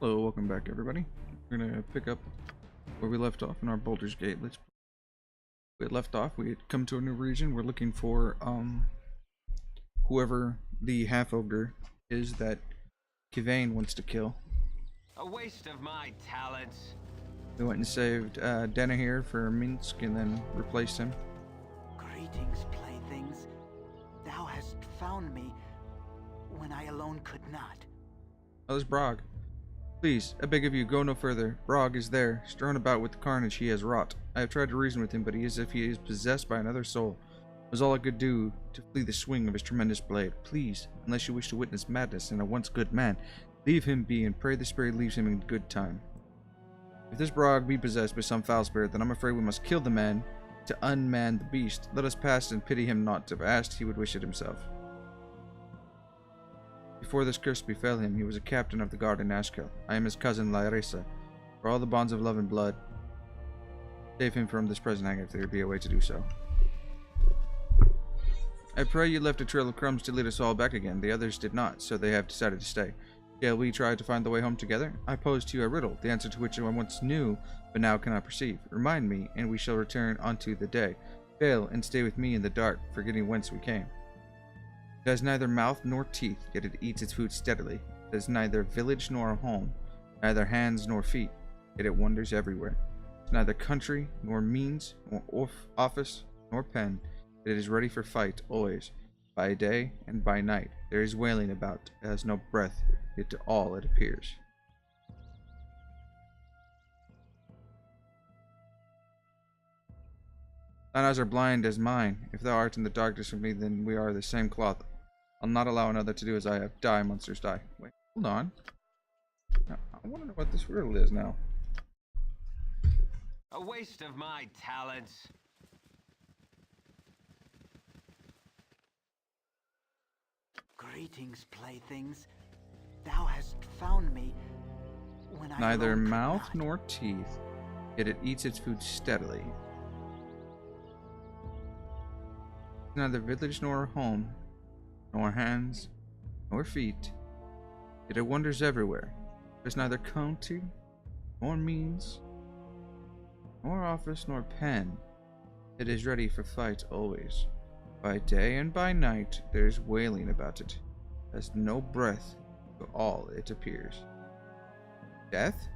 Hello, welcome back everybody. We're gonna pick up where we left off in our Baldur's Gate. We had left off, we had come to a new region. We're looking for whoever the half-ogre is that Kivane wants to kill. A waste of my talents. We went and saved Denahir for Minsk and then replaced him. Greetings, playthings. Thou hast found me when I alone could not. Oh, there's Brog. Please, I beg of you, go no further. Brog is there, strewn about with the carnage he has wrought. I have tried to reason with him, but he is as if he is possessed by another soul. It was all I could do to flee the swing of his tremendous blade. Please, unless you wish to witness madness in a once good man, leave him be and pray the spirit leaves him in good time. If this Brog be possessed by some foul spirit, then I'm afraid we must kill the man to unman the beast. Let us pass and pity him not. If asked, he would wish it himself. Before this curse befell him, he was a captain of the guard in Ashkel. I am his cousin Lyrissa. For all the bonds of love and blood, save him from this present hang if there be a way to do so. I pray you left a trail of crumbs to lead us all back again. The others did not, so they have decided to stay. Shall we try to find the way home together? I pose to you a riddle, the answer to which I once knew, but now cannot perceive. Remind me, and we shall return unto the day. Fail, and stay with me in the dark, forgetting whence we came. It has neither mouth nor teeth, yet it eats its food steadily. It has neither village nor home, neither hands nor feet, yet it wanders everywhere. It has neither country, nor means, nor office, nor pen, yet it is ready for fight always. By day and by night there is wailing about. It has no breath, yet to all it appears. Thine eyes are blind as mine. If thou art in the darkness with me, then we are the same cloth. I'll not allow another to do as I have. Die, monsters, die. Wait, hold on. Now, I want to know what this riddle is now. A waste of my talents. Greetings, playthings. Thou hast found me when I Neither alone could mouth not. nor teeth, yet it eats its food steadily. Neither village nor home, nor hands, nor feet, yet it wanders everywhere. There's neither country, nor means, nor office, nor pen. It is ready for fight always. By day and by night there is wailing about it. It has no breath, for all it appears. Death?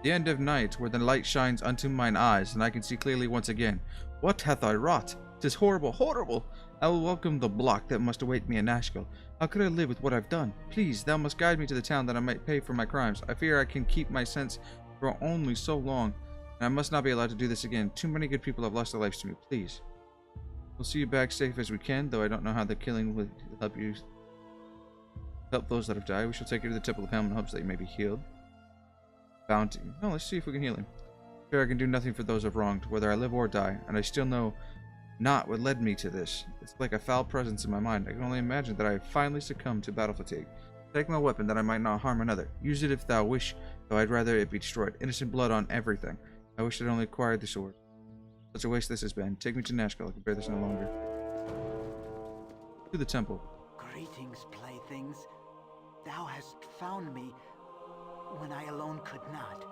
The end of night, where the light shines unto mine eyes, and I can see clearly once again. What hath I wrought? 'Tis horrible, horrible! I will welcome the block that must await me in Ashkel. How could I live with what I've done? Please, thou must guide me to the town that I might pay for my crimes. I fear I can keep my sense for only so long, and I must not be allowed to do this again. Too many good people have lost their lives to me. Please. We'll see you back safe as we can, though I don't know how the killing will help you. Help those that have died. We shall take you to the Temple of Helm in hopes that you may be healed. Bounty. Oh, let's see if we can heal him. I fear I can do nothing for those I've wronged, whether I live or die, and I still know not what led me to this. It's like a foul presence in my mind. I can only imagine that I have finally succumbed to battle fatigue. Take my weapon that I might not harm another. Use it if thou wish, though I'd rather it be destroyed. Innocent blood on everything. I wish I'd only acquired the sword. Such a waste this has been. Take me to Nashkel. I can bear this no longer. To the temple. Greetings, playthings. Thou hast found me when I alone could not.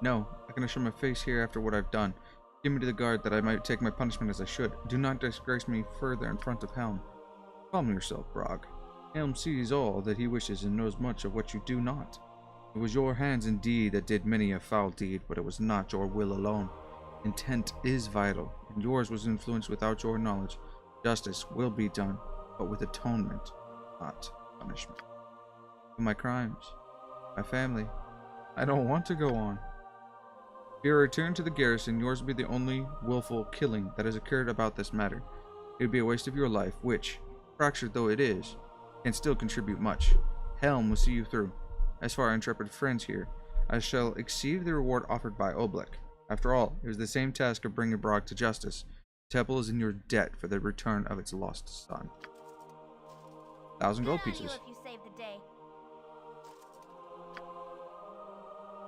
No, I can assure my face here after what I've done. Give me to the guard that I might take my punishment as I should. Do not disgrace me further in front of Helm. Calm yourself, Brog. Helm sees all that he wishes and knows much of what you do not. It was your hands indeed that did many a foul deed, but it was not your will alone. Intent is vital, and yours was influenced without your knowledge. Justice will be done, but with atonement, not punishment. For my crimes, my family, I don't want to go on. If you return to the garrison, yours will be the only willful killing that has occurred about this matter. It would be a waste of your life, which, fractured though it is, can still contribute much. Helm will see you through. As for our intrepid friends here, I shall exceed the reward offered by Oblek. After all, it was the same task of bringing Brog to justice. The temple is in your debt for the return of its lost son. 1,000 gold pieces. If you save the day.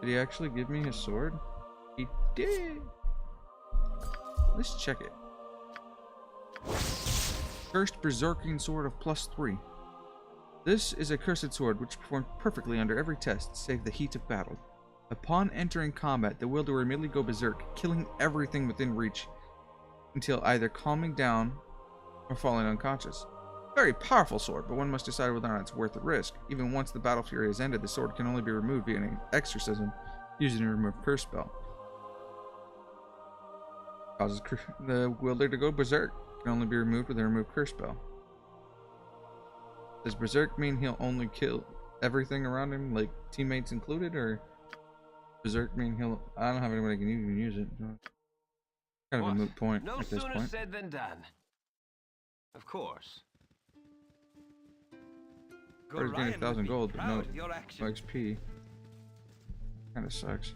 Did he actually give me his sword? He did. Let's check it. Cursed Berserking Sword of +3. This is a cursed sword which performed perfectly under every test save the heat of battle. Upon entering combat, the wielder will immediately go berserk, killing everything within reach until either calming down or falling unconscious. Very powerful sword, but one must decide whether or not it's worth the risk. Even once the battle fury has ended, the sword can only be removed via an exorcism using a remove curse spell. Causes the wielder to go berserk. Can only be removed with a remove curse spell. Does berserk mean he'll only kill everything around him, like teammates included, or berserk mean he'll... I don't have anybody can even use it. Kind of a moot point No at this sooner point. said than done. Of course. Or getting 1,000 gold, but no Your action. XP. Kind of sucks.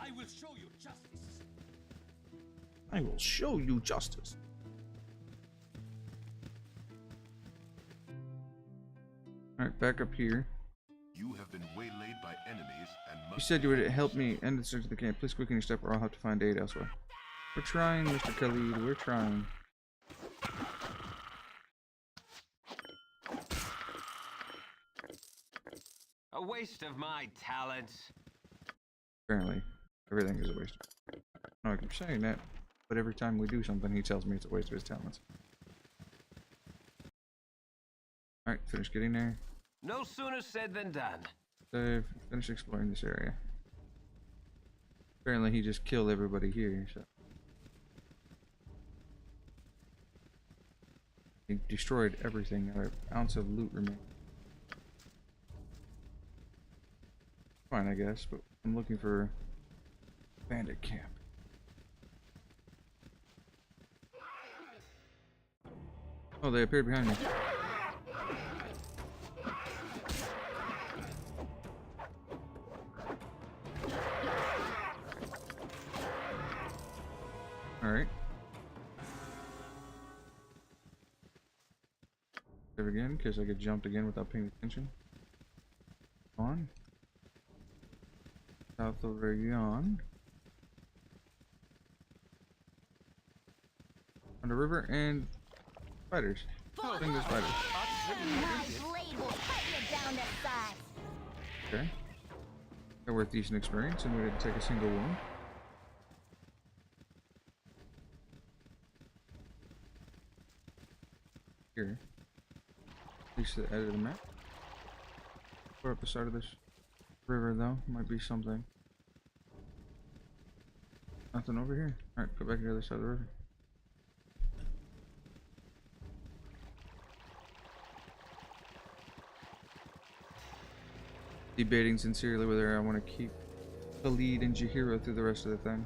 I will show you justice. I will show you justice. Alright, back up here. You have been waylaid by enemies and You must said you would help me end the search of the camp. Please quicken your step or I'll have to find aid elsewhere. We're trying, Mr. Khalid. We're trying. A waste of my talents. Apparently, everything is a waste. No, I keep saying that, but every time we do something, he tells me it's a waste of his talents. Alright, finish getting there. No sooner said than done. Save. Finish exploring this area. Apparently, he just killed everybody here, so. He destroyed everything. Not an ounce of loot remained. Fine, I guess, but I'm looking for bandit camp. Oh, they appeared behind me. Alright. Save again, in case I get jumped again without paying attention. On. South of Rayon. On the river and spiders. Finger spiders. My blade will cut you down to size. Okay. They're worth decent experience and we didn't take a single wound. Here. At least the edge of the map. Put up the side of this river though. Might be something. Nothing over here. Alright, go back to the other side of the river. Debating sincerely whether I want to keep the lead and Jahiro through the rest of the thing.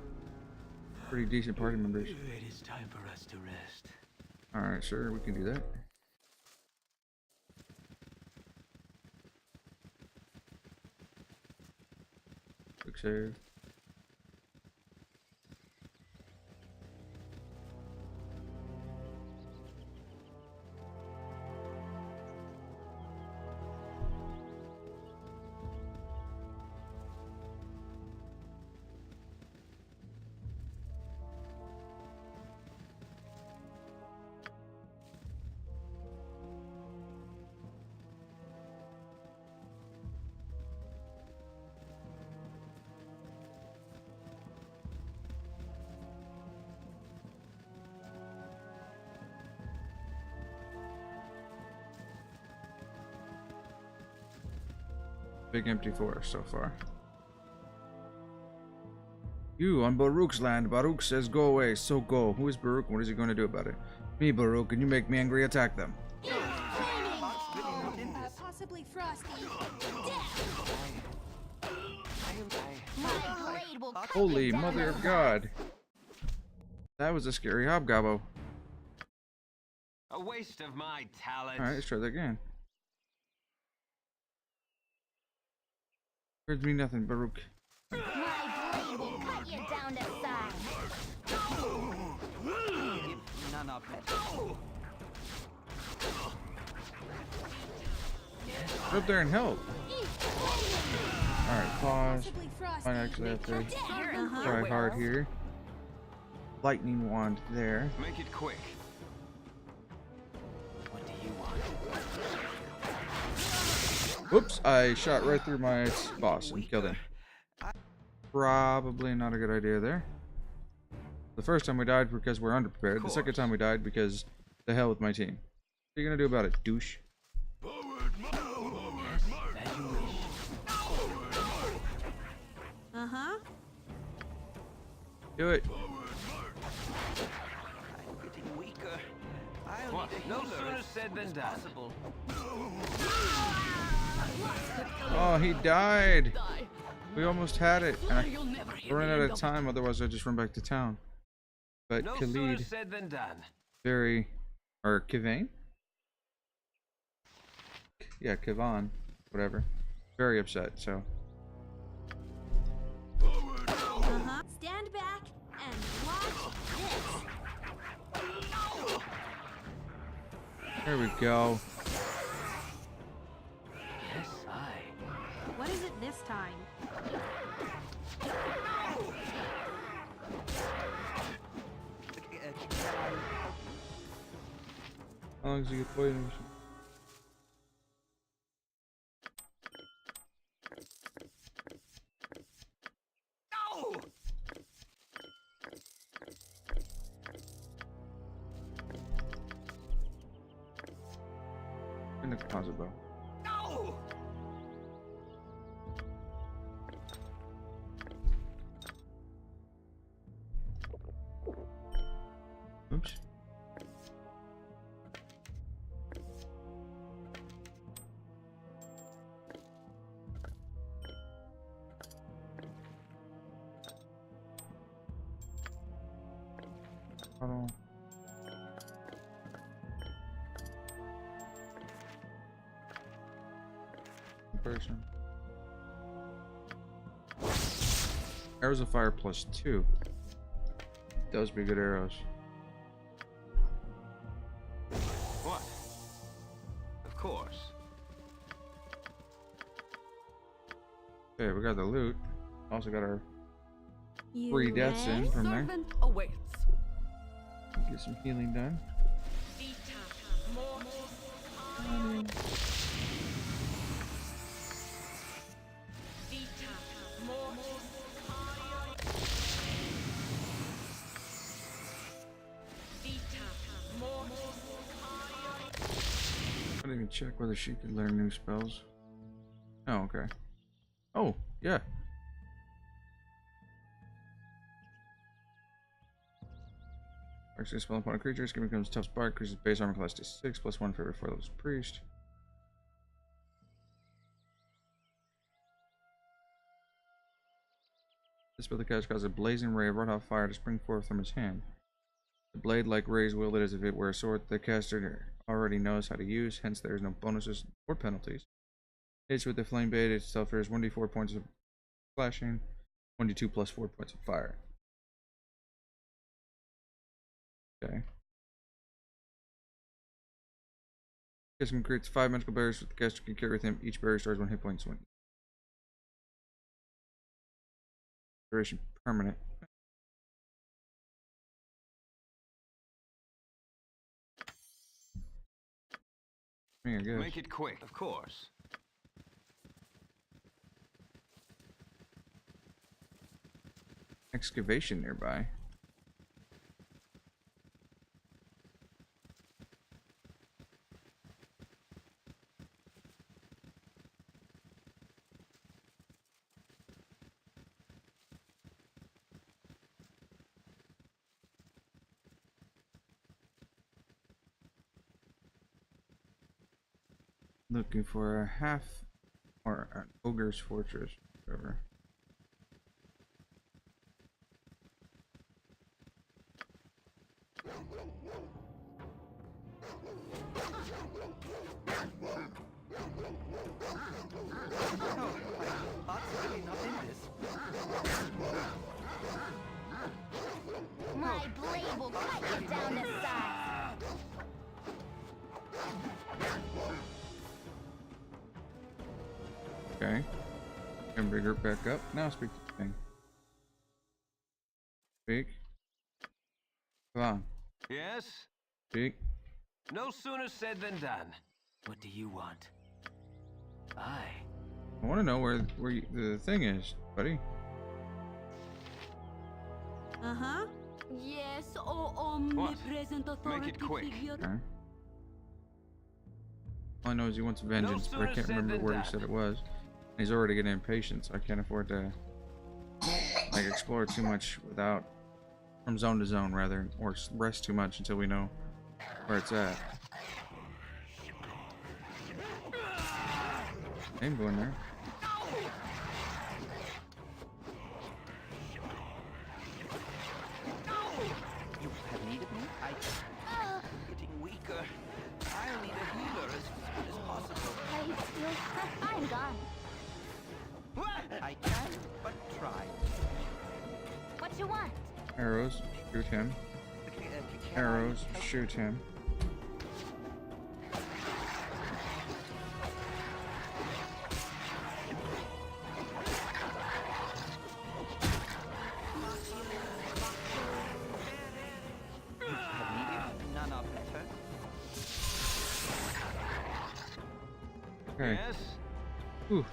Pretty decent party members. It is time for us to rest. Alright, sure, we can do that. Quick save. Big empty forest so far. You on Baruch's land. Baruch says go away, so go. Who is Baruch? What is he going to do about it? Me, Baruch, and you make me angry, attack them. Possibly frosty. My blade will cut Holy you down mother to of size. God. That was a scary hobgobbo. A waste of my talents. Alright, let's try that again. Heard me nothing, Baruch. My blade will cut you down to size. None of it. Get up there and help. Alright, pause. Possibly frosty. Might actually have to Uh-huh. try hard here. Lightning wand there. Make it quick. What do you want? Whoops, I shot right through my boss and killed him. Probably not a good idea there. The first time we died because we're underprepared. The second time we died because the hell with my team. What are you gonna do about it, douche? As you wish. Uh-huh. Do it. I'm getting weaker. I'll What? need a No healer sooner as said soon than as done. possible. Oh, he died. We almost had it. And I ran out of time, otherwise I'd just run back to town. But No sooner Khalid, said than done. or Kivane? Yeah, Kivan, whatever. Very upset, so. Uh-huh. Stand back and watch this. There we go. Yes, What is it this time? How long does he get poisoned? No! In the closet, bro. No! Oops. Oh. Person. Arrows of fire +2. Those be good arrows. What? Of course. Okay, we got the loot. Also got our You 3 deaths in ready? from there. Servant awaits. Get some healing done. I didn't even check whether she could learn new spells. Oh, okay. Oh, yeah. Actually, spell upon a creature, skin becomes tough spark, increases base armor class to 6, +1 for every 4 levels priest. This spell the cast causes a blazing ray of red-hot fire to spring forth from his hand. The blade-like rays wielded as if it were a sword the caster already knows how to use, hence there is no bonuses or penalties. Hits with the flame bait itself there is 1d4 points of slashing, 1d2 plus 4 points of fire. Okay. Caster can create 5 magical barriers that the caster can carry with him. Each barrier stores 1 hit point. Duration permanent. I mean, I guess. Make it quick. Of course. Excavation nearby. Looking for a half or an ogre's fortress, whatever. Oh, my heart's really not in this. My blade will cut you down to size. Okay. And bring her back up. Now speak to the thing. Speak. Come on. Yes? Speak. No sooner said than done. What do you want? I want to know where the thing is, buddy. Uh-huh. Yes, oh Omnipresent authority Make it quick. figure. Okay. All I know is he wants vengeance, but I sooner can't said remember than where he done. said it was. He's already getting impatient, so I can't afford to like explore too much without from zone to zone rather, or rest too much until we know where it's at. Ain't going there. You have need of me? I'm getting weaker. I'll need a healer as soon as possible. I'm gone. I can, but try. What you want? Arrows, shoot him. Can I Arrows, help? shoot him. Have needed none of it, Okay. Yes? Ooh.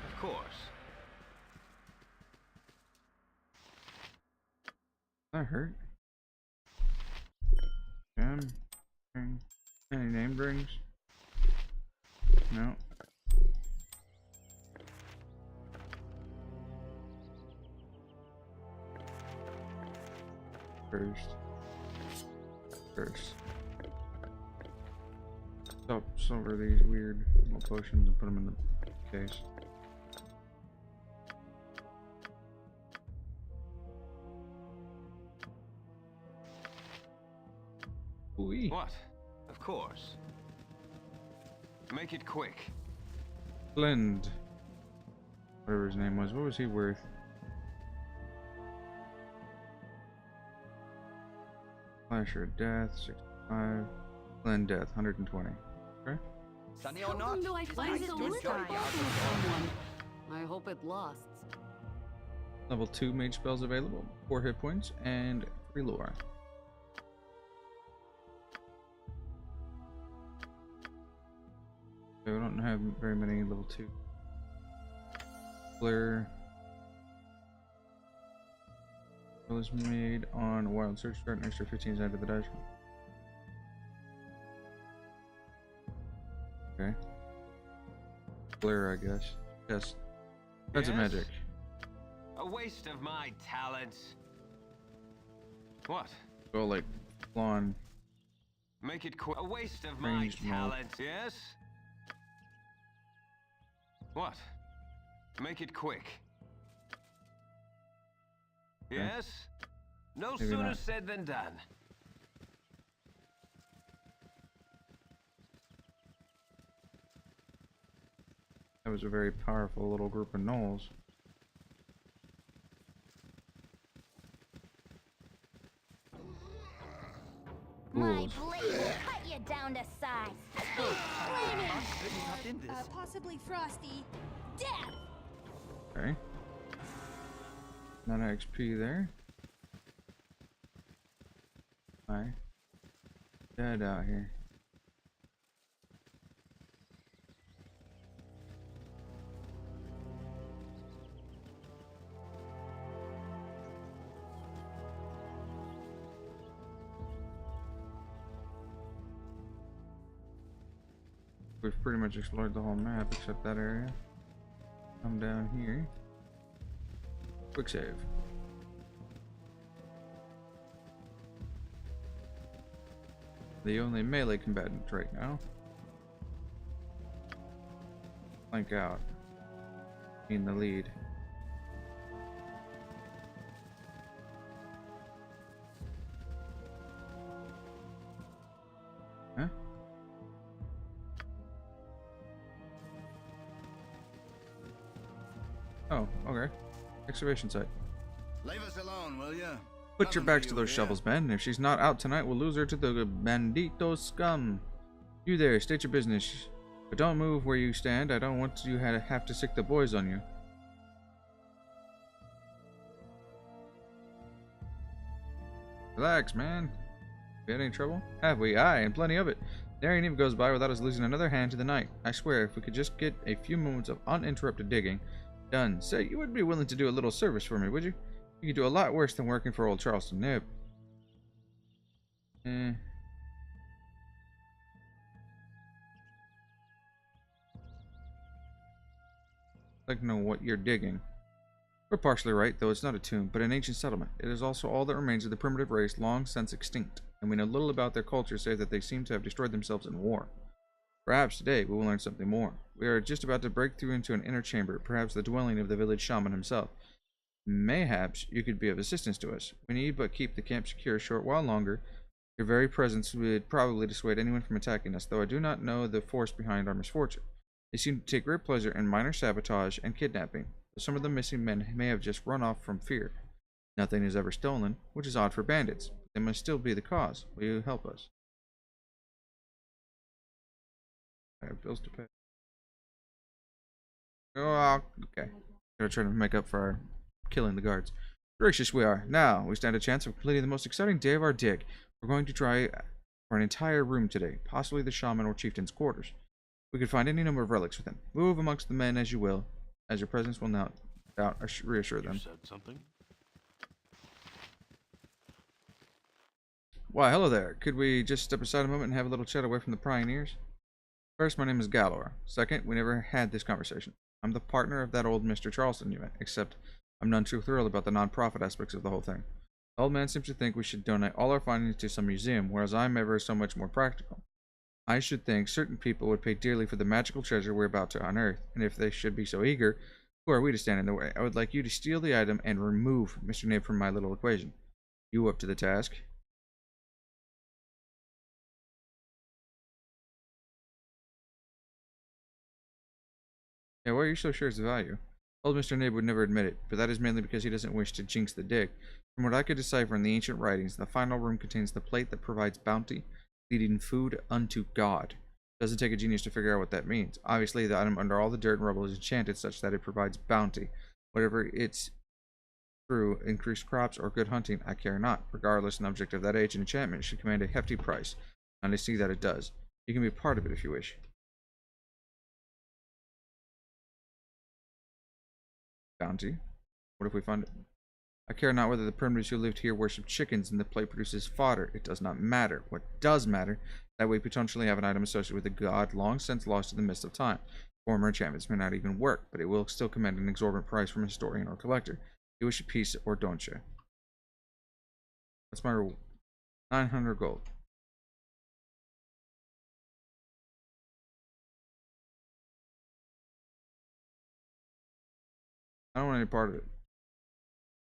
Of course. That hurt. Any name rings? No. First. Stop over these weird little potions and put them in the case. Ooh-wee. What? Of course. Make it quick. Blend. Whatever his name was. What was he worth? Flasher of Death, 65. Blend Death, 120. Okay. Sunny How or not, come do I it's find nice it to this enjoy time? the art of Someone. I hope it lasts. Level 2 mage spells available. 4 hit points and 3 lore. Okay, we don't have very many level 2. Flare was made on Wild Search. Start an extra 15 side of the dice. Okay. Flare, I guess. Yes. That's a Yes? magic. A waste of my talents. What? Go like Flan. Make it quick. A waste of my Ranged mode. talents. Yes? What? Make it quick. Okay. Yes? No Maybe sooner not. said than done. That was a very powerful little group of gnolls. My Ghouls. blade will cut you down to size. Flaming. Not in this. Possibly frosty. Death. Okay. Not XP there. Hi. Dead out here. We've pretty much explored the whole map except that area. Come down here. Quick save. The only melee combatant right now. Flank out. In the lead. Huh? Oh, okay. Excavation site. Leave us alone, will you? Put your backs to those shovels, men. If she's not out tonight, we'll lose her to the bandito scum. You there, state your business. But don't move where you stand. I don't want you to have to sick the boys on you. Relax, man. We had any trouble? Have we? Aye, and plenty of it. There ain't even goes by without us losing another hand to the night. I swear, if we could just get a few moments of uninterrupted digging done. Say, you would be willing to do a little service for me, would you? You could do a lot worse than working for old Charleston Nib. I'd like to know what you're digging. We're partially right, though it's not a tomb, but an ancient settlement. It is also all that remains of the primitive race long since extinct, and we know little about their culture save that they seem to have destroyed themselves in war. Perhaps today we will learn something more. We are just about to break through into an inner chamber, perhaps the dwelling of the village shaman himself. Mayhaps you could be of assistance to us. We need but keep the camp secure a short while longer. Your very presence would probably dissuade anyone from attacking us, though I do not know the force behind our misfortune. They seem to take great pleasure in minor sabotage and kidnapping. Some of the missing men may have just run off from fear. Nothing is ever stolen, which is odd for bandits. They must still be the cause. Will you help us? I have bills to pay. Oh, okay. Gotta try to make up for our killing the guards. Gracious we are. Now, we stand a chance of completing the most exciting day of our dig. We're going to try for an entire room today, possibly the shaman or chieftain's quarters. We could find any number of relics within. Move amongst the men as you will, as your presence will now reassure them. You said something? Why, hello there. Could we just step aside a moment and have a little chat away from the prying ears? First, my name is Galor. Second, we never had this conversation. I'm the partner of that old Mr. Charleston you met, except I'm none too thrilled about the non-profit aspects of the whole thing. The old man seems to think we should donate all our findings to some museum, whereas I'm ever so much more practical. I should think certain people would pay dearly for the magical treasure we're about to unearth, and if they should be so eager, who are we to stand in the way? I would like you to steal the item and remove Mr. Nib from my little equation. You up to the task? Yeah, why are you so sure it's the value? Old Mr. Nib would never admit it, but that is mainly because he doesn't wish to jinx the dig. From what I could decipher in the ancient writings, the final room contains the plate that provides bounty, leading food unto God. Doesn't take a genius to figure out what that means. Obviously, the item under all the dirt and rubble is enchanted such that it provides bounty. Whatever it's through increased crops or good hunting, I care not. Regardless, an object of that age and enchantment should command a hefty price, and I see that it does. You can be a part of it if you wish. Bounty? What if we find it? I care not whether the primitives who lived here worship chickens and the plate produces fodder. It does not matter. What does matter, that we potentially have an item associated with a god long since lost in the mist of time. Former enchantments may not even work, but it will still command an exorbitant price from a historian or collector. You wish a piece or don't you? That's my rule. 900 gold. I don't want any part of it.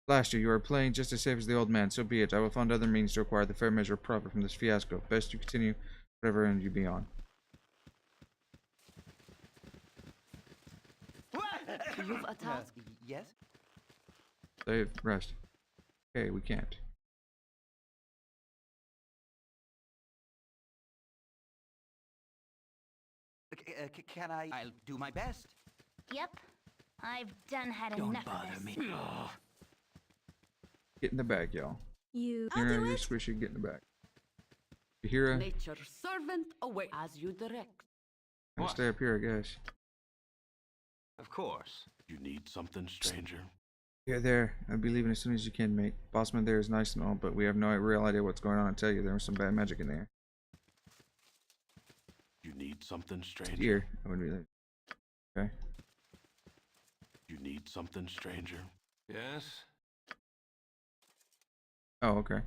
Last year, you are playing just as safe as the old man, so be it. I will find other means to acquire the fair measure of profit from this fiasco. Best you continue whatever end you be on. You've a task. Yes? Save, rest. Okay, we can't. Can I? I'll do my best. Yep. I've done had Don't enough bother of this. me. Get in the bag, y'all. I'll Hira, do you're it. squishy, get in the bag. Hira, Nature's servant away as you direct. I'll stay up here, I guess. Of course. You need something, stranger? Yeah, there. I'll be leaving as soon as you can, mate. Bossman there is nice and all, but we have no real idea what's going on. I tell you, there was some bad magic in there. You need something, stranger? Here, I wouldn't be there. Okay. You need something, stranger? Yes? Oh, okay.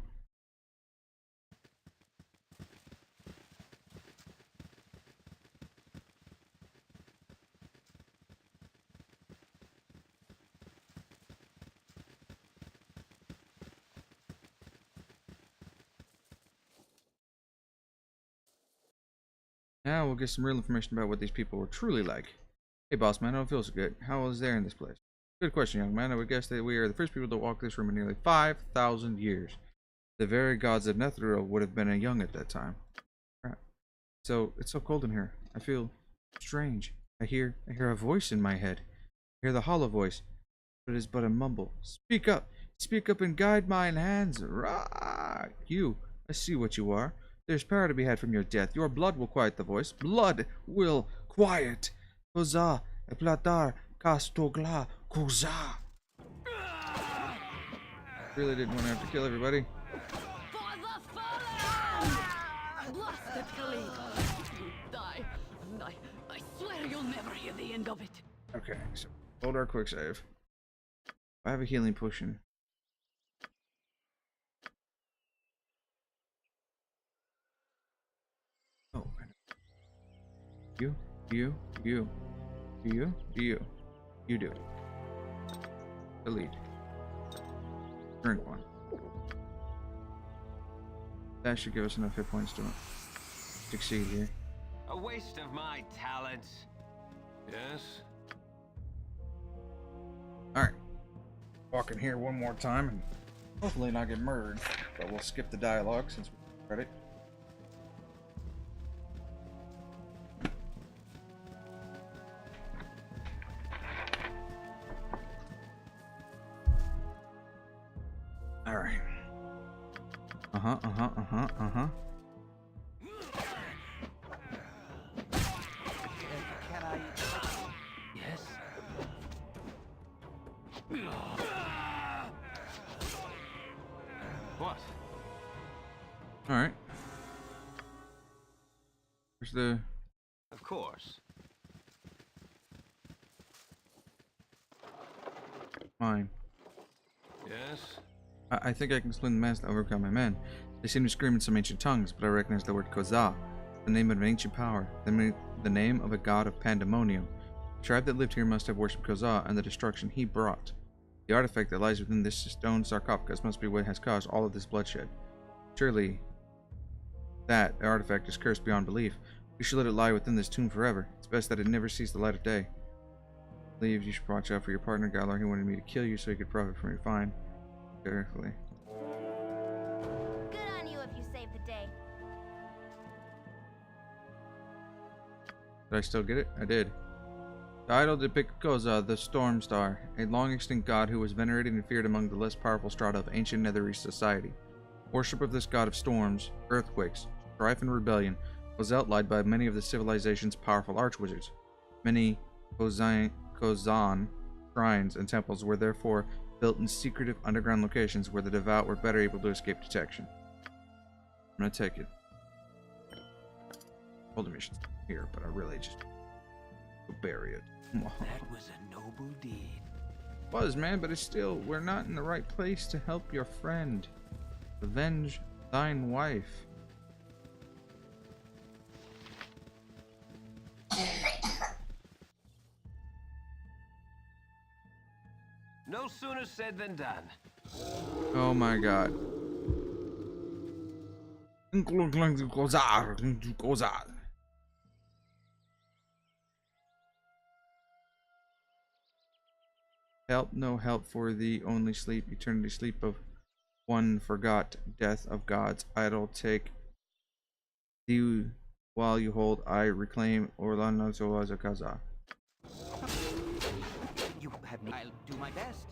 Now we'll get some real information about what these people were truly like. Hey, boss man, I don't feel so good. How is there in this place? Good question, young man. I would guess that we are the first people to walk this room in nearly 5,000 years. The very gods of Netheril would have been young at that time. Right. So, it's so cold in here. I feel strange. I hear a voice in my head. I hear the hollow voice, but it is but a mumble. Speak up! Speak up and guide mine hands! Rah! You, I see what you are. There's power to be had from your death. Your blood will quiet the voice. Blood will quiet! Koza, eplatar, kastogla, koza! Really didn't want to have to kill everybody. For the fallen! Blasted Khalid! You die, and I swear you'll never hear the end of it. Okay, so hold our quick save. I have a healing potion. Oh, you do. Delete. Drink one. That should give us enough hit points to succeed here. A waste of my talents. Yes? Alright. Walk in here one more time and hopefully not get murdered. But we'll skip the dialogue since we read it. Alright. Can I? Yes. What? Alright. Where's the... Of course. mine? Yes? I think I can explain the mass to overcome my men. They seem to scream in some ancient tongues, but I recognize the word Koza, the name of an ancient power, the name of a god of pandemonium. The tribe that lived here must have worshipped Koza and the destruction he brought. The artifact that lies within this stone sarcophagus must be what has caused all of this bloodshed. Surely, that artifact is cursed beyond belief. We should let it lie within this tomb forever. It's best that it never sees the light of day. I believe you should watch out for your partner, Galar. He wanted me to kill you so he could profit from your find. Carefully. Good on you if you saved the day. Did I still get it? I did. The idol depicts Koza, the Storm Star, a long-extinct god who was venerated and feared among the less powerful strata of ancient Netherese society. Worship of this god of storms, earthquakes, strife, and rebellion was outlined by many of the civilization's powerful archwizards. Many Kozan shrines and temples were therefore built in secretive underground locations where the devout were better able to escape detection. I'm gonna take it. Hold the mission here, but I really just go bury it. That was a noble deed. Was, man, but it's still, we're not in the right place to help your friend. Avenge thine wife. No sooner said than done. Oh my god. Help, no help for thee, only sleep, eternity sleep of one forgot, death of gods, idol take thee while you hold, I reclaim Orlando Zakaza. You have me. I'll do my best.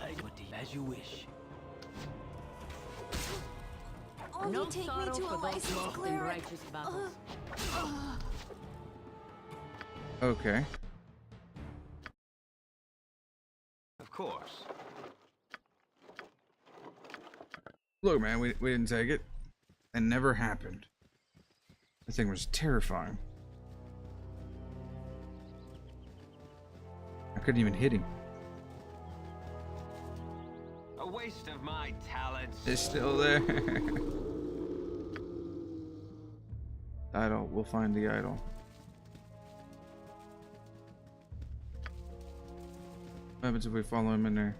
I would do as you wish. Only No take me sorrow to a for those licensed lost in cleric. righteous battles. Okay. Of course. Look, man, we didn't take it. It never happened. The thing was terrifying. I couldn't even hit him. A waste of my talents. It's still there. Idol. We'll find the idol. What happens if we follow him in there?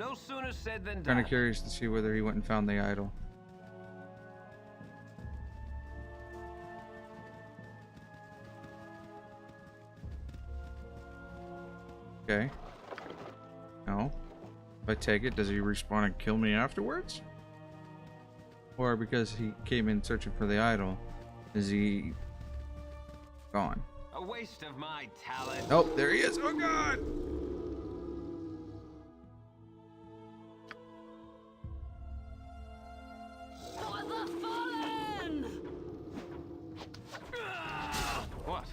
No sooner said than Kind done. of curious to see whether he went and found the idol. Okay. No. If I take it, does he respawn and kill me afterwards? Or because he came in searching for the idol, is he gone? A waste of my talent. Oh, there he is. Oh god! For the fallen! What?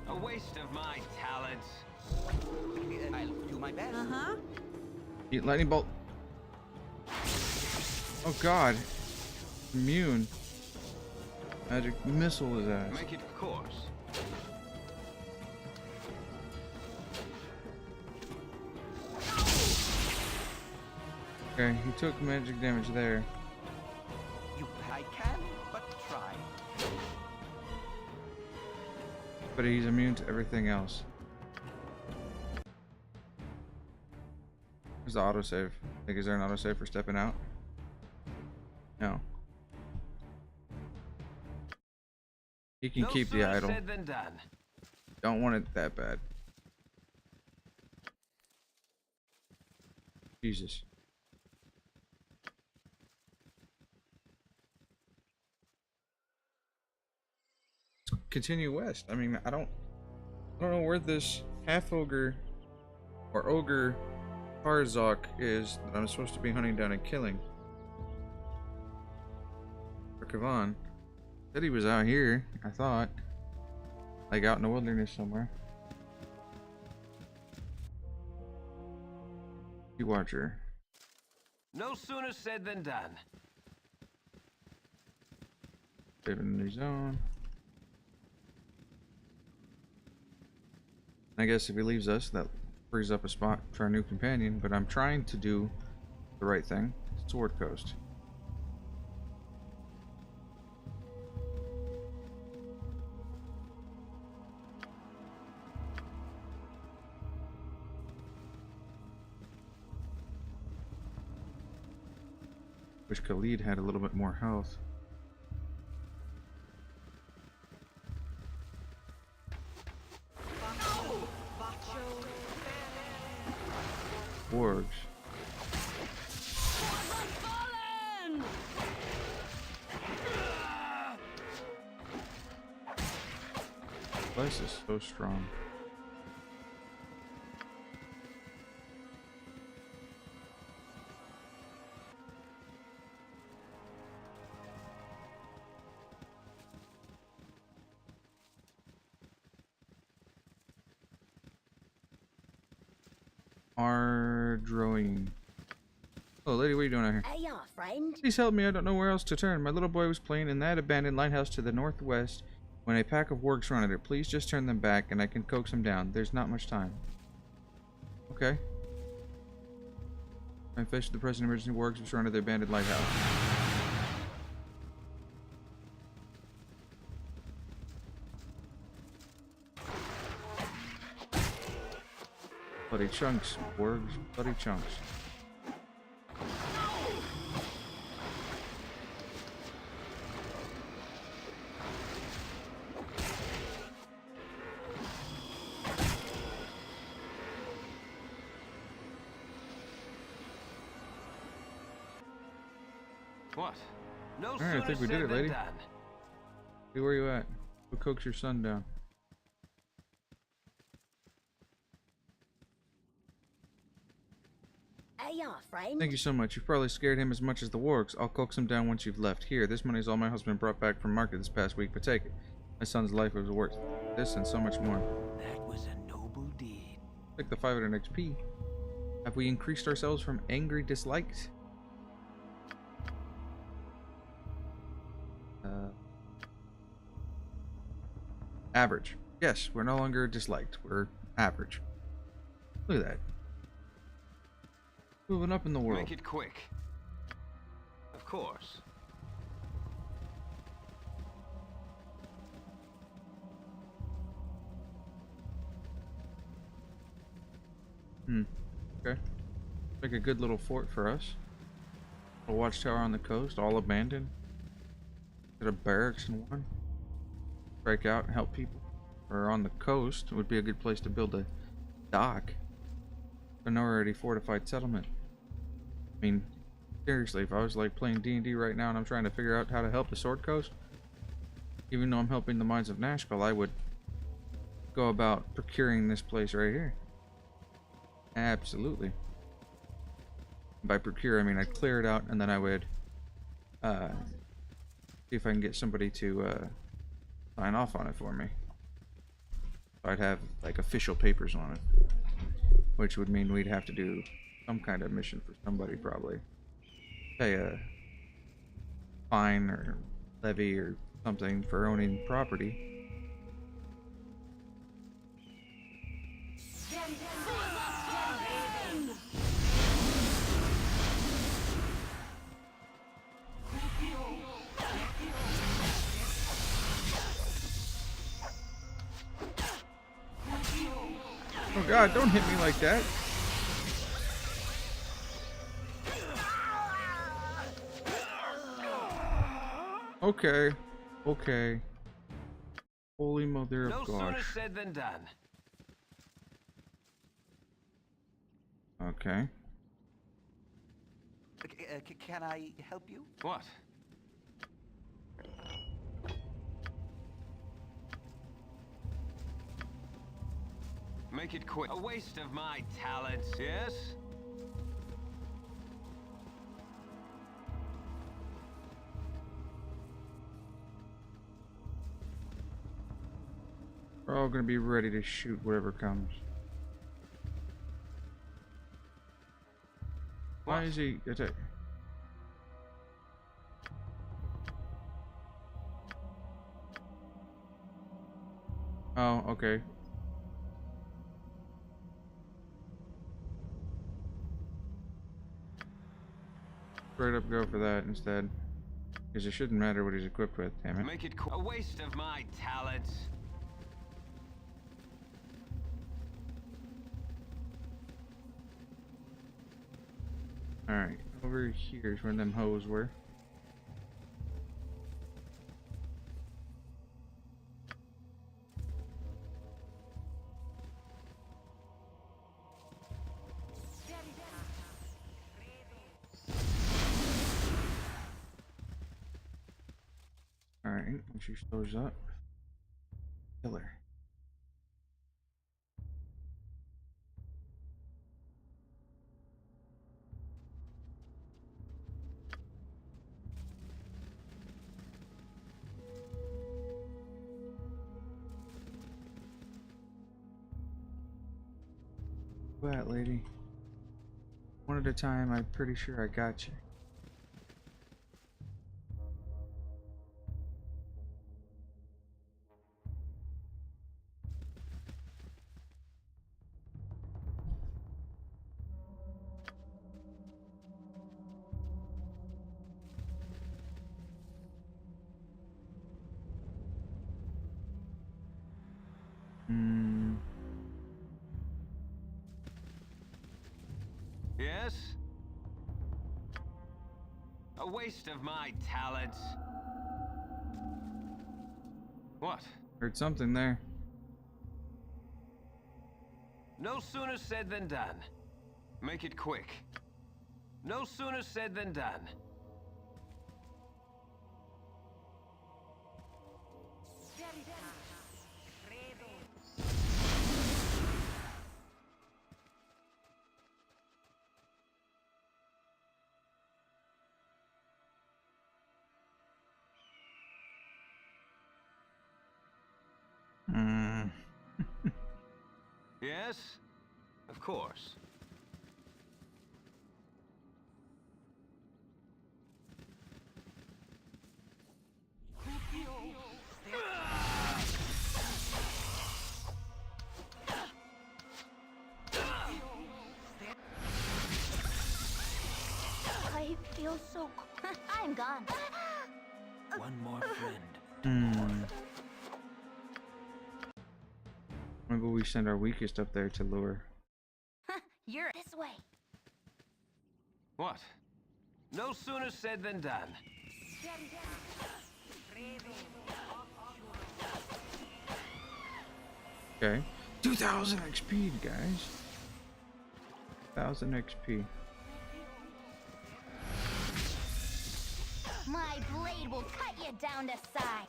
A waste of my talents. I'll do my best. Uh-huh. Eat lightning bolt. Oh god. Immune. Magic missile his ass. Make it course. Okay, he took magic damage there. I can but try. But he's immune to everything else. There's the autosave. Like, is there an autosave for stepping out? No. He can No keep the sooner idol. said than done. Don't want it that bad. Jesus. Let's continue west. I mean, I don't know where this half ogre or ogre Tarzok is that I'm supposed to be hunting down and killing. For Kavan. Said he was out here, I thought. Like out in the wilderness somewhere. You watcher. No sooner said than done. Saving a new zone. I guess if he leaves us, that frees up a spot for our new companion, but I'm trying to do the right thing. Sword Coast. Wish Khalid had a little bit more health. Wargs. For the fallen! This is so strong. Ardroing. Oh, lady, what are you doing out here? Hey, ya, friend. Please help me, I don't know where else to turn. My little boy was playing in that abandoned lighthouse to the northwest when a pack of wargs surrounded it. Please just turn them back and I can coax them down. There's not much time. Okay. I'm faced with the present emergency. Wargs have surrounded the abandoned lighthouse. Bloody chunks, wargs, bloody chunks. What? No Alright, sooner I think we did said it, than lady. done. Hey, where you at? Go coax your son down. Hey, ya, friend. Thank you so much. You've probably scared him as much as the wargs. I'll coax him down once you've left. Here, this money is all my husband brought back from market this past week, but take it. My son's life was worth this and so much more. That was a noble deed. Take the 500 XP. Have we increased ourselves from angry disliked? Average. Yes, we're no longer disliked. We're average. Look at that. Moving up in the world. Make it quick. Of course. Okay. Like a good little fort for us. A watchtower on the coast, all abandoned. Get a barracks in one. Strike out and help people. Or on the coast would be a good place to build a dock. An already fortified settlement. I mean, seriously, if I was like playing D&D right now and I'm trying to figure out how to help the Sword Coast, even though I'm helping the mines of Nashville, I would go about procuring this place right here. Absolutely. By procure, I mean I'd clear it out and then I would see if I can get somebody to sign off on it for me. So I'd have like official papers on it, which would mean we'd have to do some kind of mission for somebody, probably pay a fine or levy or something for owning property. Oh god, don't hit me like that. Okay. Okay. Holy mother of No sooner gosh. said than done. Okay. Can I help you? What? Make it quick. A waste of my talents, yes? We're all gonna be ready to shoot whatever comes. Why What? is he attack? Oh, okay. Straight up go for that instead. Because it shouldn't matter what he's equipped with, damn it. Make it quick. A waste of my talents. Alright, over here's where them hoes were. Alright, when she shows up, kill her. Where at, lady? One at a time, I'm pretty sure I got you. Yes? A waste of my talents. What? Heard something there. No sooner said than done. Make it quick. No sooner said than done. Yes? Of course. I feel so cold. I'm gone. One more friend. Maybe we send our weakest up there to lure. You're this way. What? No sooner said than done. Okay. 2000 XP, guys. 1000 XP. My blade will cut you down to size.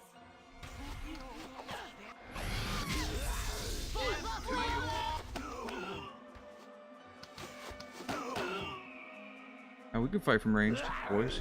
Now we can fight from range, boys.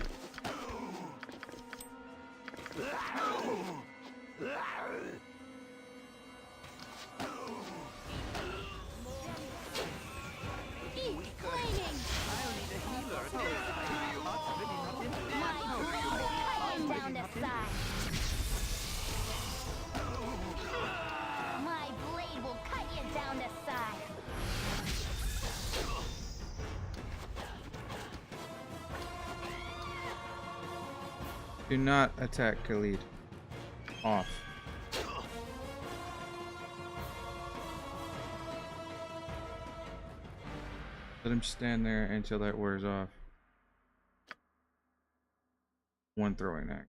My blade will cut you down to size. Do not attack Khalid. Off. Let him stand there until that wears off. One throwing axe.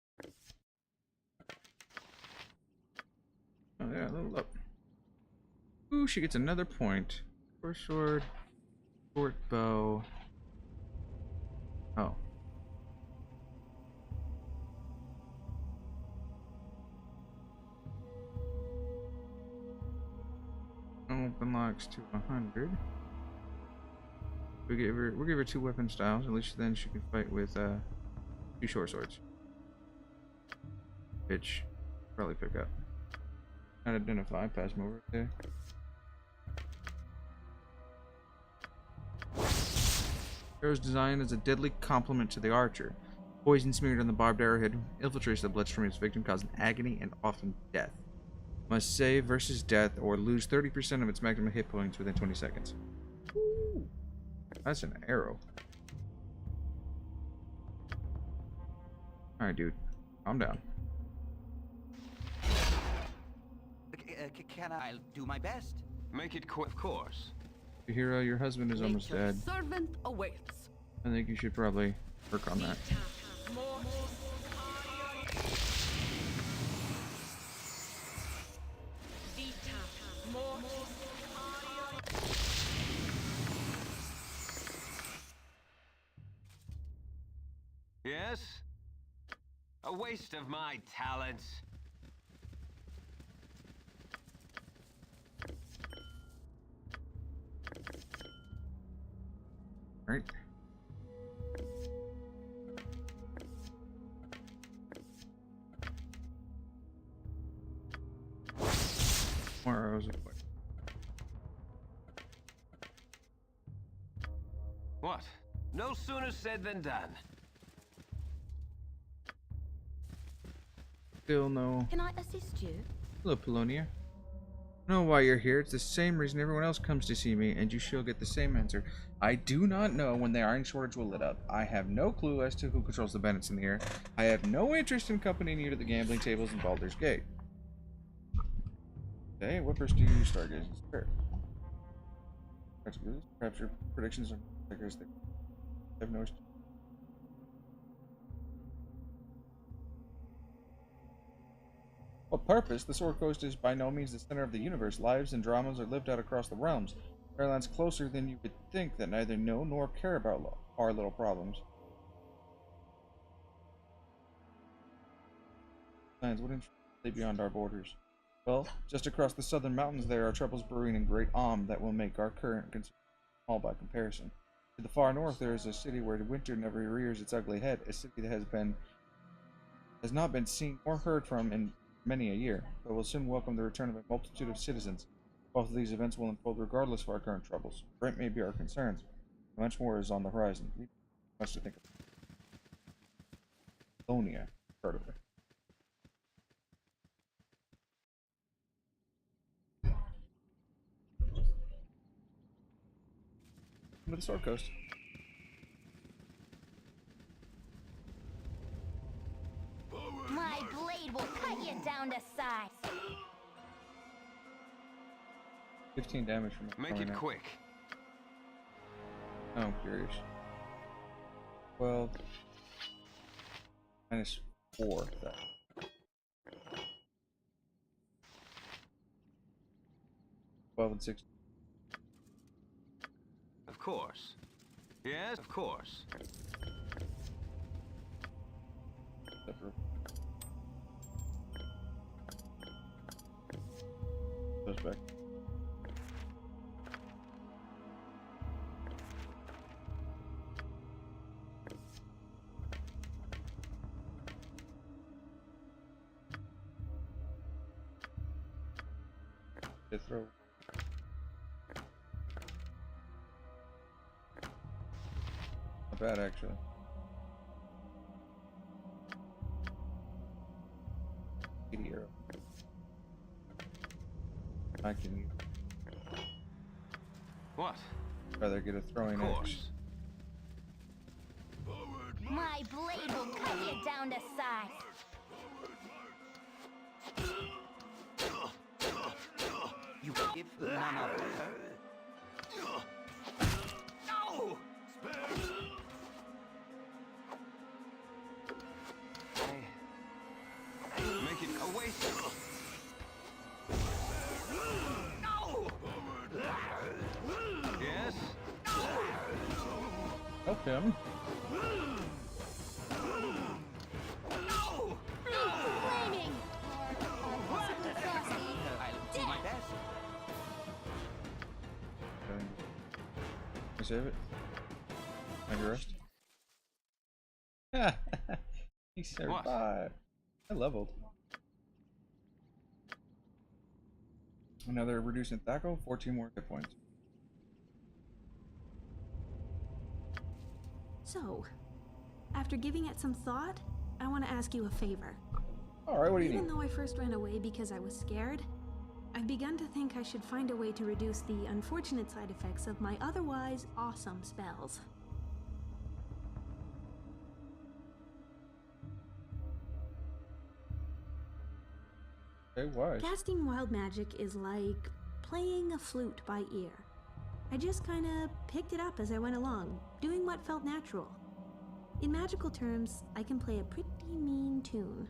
Oh yeah, level up. Ooh, she gets another point. Short sword, short bow. Oh. Open locks to 100. We'll give her 2 weapon styles. At least then she can fight with 2 short swords. Which probably pick up. Not identify. Pass them over there. Arrow's designed as a deadly complement to the archer. Poison smeared on the barbed arrowhead infiltrates the bloodstream of its victim, causing agony and often death. Must save versus death or lose 30% of its maximum hit points within 20 seconds. Ooh, that's an arrow. Alright, dude. Calm down. Can I? I'll do my best. Make it quick, of course. Hero, your husband is almost dead. Servant awaits. I think you should probably work on that. Yes? A waste of my talents. Right? More arrows. What? No sooner said than done. Still no. Can I assist you? Hello, Polonia. I know why you're here. It's the same reason everyone else comes to see me, and you shall get the same answer. I do not know when the iron shortage will lit up. I have no clue as to who controls the bandits in the air. I have no interest in accompanying you to the gambling tables in Baldur's Gate. Okay, what first do you stargaze? Sure. Perhaps your predictions are figures that have no. What purpose? The Sword Coast is by no means the center of the universe. Lives and dramas are lived out across the realms. Fairland's closer than you would think that neither know nor care about our little problems. Lands wouldn't stay beyond our borders. Well, just across the southern mountains there are troubles brewing in Great Om that will make our current concern small by comparison. To the far north there is a city where the winter never rears its ugly head, a city that has not been seen or heard from in many a year, but will soon welcome the return of a multitude of citizens. Both of these events will unfold regardless of our current troubles. Great may be our concerns. Much more is on the horizon. We have much to think of. Sonia, heard of her. To the Sword Coast. My blade will cut you down to size. 15 damage from Make it quick. Oh, I'm curious. 12 minus 4. That. 12 and 16. Of course. Yes, of course. Goes back. Good throw. Not bad, actually. Arrow. I can What? rather get a throwing Of axe. course. My blade will cut you down to size. You give Mama her. No! Make it away. No! Yes? Help him. No! Flaming! Or possibly frosty. I'll do my best. Can I save it? Have you rest? He survived. I leveled. Another reducing tackle, 14 more hit points. So, after giving it some thought, I want to ask you a favor. Alright, what do you Even need? though I first ran away because I was scared, I've begun to think I should find a way to reduce the unfortunate side effects of my otherwise awesome spells. Okay, why? Casting wild magic is like playing a flute by ear. I just kinda picked it up as I went along, doing what felt natural. In magical terms, I can play a pretty mean tune.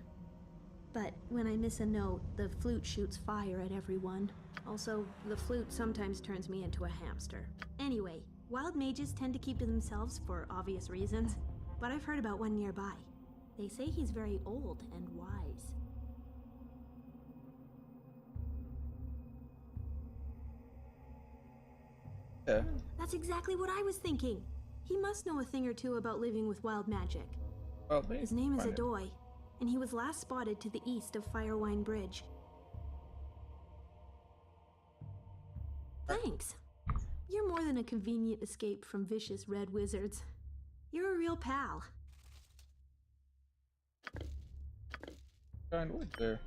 But when I miss a note, the flute shoots fire at everyone. Also, the flute sometimes turns me into a hamster. Anyway, wild mages tend to keep to themselves for obvious reasons, but I've heard about one nearby. They say he's very old and wise. Yeah. That's exactly what I was thinking. He must know a thing or two about living with wild magic. Well, maybe His name is find it. Adoy, and he was last spotted to the east of Firewine Bridge. Thanks. You're more than a convenient escape from vicious red wizards. You're a real pal. Kind wood there.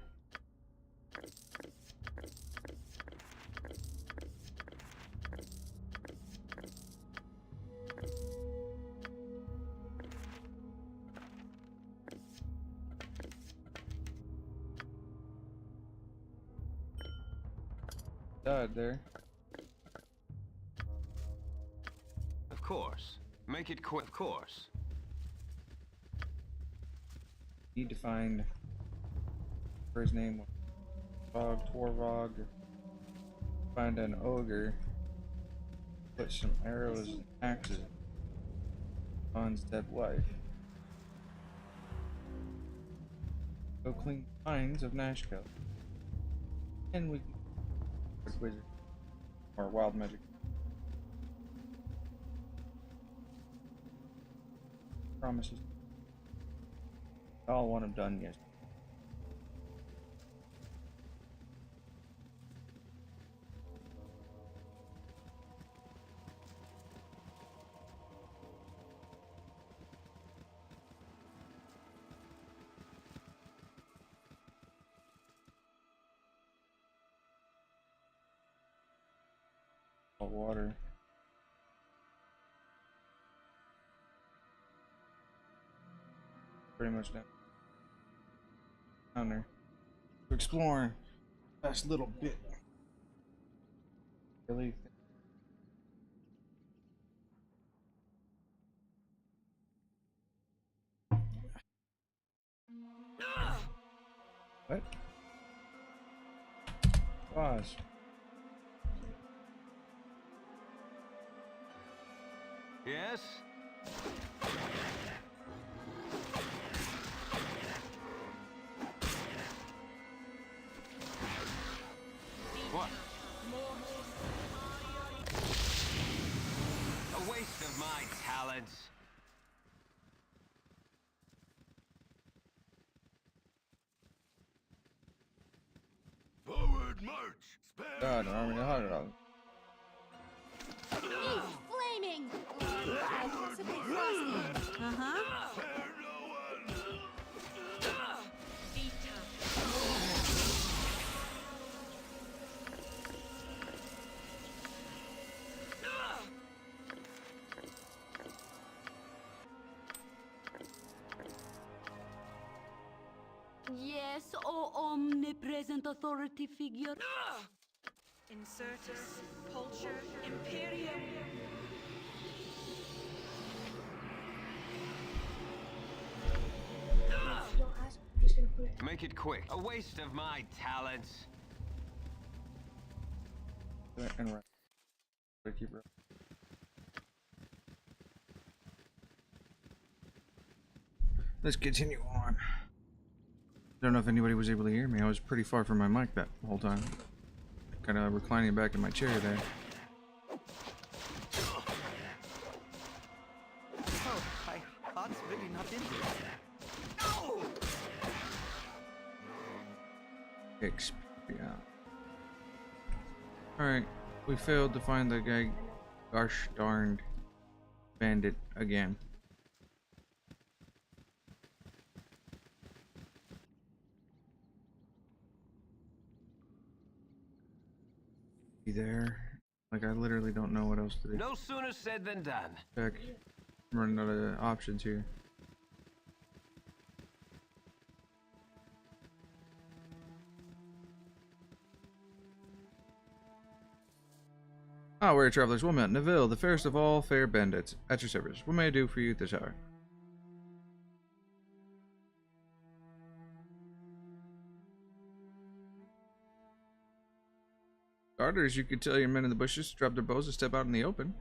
Died there. Of course. Make it quick. Of course. Need to find for his name. Torvog. Find an ogre. Put some arrows and axes on his dead wife. Go clean the mines of Nashkel. And we can get wizard or wild magic. Promises. All want them done, yes. All water. Pretty much down there. We're exploring last little bit. Really. What? Pause. Yes? What? A waste of my talents. Forward march! Spare God, an army of $100. He's flaming! Possibly frosty. Uh-huh. spare no one! Yes, O omnipresent authority figure. Insurtus, Pulcher, Imperium. Make it quick. A waste of my talents. And right. Keep it. Let's continue on. I don't know if anybody was able to hear me. I was pretty far from my mic that whole time. Kind of reclining back in my chair there. Oh, my heart's really not in this. Yeah. Alright, we failed to find the guy, gosh darned bandit again. Be there. Like, I literally don't know what else to do. No sooner said than done. Check. I'm running out of options here. Ah, weary travelers, well met. Neville, the fairest of all fair bandits. At your service. What may I do for you this hour? Starters, you could tell your men in the bushes to drop their bows and step out in the open.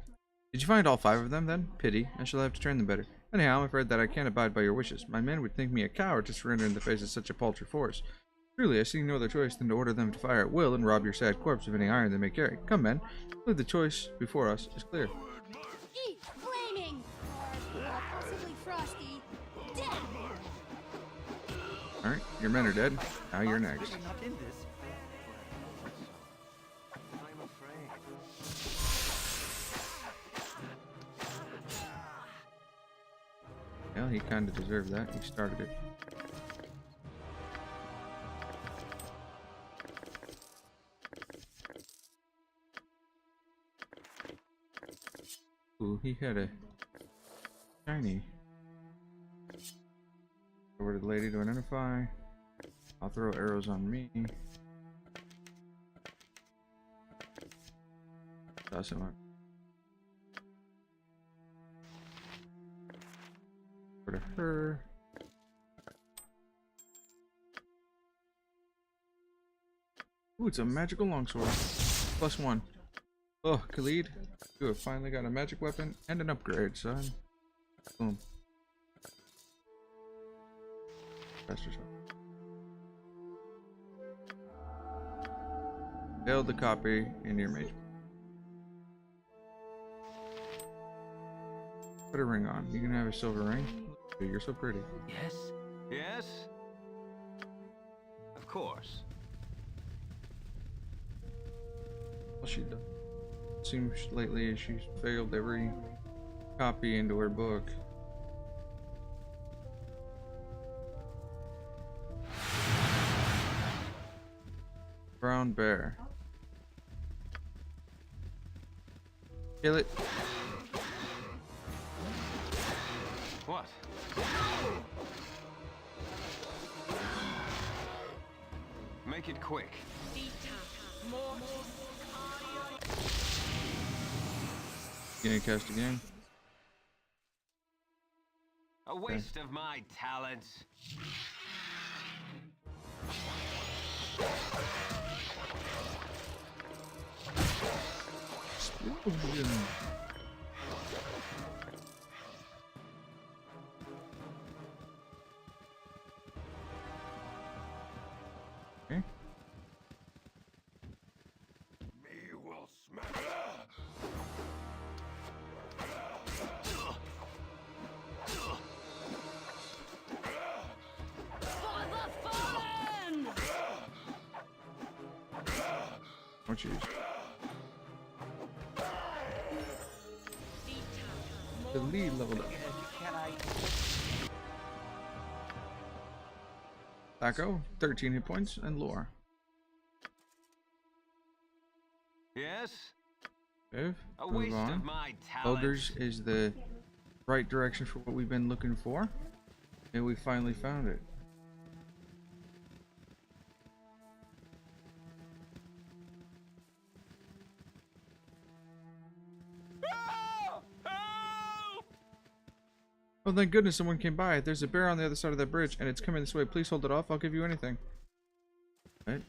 Did you find all 5 of them, then? Pity. I shall have to train them better. Anyhow, I'm afraid that I can't abide by your wishes. My men would think me a coward to surrender in the face of such a paltry force. Truly, I see no other choice than to order them to fire at will and rob your sad corpse of any iron they may carry. Come, men. The choice before us is clear. He's flaming! Possibly frosty. Dead! Alright, your men are dead. Now you're Heart's next. really not in this. I'm afraid. Well, he kind of deserved that. He started it. Ooh, he had a shiny. Over to the lady to identify. I'll throw arrows on me. Toss him up. Over to her. Ooh, it's a magical longsword. +1. Oh, Khalid, you have finally got a magic weapon and an upgrade, son. Boom. Rest yourself. Failed the copy in your mage. Put a ring on. You can have a silver ring. You're so pretty. Yes? Yes? Of course. Well, she does. Seems lately she's failed every copy into her book. Brown bear. Kill it. What? Make it quick. Gonna cast again. A waste of my talents. Okay. Me will smack. For the fallen! Oh jeez. The lead leveled up. Can I? Thaco, 13 hit points, and lore. Yes? Viv, A move waste on. of my talent. Ogres is the right direction for what we've been looking for. And we finally found it. Oh, thank goodness someone came by. There's a bear on the other side of that bridge, and it's coming this way. Please hold it off. I'll give you anything. Right?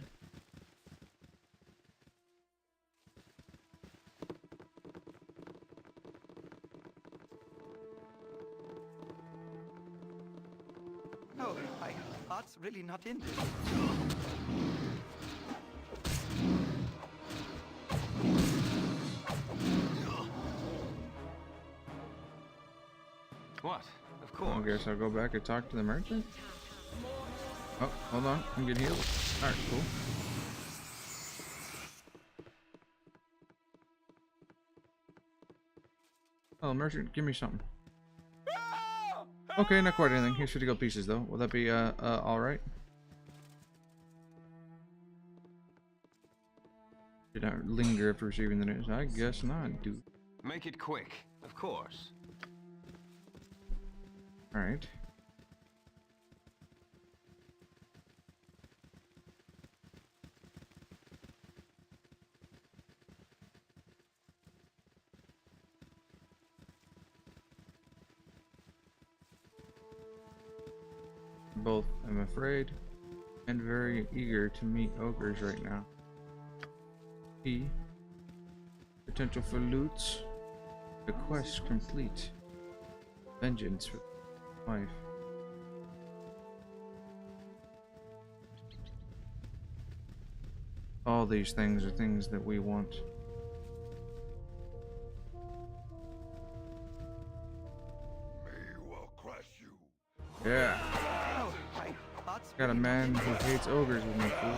Oh, my heart's really not in this. What? Of I course. guess I'll go back and talk to the merchant. Oh, hold on. I'm getting healed. Alright, cool. Oh, merchant, give me something. Okay, not quite anything. Here's 50 gold pieces, though. Will that be, alright? Did I linger after receiving the news? I guess not, dude. Make it quick. Of course. Alright. Both, I'm afraid, and very eager to meet ogres right now. P. Potential for loot. The quest complete. Vengeance for life. All these things are things that we want. Me will crush you. Yeah. Oh, my heart's Got a really man not in who this. hates ogres with me, fool.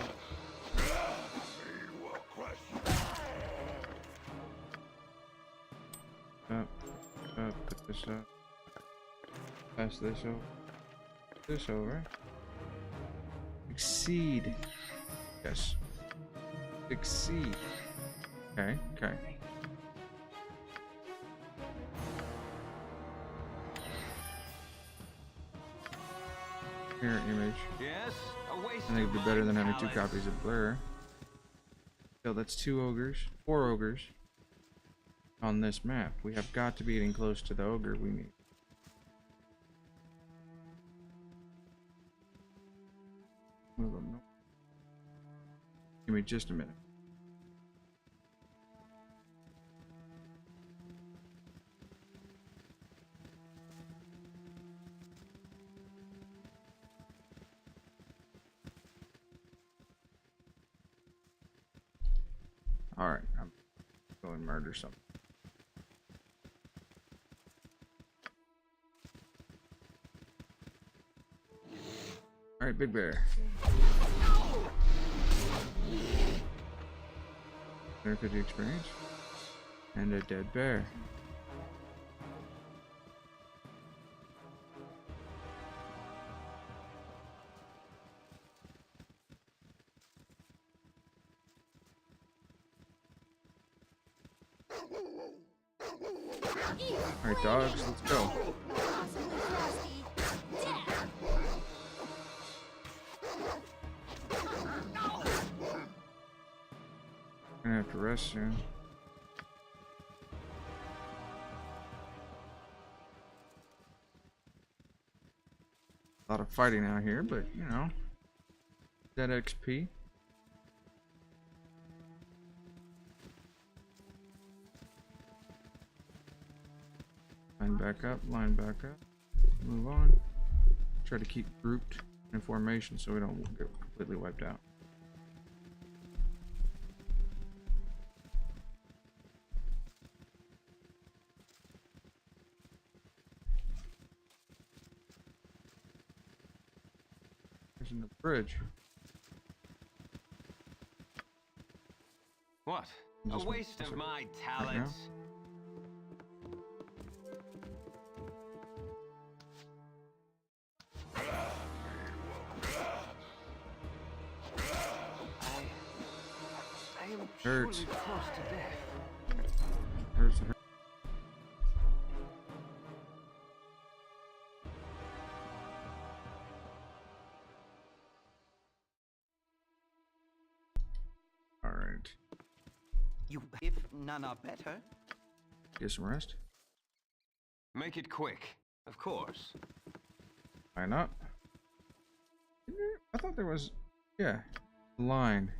Me will crush you. Put this up. Pass this over. This over. Exceed. Yes. Exceed. Okay, okay. Mirror image. Yes? A waste I think it'd of be my better than having two talent. copies of Blur. So that's 2 ogres. 4 ogres. On this map. We have got to be getting close to the ogre we need. Move them. No. Give me just a minute. Alright, I'm going to murder something. Alright, Big Bear. There could you experience? And a dead bear. Alright, dogs, let's go. Possibly frosty. Death! Gonna have to rest soon. A lot of fighting out here, but you know, that XP. Line back up, line back up. Move on. Try to keep grouped in formation so we don't get completely wiped out. There's another bridge. What? A Just waste one- of my now? talents. I am Hurts. truly close to death. Hurts. All right. You, if none are better. Get some rest. Make it quick, of course. Why not? I thought there was, yeah, a line.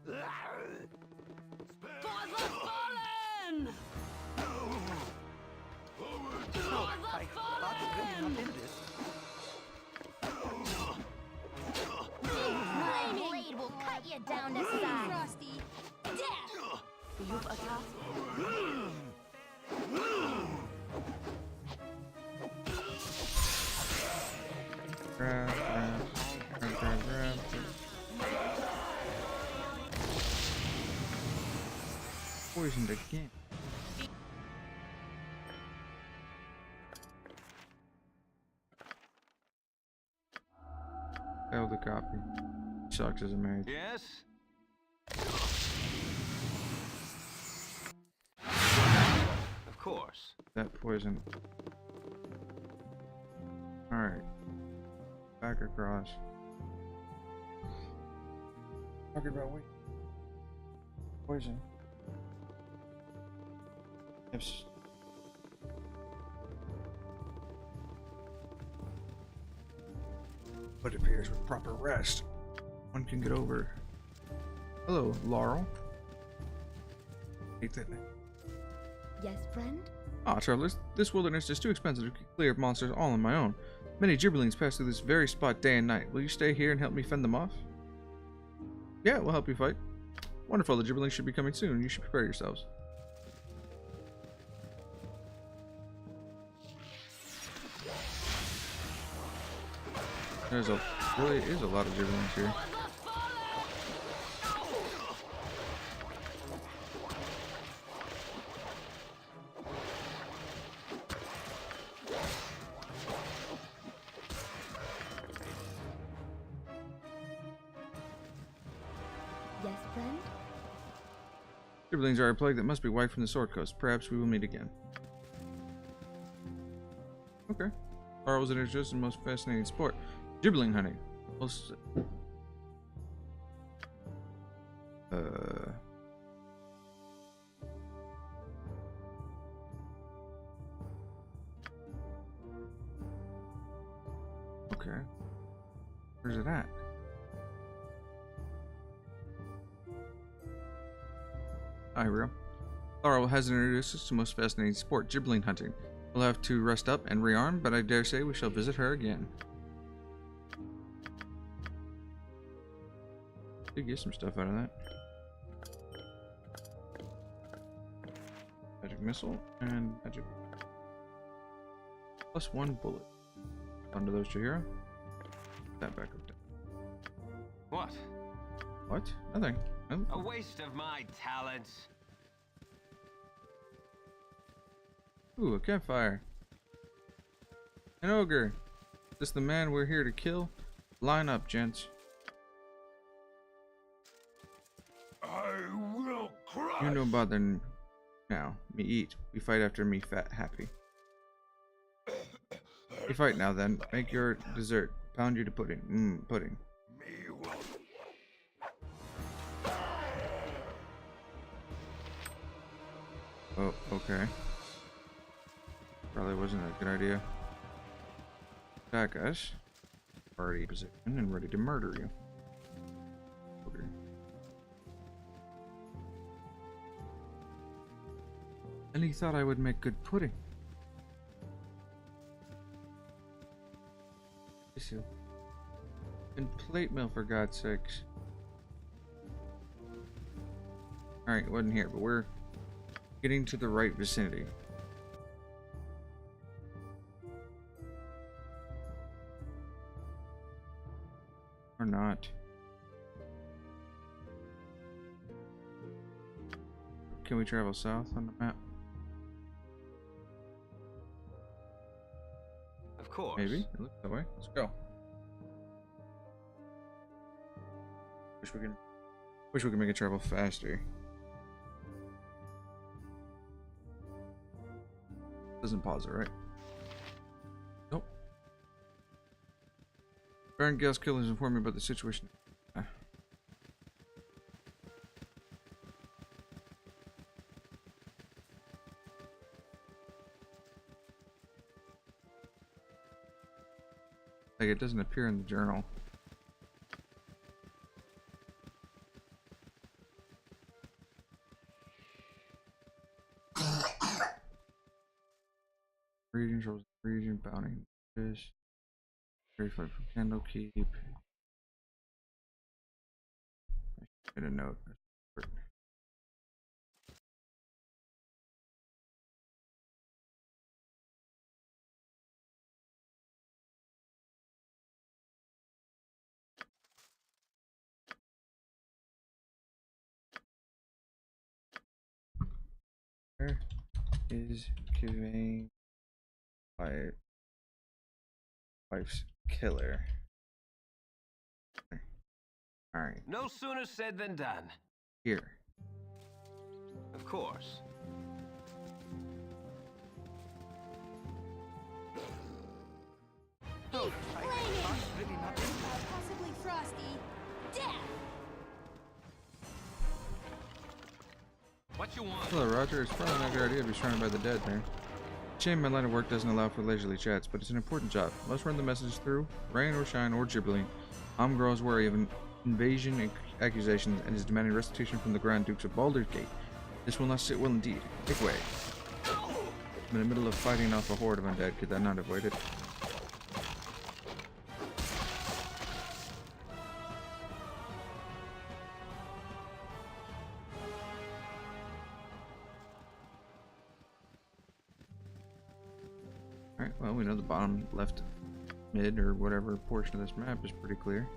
For the fallen! For the Like, lots of good fallen! enough in this. My blade will cut you down to size. Frosty! Death! You've attacked. Grab, grab. Poisoned again. Failed the copy. Sucks as a mage. Yes? Of course. That poison. Alright. Back across. Talking about weight. Poison. Yes. But it appears with proper rest, one can get over. Hello, Laurel. Hate that name. Yes, friend? Ah, Charles, this wilderness is too expensive to clear of monsters all on my own. Many gibberlings pass through this very spot day and night. Will you stay here and help me fend them off? Yeah, we'll help you fight. Wonderful, the gibberlings should be coming soon. You should prepare yourselves. There's really is a lot of gibberlings here. Yes, friend? Gibberlings are a plague that must be wiped from the Sword Coast. Perhaps we will meet again. Okay. Laurel was introduced in the most fascinating sport. Gibberling hunting. Okay. Where's it at? Hi, real. Laurel has introduced us to the most fascinating sport, gibberling hunting. We'll have to rest up and rearm, but I dare say we shall visit her again. Did get some stuff out of that. Magic missile and magic. Plus 1 bullet. Onto those, Chihiro. That back up. What? What? Nothing. Nothing. A waste of my talents. Ooh, a campfire. An ogre. Is this the man we're here to kill? Line up, gents. I will crush. You know about them now. Me eat. We fight after me fat happy. We fight now then. Make your dessert. Pound you to pudding. Pudding. Me will. Oh, okay. Probably wasn't a good idea. Attack us. Already in position and ready to murder you. Okay. And he thought I would make good pudding. And plate mill, for God's sakes. Alright, it wasn't here, but we're getting to the right vicinity. Or not. Can we travel south on the map? Of course. Maybe. It looks that way. Let's go. Wish we could make it travel faster. Doesn't pause it, right? Nope. Baron Gale's killers informed me about the situation. Like, it doesn't appear in the journal. Region bounty fish. Very far from Candlekeep. I made a note. Where is Kivane? My wife's killer. Alright. No sooner said than done. Here. Of course. Keep flaming! Possibly frosty. Death! What you want? Hello, Roger. It's probably not a good idea to be surrounded by the dead there. Shame my line of work doesn't allow for leisurely chats, but it's an important job. Must run the message through, rain or shine or gibberling. Omgro is wary of an invasion accusations and is demanding restitution from the Grand Dukes of Baldur's Gate. This will not sit well indeed. Take way. I'm in the middle of fighting off a horde of undead. Could that not avoid it? Alright, well, we know the bottom left mid or whatever portion of this map is pretty clear.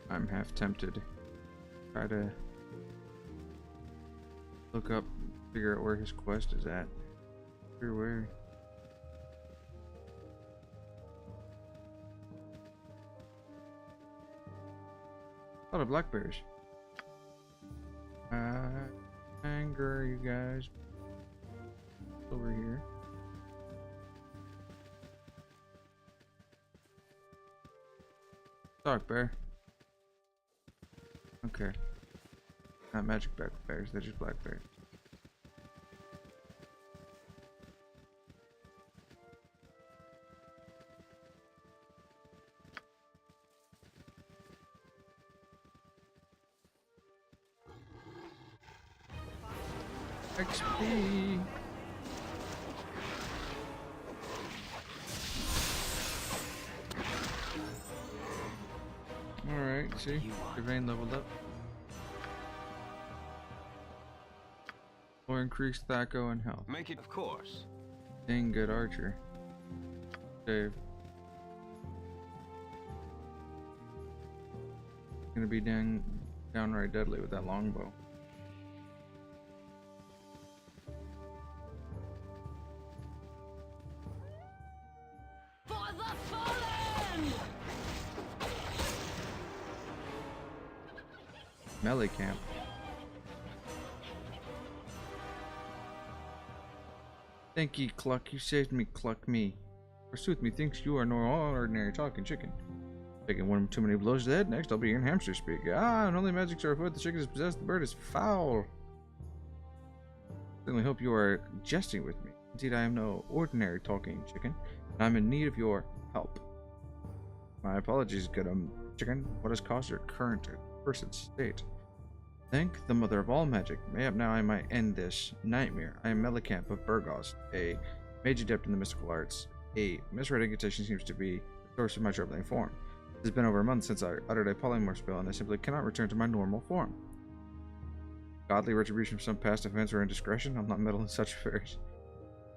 I'm half tempted to try to look up, figure out where his quest is at. Where? A lot of black bears. Anger, you guys. Over here. Talk, bear. Okay. Not magic black bears, they're just black bears. XP! Alright, see? Kivane leveled up. Or increased Thaco and health. Make it, of course. Dang good archer. Dave. Gonna be downright deadly with that longbow. For the fallen! Melee camp. Thank ye, Cluck. You saved me, Cluck me. Forsooth, methinks you are no ordinary talking chicken. Taking one too many blows to the head, next I'll be hearing hamster speak. Ah, and only magics are afoot. The chicken is possessed, the bird is foul. Certainly hope you are jesting with me. Indeed, I am no ordinary talking chicken, and I'm in need of your help. My apologies, good chicken. What has caused your current cursed state? Thank the mother of all magic. Mayhap now I might end this nightmare. I am Melicamp of Burgos, a mage adept in the mystical arts. A misread incantation seems to be the source of my troubling form. It has been over a month since I uttered a polymorph spell, and I simply cannot return to my normal form. Godly retribution for some past offense or indiscretion? I'll not meddle in such affairs. Is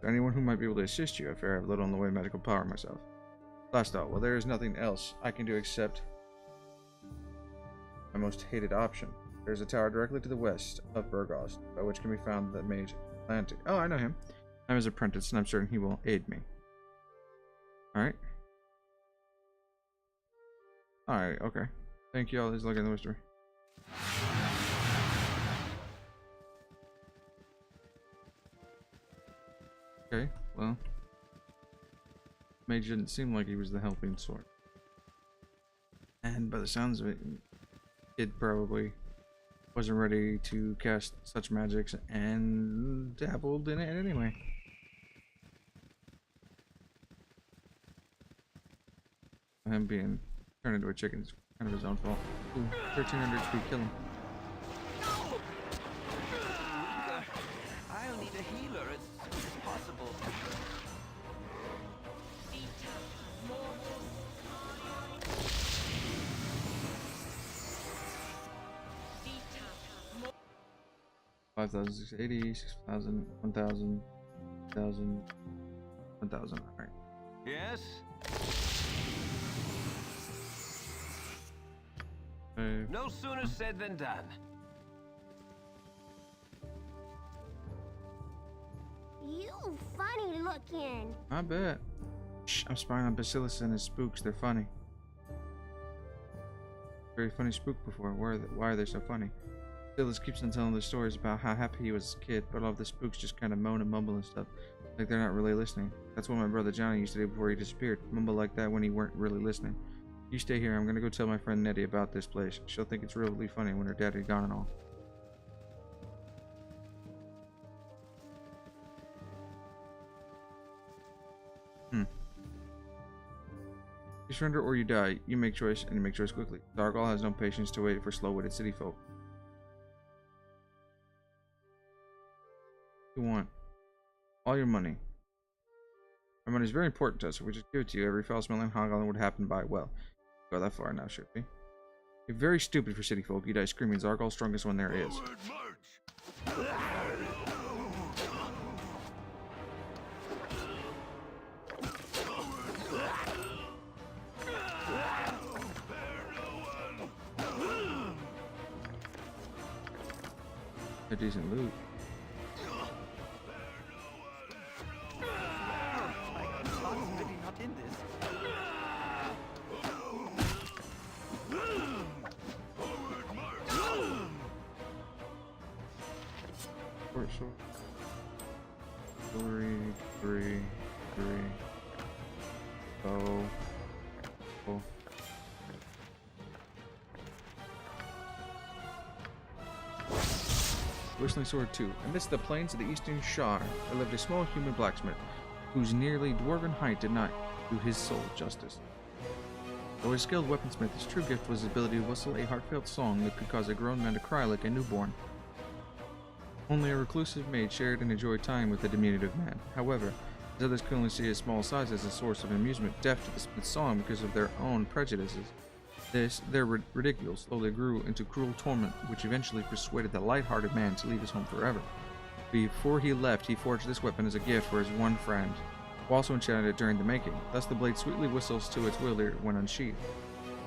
there anyone who might be able to assist you? I fear I have little in the way of magical power myself. Last thought. Well, there is nothing else I can do except my most hated option. There's a tower directly to the west of Burgos, by which can be found the mage Atlantic. Oh, I know him. I'm his apprentice, and I'm certain he will aid me. Alright. Alright, okay. Thank you all. He's looking at the mystery. Okay, well. Mage didn't seem like he was the helping sort. And by the sounds of it, kid probably wasn't ready to cast such magics and dabbled in it anyway. Him being turned into a chicken is kind of his own fault. Ooh, 1300 HP, kill him. Weaker. I'll need a healer as soon as possible. Vita Mortis. 5,680, 6,000, 1,000, 1,000, 1,000. Alright. Yes? No sooner said than done. You funny looking. I bet. Shh, I'm spying on Basilius and his spooks. They're funny. Very funny spook before. Why are they so funny? Basilius keeps on telling the stories about how happy he was as a kid, but all of the spooks just kind of moan and mumble and stuff. Like they're not really listening. That's what my brother Johnny used to do before he disappeared. Mumble like that when he weren't really listening. You stay here. I'm gonna go tell my friend Nettie about this place. She'll think it's really funny when her daddy's gone and all. You surrender or you die. You make choice, and you make choice quickly. Zargal has no patience to wait for slow-witted city folk. You want all your money. Our money is very important to us. If we just give it to you, every foul-smelling hoggoblin would happen by. Well, go that far now, should we? You're very stupid for city folk. You die screaming. Zargal's strongest one there is. A decent loot. I'm really not in this. Short sword. Three. Bow. Bow. Whistling sword 2. Amidst the plains of the eastern Shire, there lived a small human blacksmith, whose nearly dwarven height did not do his soul justice. Though a skilled weaponsmith, his true gift was his ability to whistle a heartfelt song that could cause a grown man to cry like a newborn. Only a reclusive maid shared and enjoyed time with the diminutive man. However, as others could only see his small size as a source of amusement, deaf to the smith's song because of their own prejudices. Their ridicule slowly grew into cruel torment, which eventually persuaded the light-hearted man to leave his home forever. Before he left, he forged this weapon as a gift for his one friend, who also enchanted it during the making. Thus the blade sweetly whistles to its wielder when unsheathed.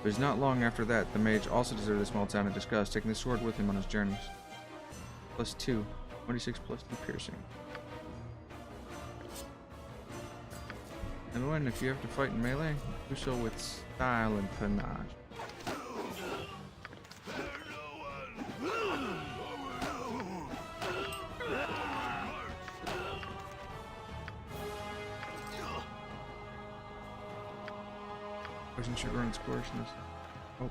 It was not long after that the mage also deserted the small town in disgust, taking the sword with him on his journeys. Plus 2. 26 plus 2 piercing. And when, if you have to fight in melee, do so with style and panache. Poison sugar and scorshness. Oh.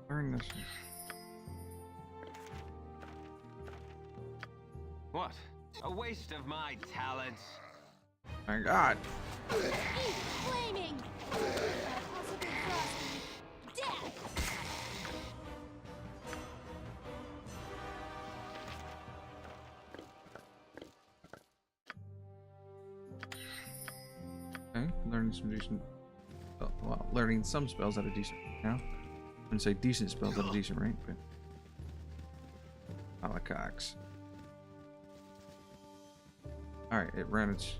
Learn this. What? A waste of my talents. My God. Flaming. Okay, learning some decent. Well, learning some spells at a decent rate now. I wouldn't say decent spells at a decent rate, but. Alacox. Alright, it ran its.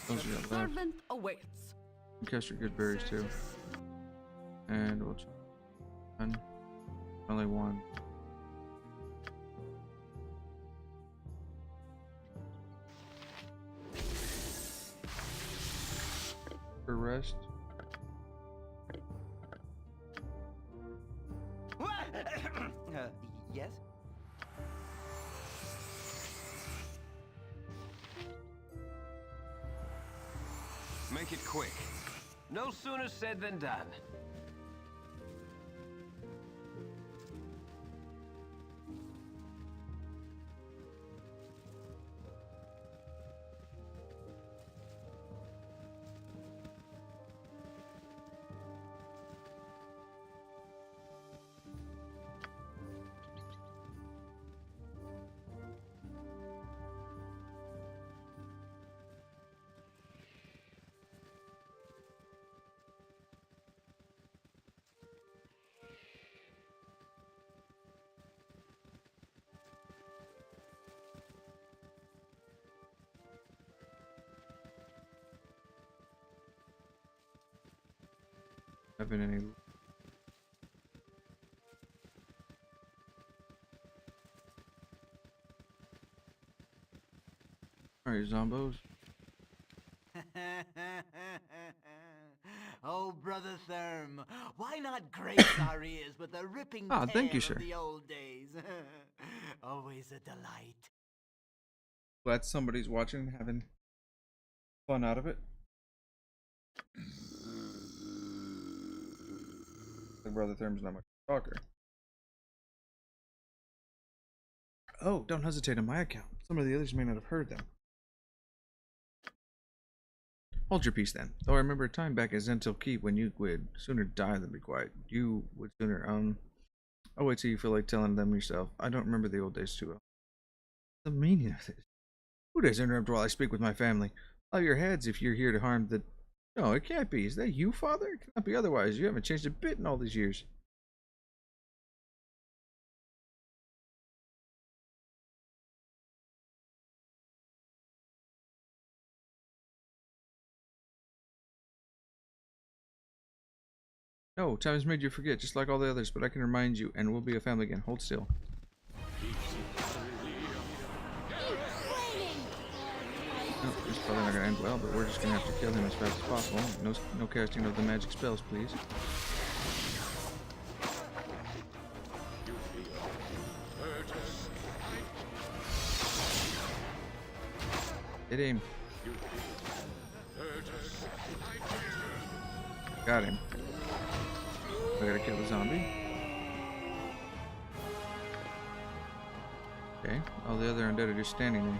Those Nature's are left. servant awaits. Cast your good berries too. And we'll check. One. Only one. For rest. Yes? Make it quick. No sooner said than done. Have been any. Alright, zombos. Oh, Brother Therm, why not grace our ears with a ripping Ah, thank you, tale sir. of the old days? Always a delight. Glad somebody's watching, having fun out of it. The Brother Therm's not much of a talker. Oh, don't hesitate on my account. Some of the others may not have heard them. Hold your peace then. Though I remember a time back at Zentil Keep when you would sooner die than be quiet. You would sooner, I'll wait till you feel like telling them yourself. I don't remember the old days too well. The meaning of this? Who dares interrupt while I speak with my family? Bow your heads if you're here to harm the... No, it can't be. Is that you, Father? It cannot be otherwise. You haven't changed a bit in all these years. No, time has made you forget, just like all the others, but I can remind you, and we'll be a family again. Hold still. No, it's probably not gonna end well, but we're just gonna have to kill him as fast as possible. No casting of the magic spells, please. Hit him. Got him. I gotta kill the zombie. Okay, all the other undead are just standing there.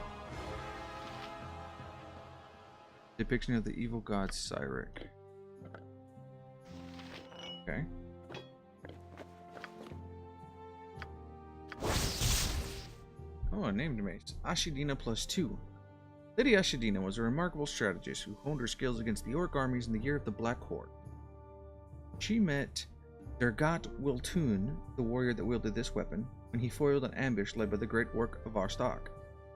Depiction of the evil god Cyric. Okay. Oh, a named mace. Ashidina +2. Lady Ashidina was a remarkable strategist who honed her skills against the orc armies in the year of the Black Horde. She met Durgat Wiltun, the warrior that wielded this weapon, when he foiled an ambush led by the great orc of Arstok,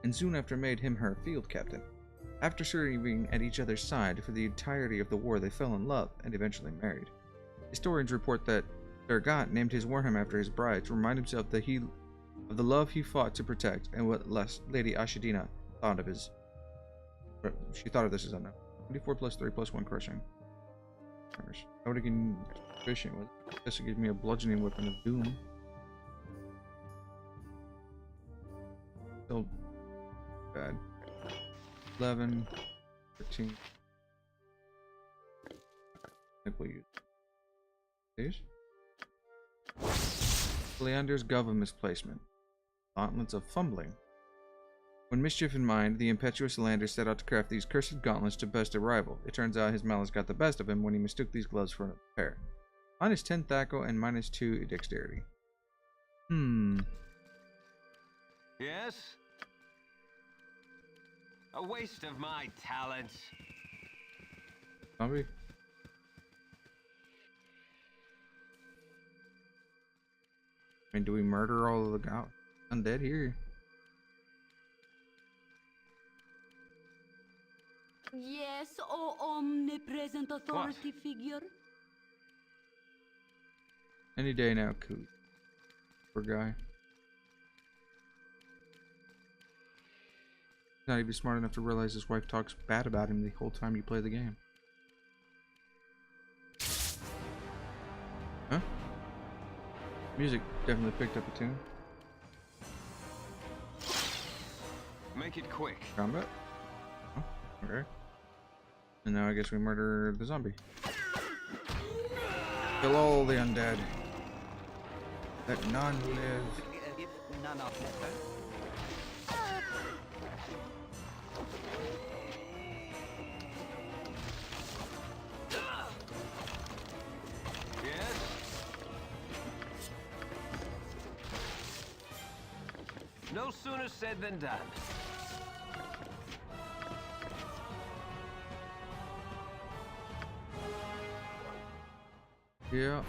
and soon after made him her field captain. After serving at each other's side for the entirety of the war, they fell in love and eventually married. Historians report that Durgat named his warhammer after his bride to remind himself that of the love he fought to protect and what Lady Ashidina thought of his. She thought of this as enough. 24 + 3 + 1 crushing. I would have been fishing with. This would give me a bludgeoning weapon of doom. Still bad. 11, 13. think we'll use these. Leander's Glove of Misplacement. Gauntlets of Fumbling. When mischief in mind, the impetuous Leander set out to craft these cursed gauntlets to best a rival. It turns out his malice got the best of him when he mistook these gloves for another pair. -10 Thaco and -2 Dexterity. Yes? A waste of my talents. Zombie? I mean, do we murder all of the undead here? Yes, O omnipresent authority figure. Any day now, Coot. Poor guy. Not even smart enough to realize his wife talks bad about him the whole time you play the game. Huh? Music definitely picked up a tune. Make it quick. Combat? Oh, okay. And now I guess we murder the zombie. Kill all the undead. Let none live. If none are better. Yes? No sooner said than done. Yeah.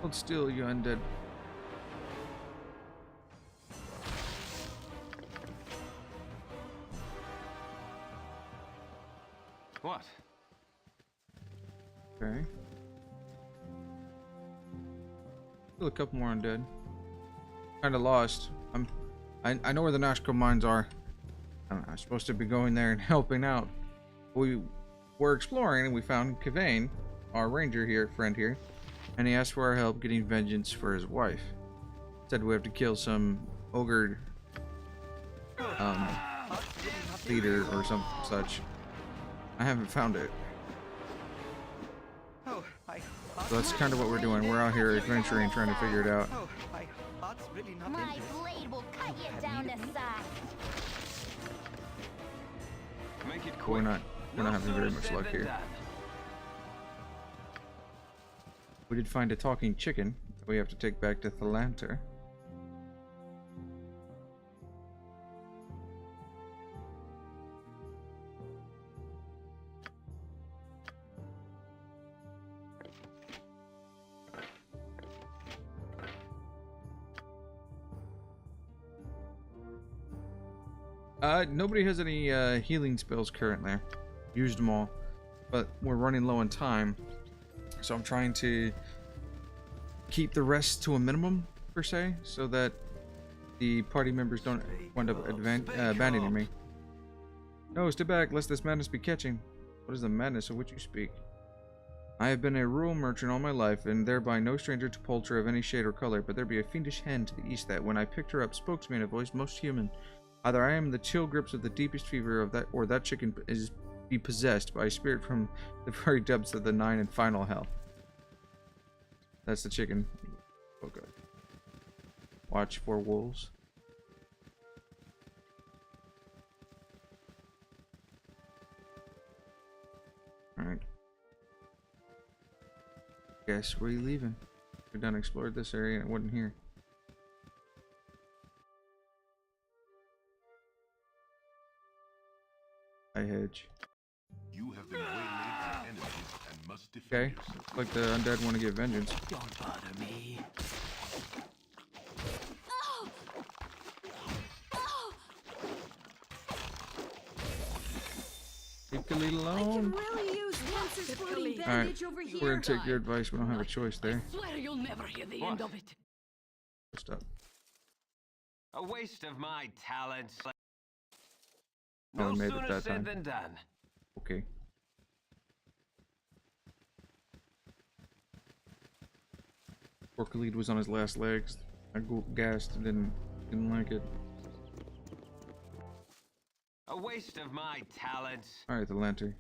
Hold still, you undead. What? Okay. Still a couple more undead. Kinda lost. I know where the Nashko mines are. I'm supposed to be going there and helping out. We were exploring and we found Kevane, our ranger here, friend here, and he asked for our help getting vengeance for his wife. Said we have to kill some ogre leader or some such. I haven't found it. Oh, So that's kind of what we're doing. We're out here adventuring, trying to figure it out. Oh, my heart's really not My interested. blade will cut you down to size. Make it But quick. we're not having very sooner much said luck than here. done. We did find a talking chicken that we have to take back to Thalanter. Nobody has any healing spells currently. Used them all, but we're running low on time, so I'm trying to keep the rest to a minimum per se, so that the party members don't wind up abandoning me. No, stay back, lest this madness be catching. What is the madness of which you speak? I have been a rural merchant all my life, and thereby no stranger to poultry of any shade or color, but there be a fiendish hen to the east that, when I picked her up, spoke to me in a voice most human. Either I am in the chill grips of the deepest fever of that, or that chicken is be possessed by a spirit from the very depths of the 9 and final hell. That's the chicken. Okay. Watch for wolves. Alright. Guess we're leaving. We done explored this area and it wasn't here. I hedge. You have been waylaid by enemies and must defend Okay. yourself. Like the undead want to get vengeance. Don't bother me. Leave Khalid I can alone. really use Spencer's floating Alright, bandage over here. We're gonna take your advice. We don't have a choice there. I swear you'll never hear the What? end of it. Stop. A waste of my talents. Only No made it sooner that said time. than done. Okay. Poor Khalid was on his last legs. I gassed and didn't like it. A waste of my talents. Alright, the lantern.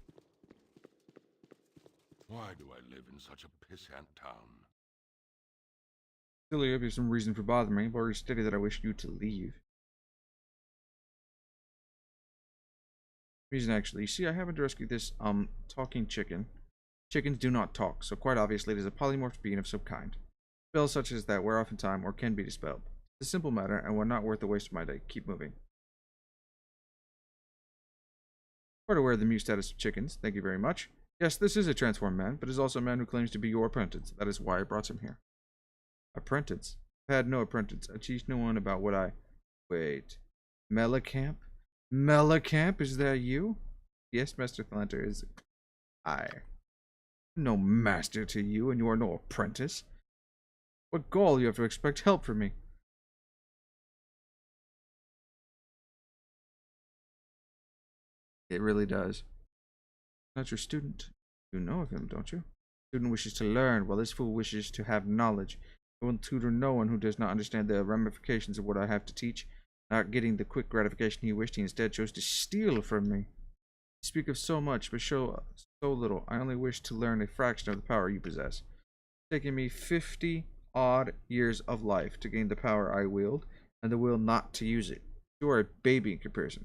Why do I live in such a pissant town? Clearly, you have some reason for bothering me. I've already stated that I wish you to leave. Reason actually, you see, I haven't to rescue this talking chicken. Chickens do not talk, so quite obviously it is a polymorphed being of some kind. Spells such as that wear off in time or can be dispelled. It's a simple matter and one not worth the waste of my day. Keep moving. Quite aware of the mute status of chickens. Thank you very much. Yes, this is a transformed man, but is also a man who claims to be your apprentice. That is why I brought him here. Apprentice? I've had no apprentice. I teach no one about what I... Wait. Melicamp? Melicamp, is that you? Yes, Master Thalanter, is I. No master to you, and you are no apprentice. What gall you have to expect help from me? It really does. Not your student. You know of him, don't you? Student wishes to learn, while this fool wishes to have knowledge. I will tutor no one who does not understand the ramifications of what I have to teach. Not getting the quick gratification he wished, he instead chose to steal from me. You speak of so much, but show so little. I only wish to learn a fraction of the power you possess. It's taken me 50-odd years of life to gain the power I wield, and the will not to use it. You are a baby in comparison.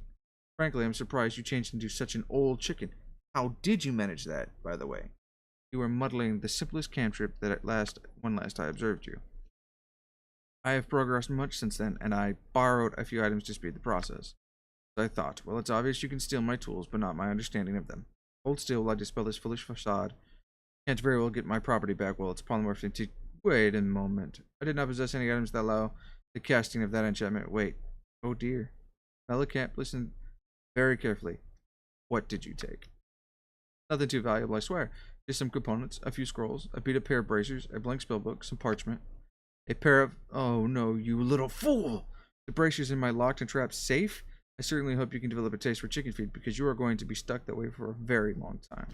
Frankly, I'm surprised you changed into such an old chicken. How did you manage that, by the way? You were muddling the simplest cantrip that last I observed you. I have progressed much since then, and I borrowed a few items to speed the process. So I thought, well, it's obvious you can steal my tools, but not my understanding of them. Hold still while I dispel this foolish facade. Can't very well get my property back while it's polymorphed into... Wait a moment. I did not possess any items that allow the casting of that enchantment. Wait. Oh dear. Melicamp, listen very carefully. What did you take? Nothing too valuable, I swear. Just some components, a few scrolls, a beat up pair of bracers, a blank spellbook, some parchment, a pair of... Oh no, you little fool! The bracers in my locked and trapped safe? I certainly hope you can develop a taste for chicken feed, because you are going to be stuck that way for a very long time.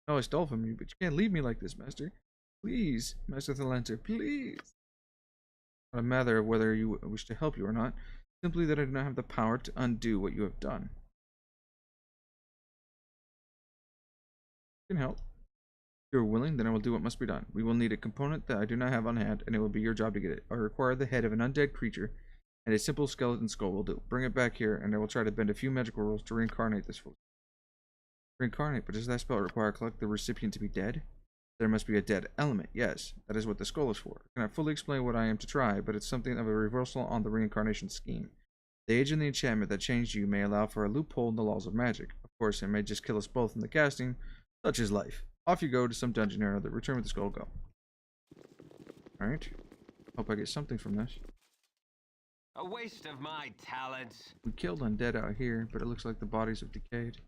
No, I stole from you, but you can't leave me like this, Master. Please, Master Thalanter, please. Not a matter of whether you wish to help you or not, simply that I do not have the power to undo what you have done. You can help. If you are willing, then I will do what must be done. We will need a component that I do not have on hand, and it will be your job to get it. I require the head of an undead creature, and a simple skeleton skull will do. Bring it back here, and I will try to bend a few magical rules to reincarnate this fool. Reincarnate, but does that spell require collect the recipient to be dead? There must be a dead element, yes. That is what the skull is for. I cannot fully explain what I am to try, but it's something of a reversal on the reincarnation scheme. The age and the enchantment that changed you may allow for a loophole in the laws of magic. Of course, it may just kill us both in the casting. Such is life. Off you go to some dungeon or another. Return with the skull, go. Alright. Hope I get something from this. A waste of my talents. We killed undead out here, but it looks like the bodies have decayed.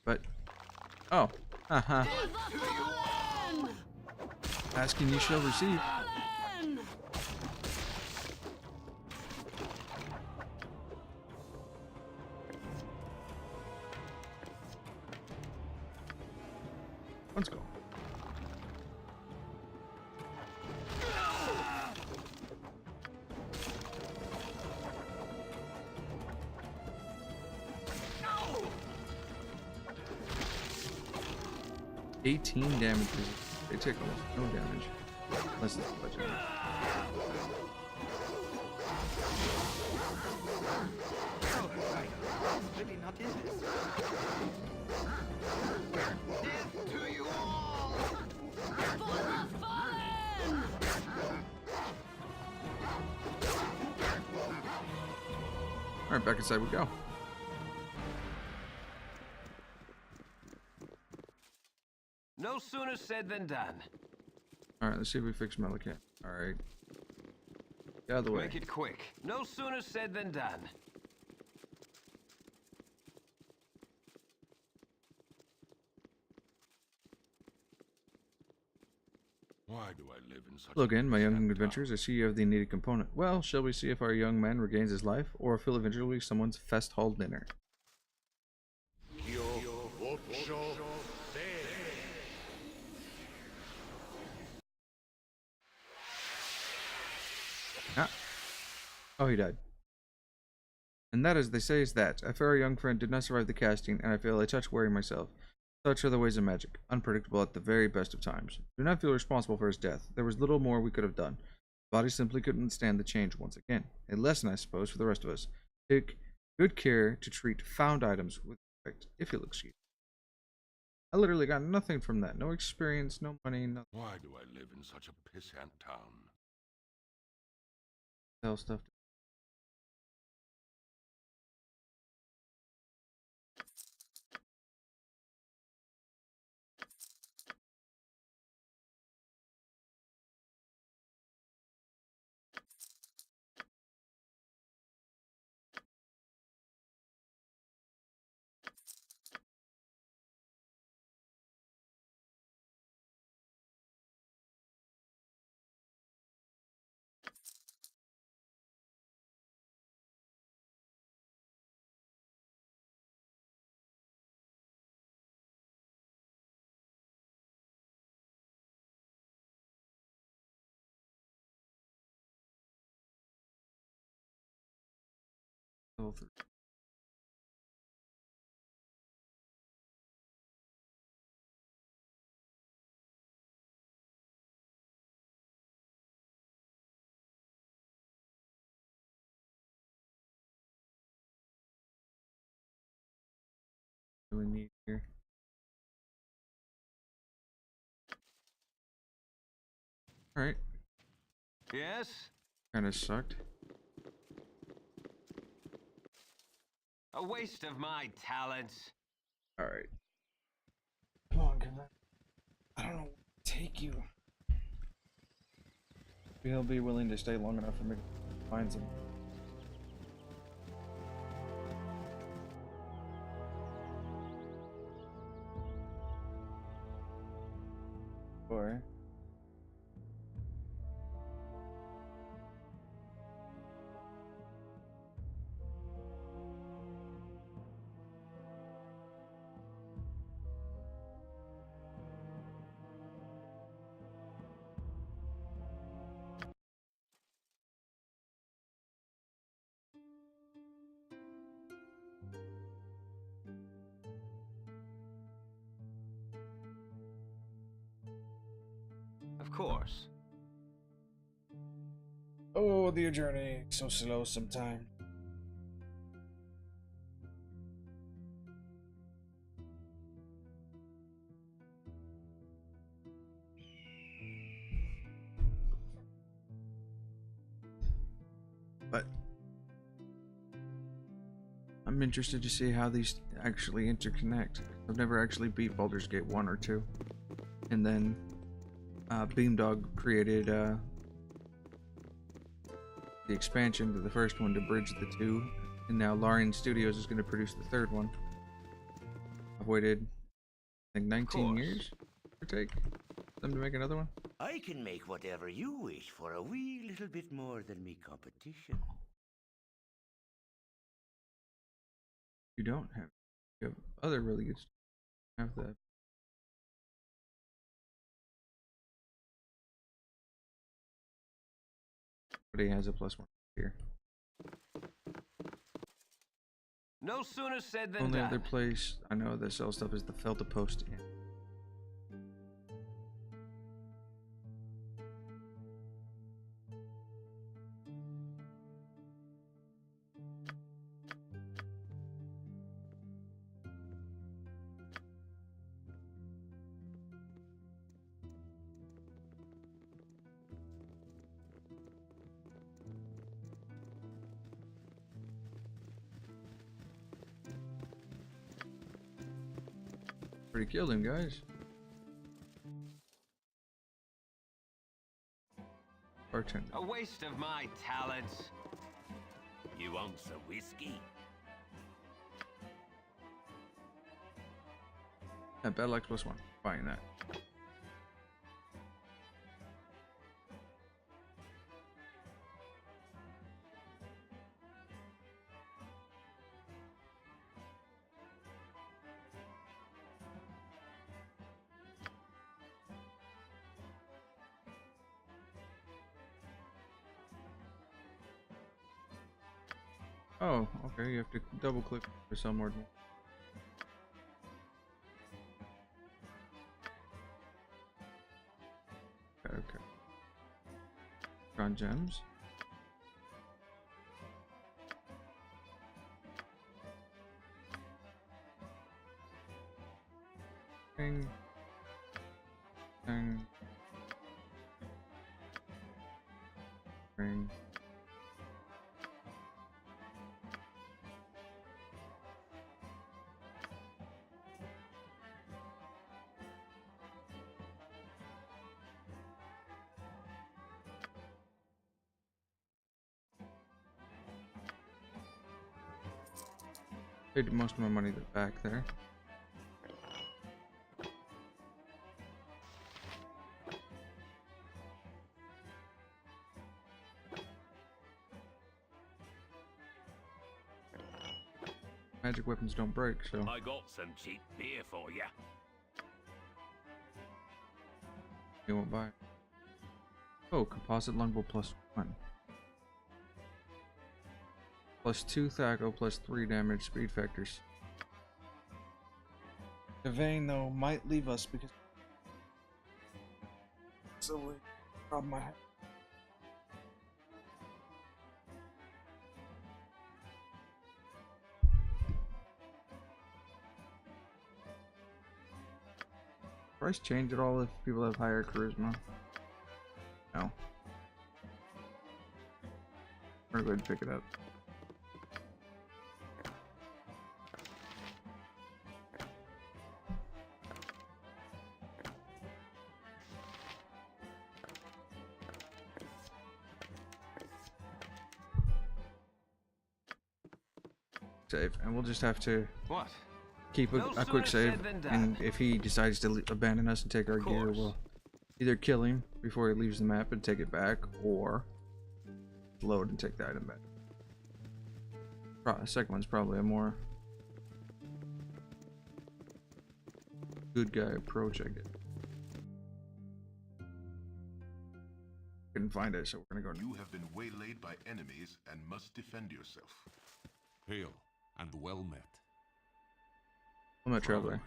But... Oh. Haha. Ask and you shall receive. Let's go. No! 18 damages. They take almost no damage. Unless it's legendary. Really not in this. Death to you all! For the fallen! Alright, back inside we go. No sooner said than done. Alright, let's see if we fix Melicamp. Alright. Get out of the way. Make it quick. No sooner said than done. Why do I live in such Look in, my young pissant adventurers. I see you have the needed component. Well, shall we see if our young man regains his life, or if he'll eventually be someone's fest hall dinner? Ah. Oh, he died. And that, as they say, is that. I fear our young friend did not survive the casting, and I feel a touch worrying myself. Such are the ways of magic, unpredictable at the very best of times. Do not feel responsible for his death. There was little more we could have done. The body simply couldn't stand the change once again. A lesson, I suppose, for the rest of us. Take good care to treat found items with respect, if you'll excuse. I literally got nothing from that. No experience, no money, nothing. Why do I live in such a pissant town? Sell stuff. Level 3. Really neat here. Alright. Yes? Kinda sucked. A waste of my talents. Alright. Come on, come on. I don't know where to take you. He'll be willing to stay long enough for me to find some. Or Of course. oh, the journey so slow sometimes. But I'm interested to see how these actually interconnect. I've never actually beat Baldur's Gate 1 or 2. And then Beamdog created the expansion to the first one to bridge the two. And now Larian Studios is going to produce the third one. I've waited, I think, 19 years to take them to make another one. I can make whatever you wish for a wee little bit more than me competition. You don't have. You have other really good stuff. You have that. But he has a +1 here. No sooner said than Only done. other place I know that sells stuff is the Felta Post Inn. Pretty killed him, guys. Bartender. A waste of my talents. You want some whiskey? Yeah, Battle Axe +1. Buying that. Oh, Okay, you have to double click for some ordinal. Okay. Drawn gems. Ding. Ding. Ding. Paid most of my money back there. Magic weapons don't break, so I got some cheap beer for you. you won't buy it. Oh, composite longbow +1. +2 Thaco, +3 damage, speed factors. The vein though might leave us because so problem I have. Price change at all if people have higher charisma? No. We're going to pick it up. Save, and we'll just have to What? keep No a quick sooner save, said than done. and if he decides to abandon us and take our gear, course. we'll either kill him before he leaves the map and take it back, or load and take the item back. The second one's probably a more good guy approach, I guess. Couldn't find it, so we're gonna go. You have been waylaid by enemies and must defend yourself. Hail, and well met. I'm a traveler.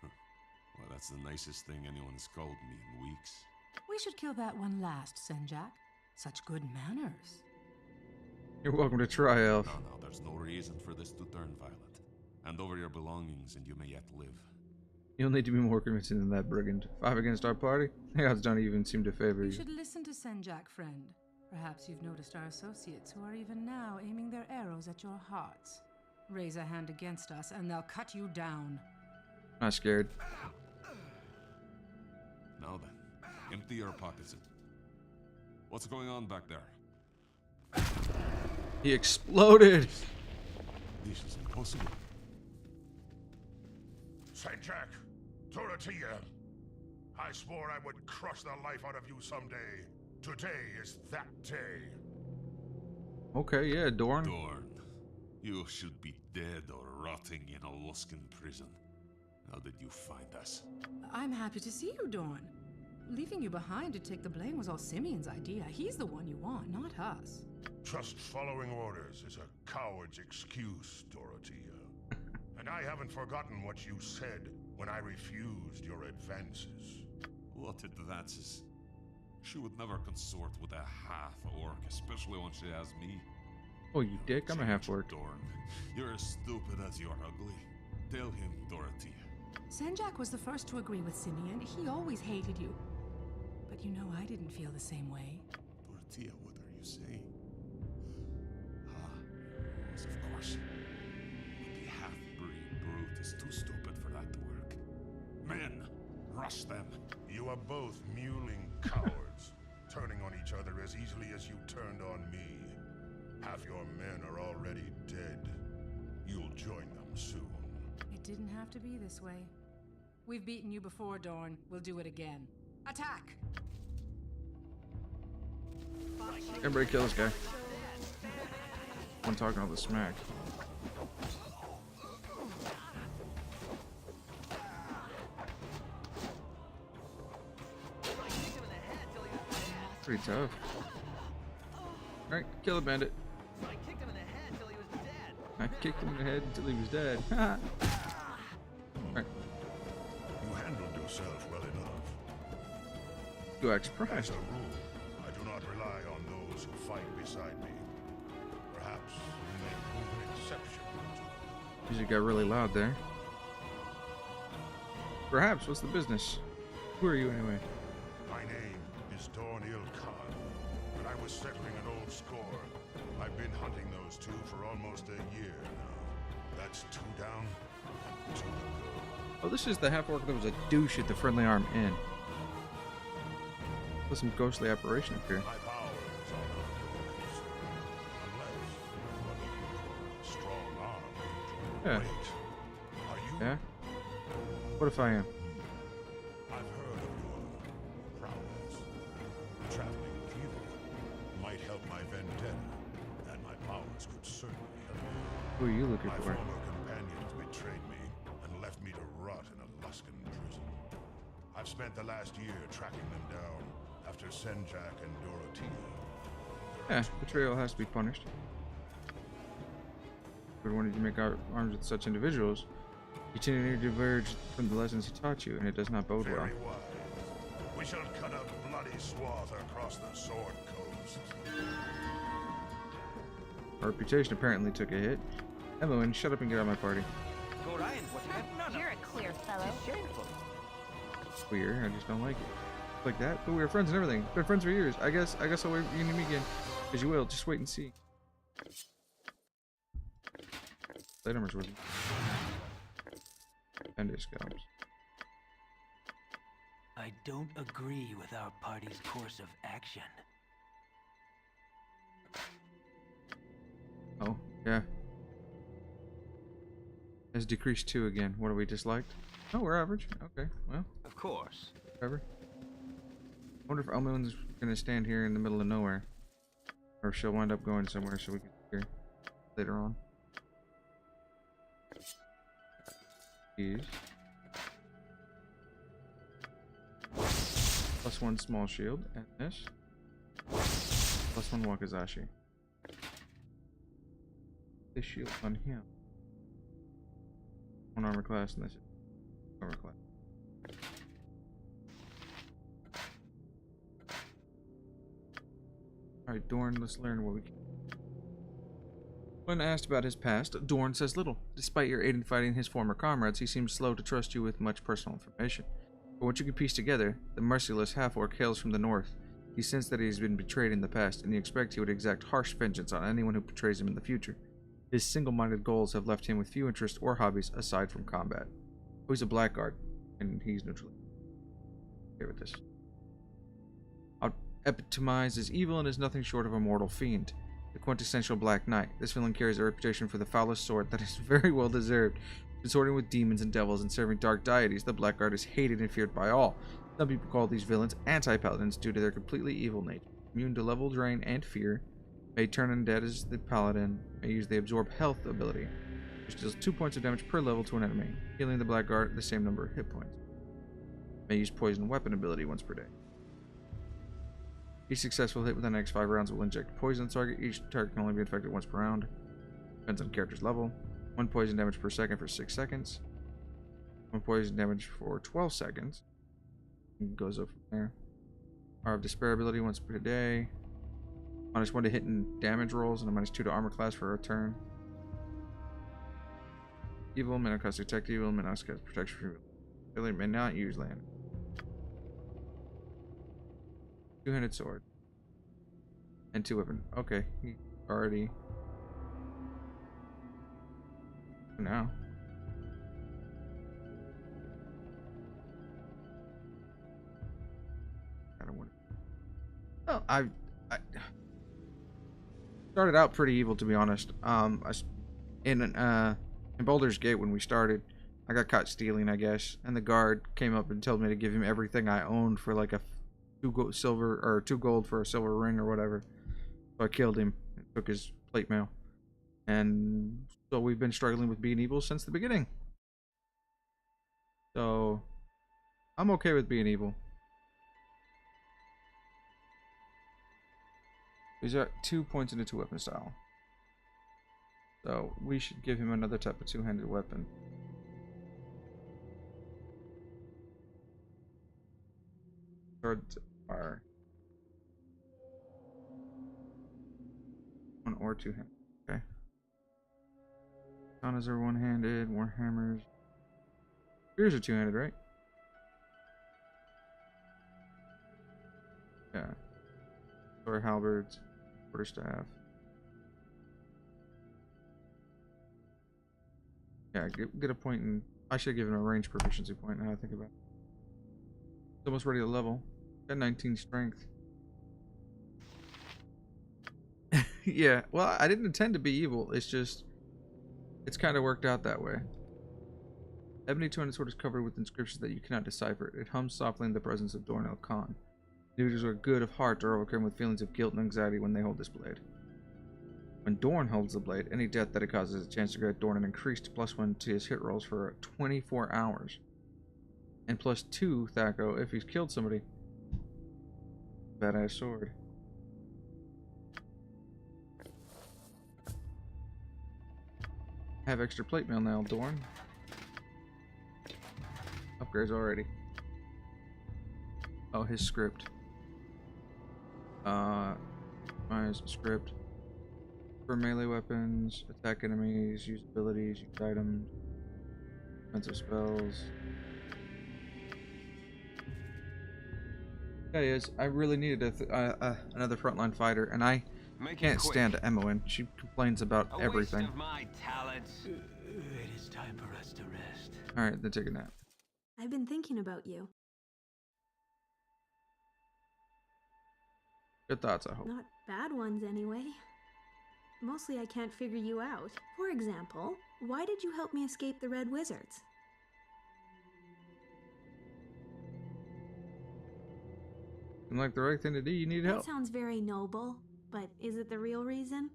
Well, that's the nicest thing anyone's called me in weeks. We should kill that one last, Senjak. Such good manners. You're welcome to try, Elf. No, there's no reason for this to turn violent. Hand over your belongings and you may yet live. You'll need to be more convincing than that, brigand. 5 against our party? The odds don't even seem to favor You you. should listen to Senjak, friend. Perhaps you've noticed our associates who are even now aiming their arrows at your hearts. Raise a hand against us and they'll cut you down. Not scared. Now then, empty your pockets. What's going on back there? He exploded! This is impossible. Senjak, Dorothea, I swore I would crush the life out of you someday. Today is that day. Okay, yeah, Dorn. Dorn, you should be dead or rotting in a Luskan prison. How did you find us? I'm happy to see you, Dorn. Leaving you behind to take the blame was all Simeon's idea. He's the one you want, not us. Just following orders is a coward's excuse, Dorothea. And I haven't forgotten what you said when I refused your advances. What advances? She would never consort with a half-orc, especially when she has me. Oh, you dick, I'm a half-orc. Dorn, you're as stupid as you're ugly. Tell him, Dorothea. Senjak was the first to agree with Simeon. He always hated you. But you know I didn't feel the same way. Dorothea, what are you saying? Yes, of course. But the half-breed brute is too stupid for that to work. Men, rush them. You are both mewling cowards, turning on each other as easily as you turned on me. Half your men are already dead. You'll join them soon. It didn't have to be this way. We've beaten you before, Dorn. We'll do it again. Attack! Everybody kill this guy. I'm talking all the smack. Pretty tough. Alright, kill the bandit. I kicked him in the head till he was dead. Nice. kicked him in the head until he was dead. Right. You handled yourself well enough. You are As surprised. a rule, I do not rely on those who fight beside me. Perhaps you may prove an exception. Music got really loud there. Perhaps, what's the business? Who are you anyway? My name is Dornil Khan, and I was settling an old score. I've been hunting those two for almost a year now. That's 2 down and 2 to go. Oh, this is the half-orc that was a douche at the Friendly Arm Inn. There's some ghostly apparition up here. My powers are not your concern, unless you are looking for a strong arm to Yeah. wait. Are you? Yeah? What if I am? I've heard of your prowess. Traveling with you might help my vendetta, and my powers could certainly help you. Who are you looking My for? former companions betrayed me and left me to rot in a Luskan prison. I've spent the last year tracking them down after Senjak and Dorothea. Yeah, betrayal has to be punished. But when did you make arms with such individuals? You tend to diverge from the lessons he taught you, and it does not bode well. Very wise. We shall cut a bloody swath across the Sword Coast. Our reputation apparently took a hit. Evelyn, shut up and get out of my party. Gorion would have none You're of a clear fellow. It's shameful. It's weird, I just don't like it. Like that? But we were friends and everything. Been friends for years. I guess I'll wait for you to meet again. As you will, just wait and see. Plate armor's with me. Endoscopes. I don't agree with our party's course of action. Oh, yeah. Has decreased 2 again. What have we disliked? Oh, we're average. Okay, well, Of course. whatever. I wonder if Elmo's gonna stand here in the middle of nowhere. Or if she'll wind up going somewhere so we can hear later on. Keys. +1 small shield, and this. +1 Wakizashi. This shield on him. 1 armor class, and this is armor class. Alright, Dorn, let's learn what we can. When asked about his past, Dorn says little. Despite your aid in fighting his former comrades, he seems slow to trust you with much personal information. But what you can piece together, the merciless half-orc hails from the north. He sensed that he has been betrayed in the past, and he expects he would exact harsh vengeance on anyone who betrays him in the future. His single-minded goals have left him with few interests or hobbies aside from combat. Oh, he's a blackguard, and he's neutral. Okay with this. Epitomized as evil and is nothing short of a mortal fiend. The quintessential Black Knight. This villain carries a reputation for the foulest sort that is very well deserved. Consorting with demons and devils and serving dark deities, the Blackguard is hated and feared by all. Some people call these villains anti-paladins due to their completely evil nature. Immune to level drain and fear, may turn undead as the paladin, may use the absorb health ability, which deals 2 points of damage per level to an enemy, healing the Blackguard the same number of hit points. May use poison weapon ability once per day. Each successful hit within the next 5 rounds will inject poison target. Each target can only be infected once per round. Depends on the character's level. 1 poison damage per second for 6 seconds. 1 poison damage for 12 seconds. It goes up from there. Power of Despair ability once per day. -1 to hit and damage rolls, and a -2 to armor class for a turn. Evil, may not cast detect evil, may not cast protection for evil. Ability may not use land. 2-handed sword. And 2 weapon. Okay, he already. For now. I don't want to. Well, I started out pretty evil, to be honest. In Baldur's Gate when we started, I got caught stealing, I guess, and the guard came up and told me to give him everything I owned for like a 2 gold for a silver ring or whatever. So I killed him and took his plate mail. And so we've been struggling with being evil since the beginning. So I'm okay with being evil. These are 2 points into 2 weapon style. So we should give him another type of two-handed weapon. Sword fire. One or two-handed. Okay. Katanas are one-handed. Warhammers. Spears are two-handed, right? Yeah. Sword halberds. Quarterstaff. Yeah, get a point in. I should give him a range proficiency point now I think about it. It's almost ready to level. Got 19 strength. Yeah, well, I didn't intend to be evil. It's just, it's kind of worked out that way. Ebony two-handed sword is covered with inscriptions that you cannot decipher. It hums softly in the presence of Dorn El Khan. Individuals who are good of heart are overcome with feelings of guilt and anxiety when they hold this blade. When Dorn holds the blade, any death that it causes has a chance to grant Dorn an increased +1 to his hit rolls for 24 hours. And +2, Thaco, if he's killed somebody. Badass sword. Have extra plate mail now, Dorn. Upgrades already. Oh, his script. My script. For melee weapons, attack enemies, use abilities, use items, defensive spells. Yeah, he is. I really needed another frontline fighter, and I can't stand Emoen. She complains about everything. Of my talents. It is time for us to rest. Alright, then take a nap. I've been thinking about you. Good thoughts, I hope. Not bad ones, anyway. Mostly I can't figure you out. For example, why did you help me escape the Red Wizards? Seemed like the right thing to do. You need help. That sounds very noble, but is it the real reason?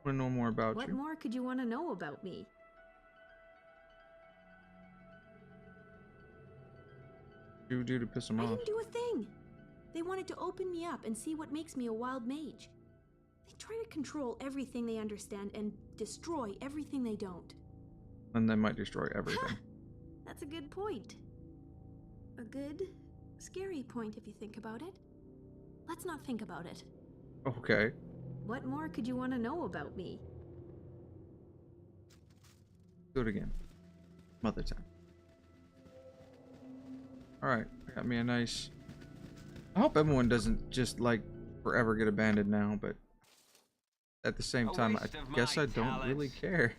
I want to know more about What you. more could you want to know about me? What do you do to piss him I off? didn't do a thing. They wanted to open me up and see what makes me a wild mage. They try to control everything they understand and destroy everything they don't. And they might destroy everything. That's a good point. A good, scary point if you think about it. Let's not think about it. Okay. What more could you want to know about me? Do it again. Mother time. Alright, I got me a nice... I hope everyone doesn't just, like, forever get abandoned now, but... At the same time, I guess I don't really care.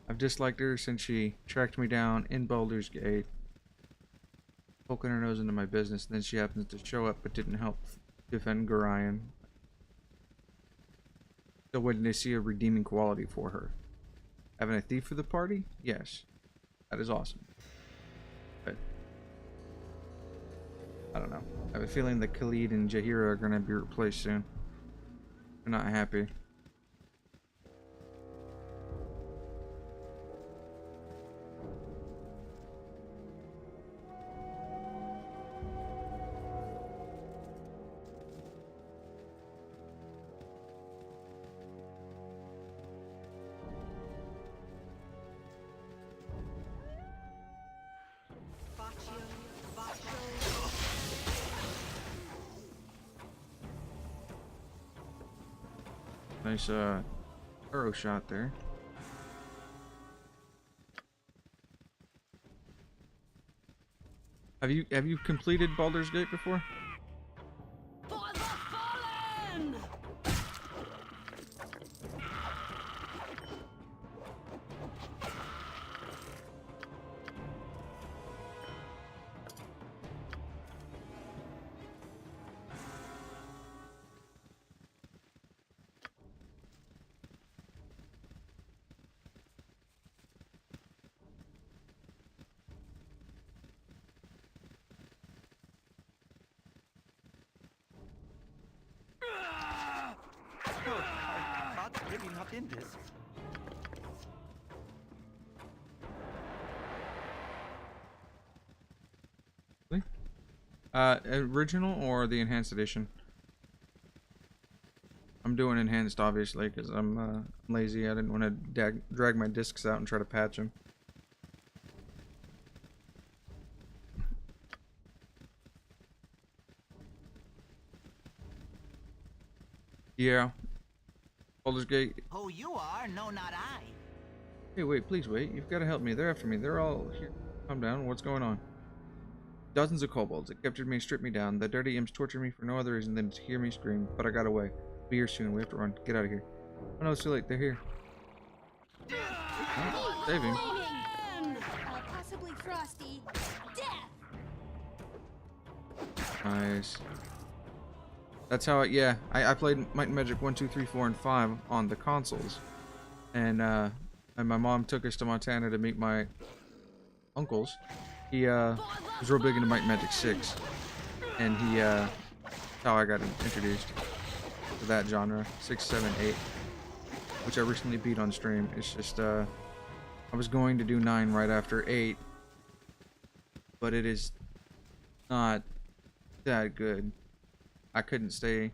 I've disliked her since she tracked me down in Baldur's Gate, poking her nose into my business, and then she happens to show up but didn't help defend Gorion. So when they see a redeeming quality for her. Having a thief for the party? Yes. That is awesome. But I don't know. I have a feeling that Khalid and Jaheira are going to be replaced soon. I'm not happy. Nice arrow shot there. Have you completed Baldur's Gate before? For the fallen! Maybe not in this. Original or the enhanced edition? I'm doing enhanced, obviously, because I'm lazy. I didn't want to drag my discs out and try to patch them. Yeah. Baldur's Gate. Who you are? No, not I. Hey, wait, please wait. You've got to help me. They're after me. They're all here. Calm down. What's going on? Dozens of kobolds. They captured me, stripped me down. The dirty imps tortured me for no other reason than to hear me scream. But I got away. Be here soon. We have to run. Get out of here. Oh no, it's too late. They're here. Oh, save him. Possibly Frosty. Death! Nice. That's how yeah, I played Might and Magic 1, 2, 3, 4, and 5 on the consoles. And my mom took us to Montana to meet my uncles. He was real big into Might and Magic 6. And that's how I got introduced to that genre. 6, 7, 8. Which I recently beat on stream. It's just I was going to do 9 right after 8. But it is not that good. I couldn't stay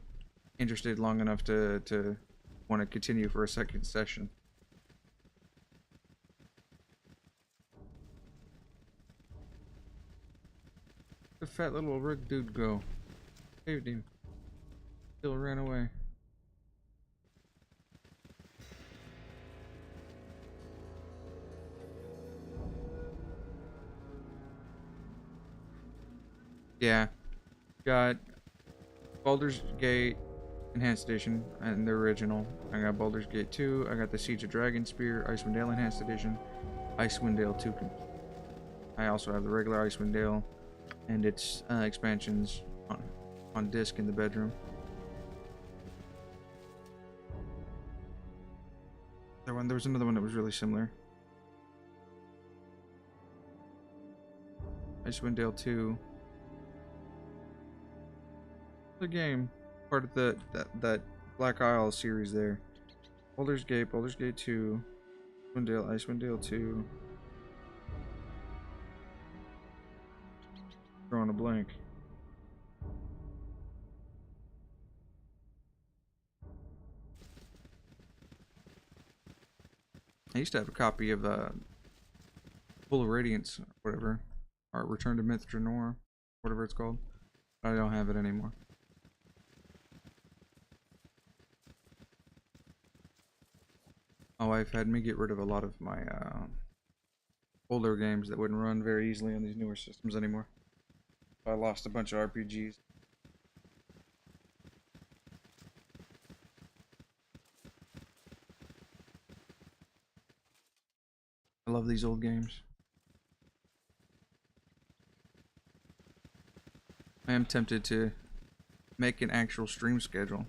interested long enough to want to continue for a second session. The fat little rig dude go. Saved him. Still ran away. Yeah. Got Baldur's Gate Enhanced Edition and the original. I got Baldur's Gate 2. I got the Siege of Dragonspear Icewind Dale Enhanced Edition. Icewind Dale 2. I also have the regular Icewind Dale and its expansions on disc in the bedroom. There was another one that was really similar. Icewind Dale 2. The game, part of that Black Isle series there. Baldur's Gate 2, Icewind Dale 2. Drawing a blank. I used to have a copy of Full of Radiance, whatever, or Return to Myth Draenor, whatever it's called. I don't have it anymore. My wife had me get rid of a lot of my older games that wouldn't run very easily on these newer systems anymore. I lost a bunch of RPGs. I love these old games. I am tempted to make an actual stream schedule.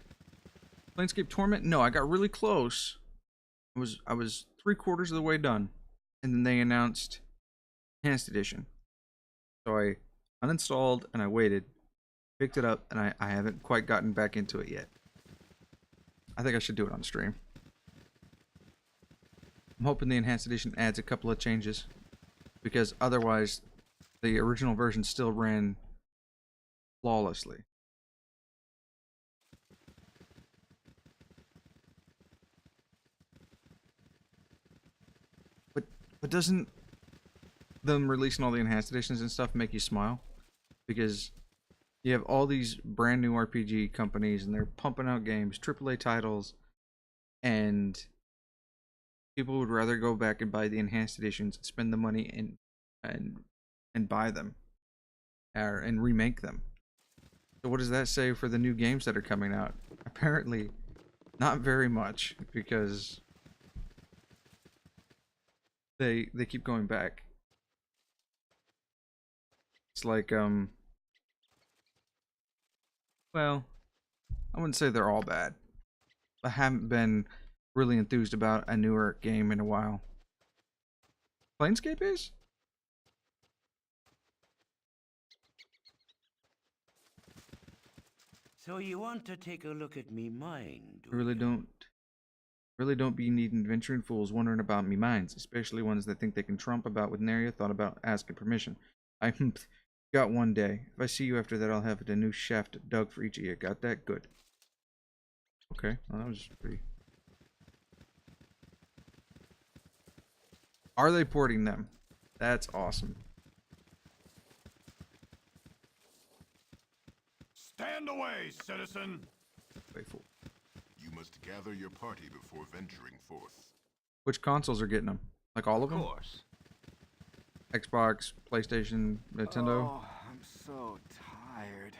Planescape Torment? No, I got really close. I was 3/4 of the way done, and then they announced Enhanced Edition. So I uninstalled and I waited, picked it up, and I haven't quite gotten back into it yet. I think I should do it on stream. I'm hoping the Enhanced Edition adds a couple of changes, because otherwise the original version still ran flawlessly. But doesn't them releasing all the enhanced editions and stuff make you smile? Because you have all these brand new RPG companies and they're pumping out games, AAA titles, and people would rather go back and buy the enhanced editions, spend the money and buy them, and remake them. So what does that say for the new games that are coming out? Apparently, not very much, because they keep going back. It's like well, I wouldn't say they're all bad. I haven't been really enthused about a newer game in a while. Planescape is? So you want to take a look at me mind? I really don't be needing adventuring fools wondering about me minds, especially ones that think they can trump about with nary a thought about asking permission. Got one day. If I see you after that, I'll have a new shaft dug for each of you. Got that? Good. Okay, well, that was pretty... Are they porting them? That's awesome. Stand away, citizen! Faithful. You must gather your party before venturing forth. Which consoles are getting them? Like all of them? Of course. Xbox, PlayStation, Nintendo? Oh, I'm so tired.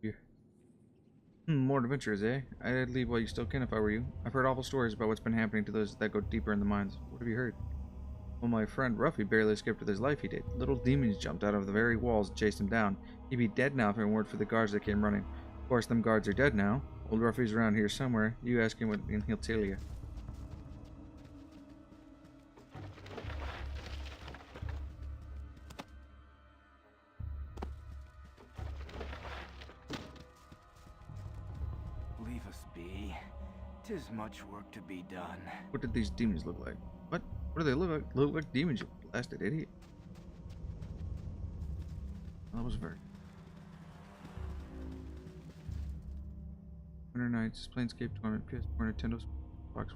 Yeah. More adventures, eh? I'd leave while you still can if I were you. I've heard awful stories about what's been happening to those that go deeper in the mines. What have you heard? Well, my friend Ruffy barely escaped with his life, he did. Little demons jumped out of the very walls and chased him down. He'd be dead now if it weren't for the guards that came running. Of course, them guards are dead now. Old Ruffy's around here somewhere. You ask him and he'll tell you. Leave us be. 'Tis much work to be done. What did these demons look like? What? What do they look like? Look like demons, you blasted idiot. Well, that was very... Winter Nights, Planescape Tournament, PS4, Nintendo, Xbox.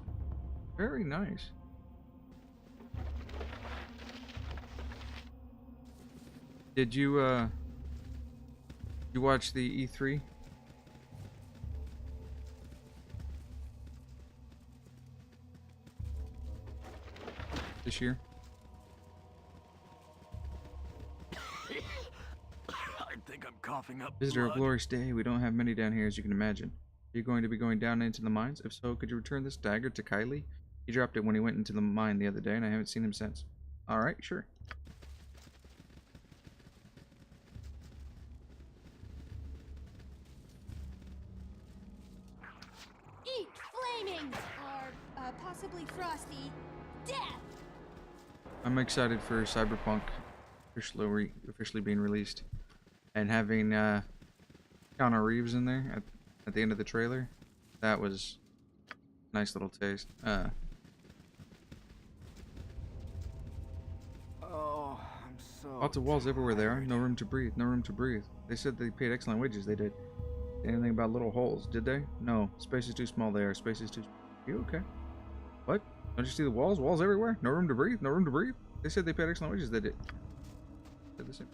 Very nice. Did you watch the E3? This year? I think I'm coughing up Visitor of blood. Glorious Day, we don't have many down here as you can imagine. Are you going to be going down into the mines? If so, could you return this dagger to Kylie? He dropped it when he went into the mine the other day and I haven't seen him since. Alright, sure. Eat flaming! Or, possibly frosty. Death! I'm excited for Cyberpunk officially being released. And having Keanu Reeves in there at the end of the trailer. That was a nice little taste. Oh, I'm so Lots of walls everywhere there. No room to breathe. No room to breathe. They said they paid excellent wages. They did. Anything about little holes? Did they? No. Space is too small there. Space is too... You okay? What? Don't you see the walls? Walls everywhere? No room to breathe? No room to breathe? They said they paid excellent wages. They did. Said the same.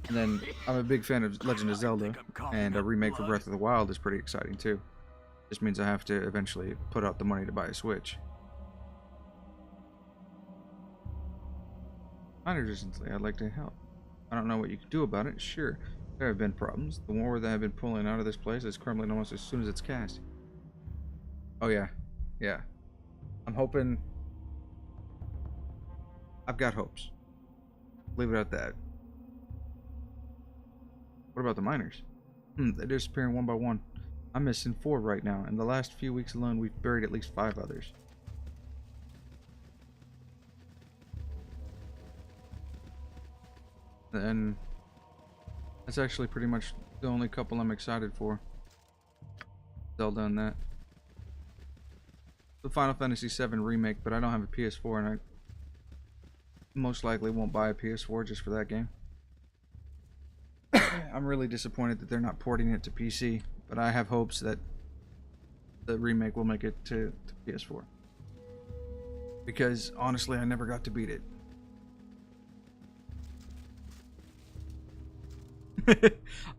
And then I'm a big fan of Legend of Zelda, and a remake for Breath of the Wild is pretty exciting too. This means I have to eventually put out the money to buy a Switch. Miners recently, I'd like to help. I don't know what you can do about it. Sure, there have been problems. The war that I've been pulling out of this place is crumbling almost as soon as it's cast. Oh yeah, yeah. I'm hoping... I've got hopes. Leave it at that. What about the miners? They're disappearing one by one. I'm missing 4 right now. In the last few weeks alone, we've buried at least 5 others. And that's actually pretty much the only couple I'm excited for. Zelda and that. The Final Fantasy VII remake, but I don't have a PS4 and I most likely won't buy a PS4 just for that game. I'm really disappointed that they're not porting it to PC, but I have hopes that the remake will make it to PS4. Because honestly, I never got to beat it.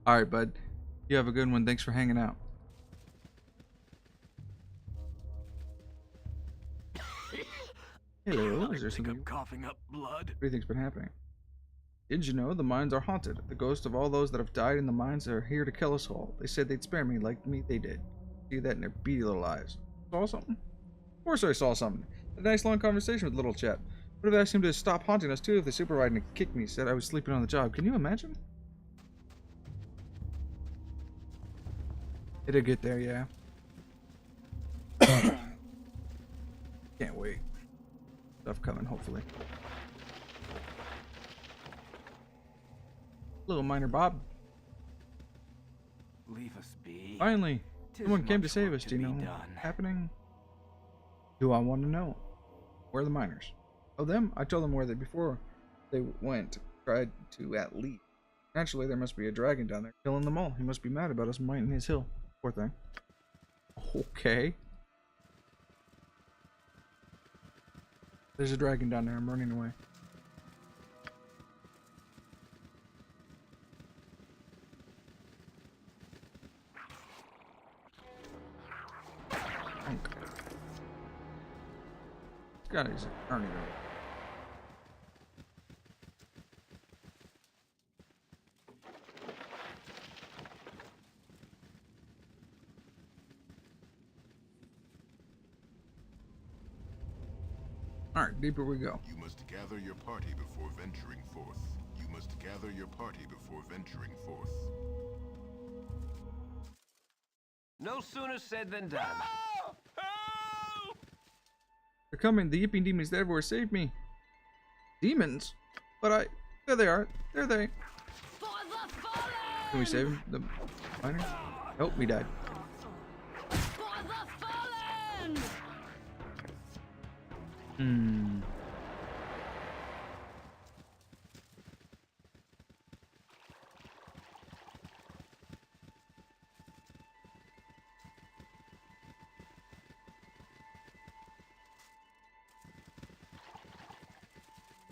Alright, bud. You have a good one. Thanks for hanging out. Hello, is there something? I'm coughing up blood. What do you think's been happening? Did you know the mines are haunted? The ghosts of all those that have died in the mines are here to kill us all. They said they'd spare me like me they did. See that in their beady little eyes. Saw something? Of course I saw something. Had a nice long conversation with the little chap. Would have asked him to stop haunting us too if the supervisor had kicked me. Said I was sleeping on the job. Can you imagine? It'll get there, yeah. Can't wait. Stuff coming, hopefully. Little miner Bob. Leave us be. Finally, 'Tis someone came to much save work us. Do you be know what's done. happening? Do I want to know? Where are the miners? Oh, them? I told them where they before. they went, tried to at least. Naturally, there must be a dragon down there killing them all. He must be mad about us mining his hill. Poor thing. Okay. There's a dragon down there. I'm running away. Okay. This guy's turning over. Alright, deeper we go. You must gather your party before venturing forth. You must gather your party before venturing forth. No sooner said than done. They're coming. The yipping demons everywhere. Save me. Demons? But there they are. There they. Can we save him? The miner? Oh, we died. Hmm.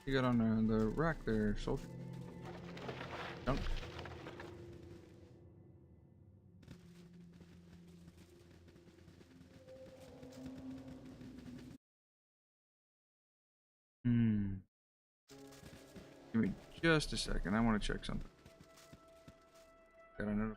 You got on the rack there, soldier. Junk. Give me just a second. I want to check something. Got another.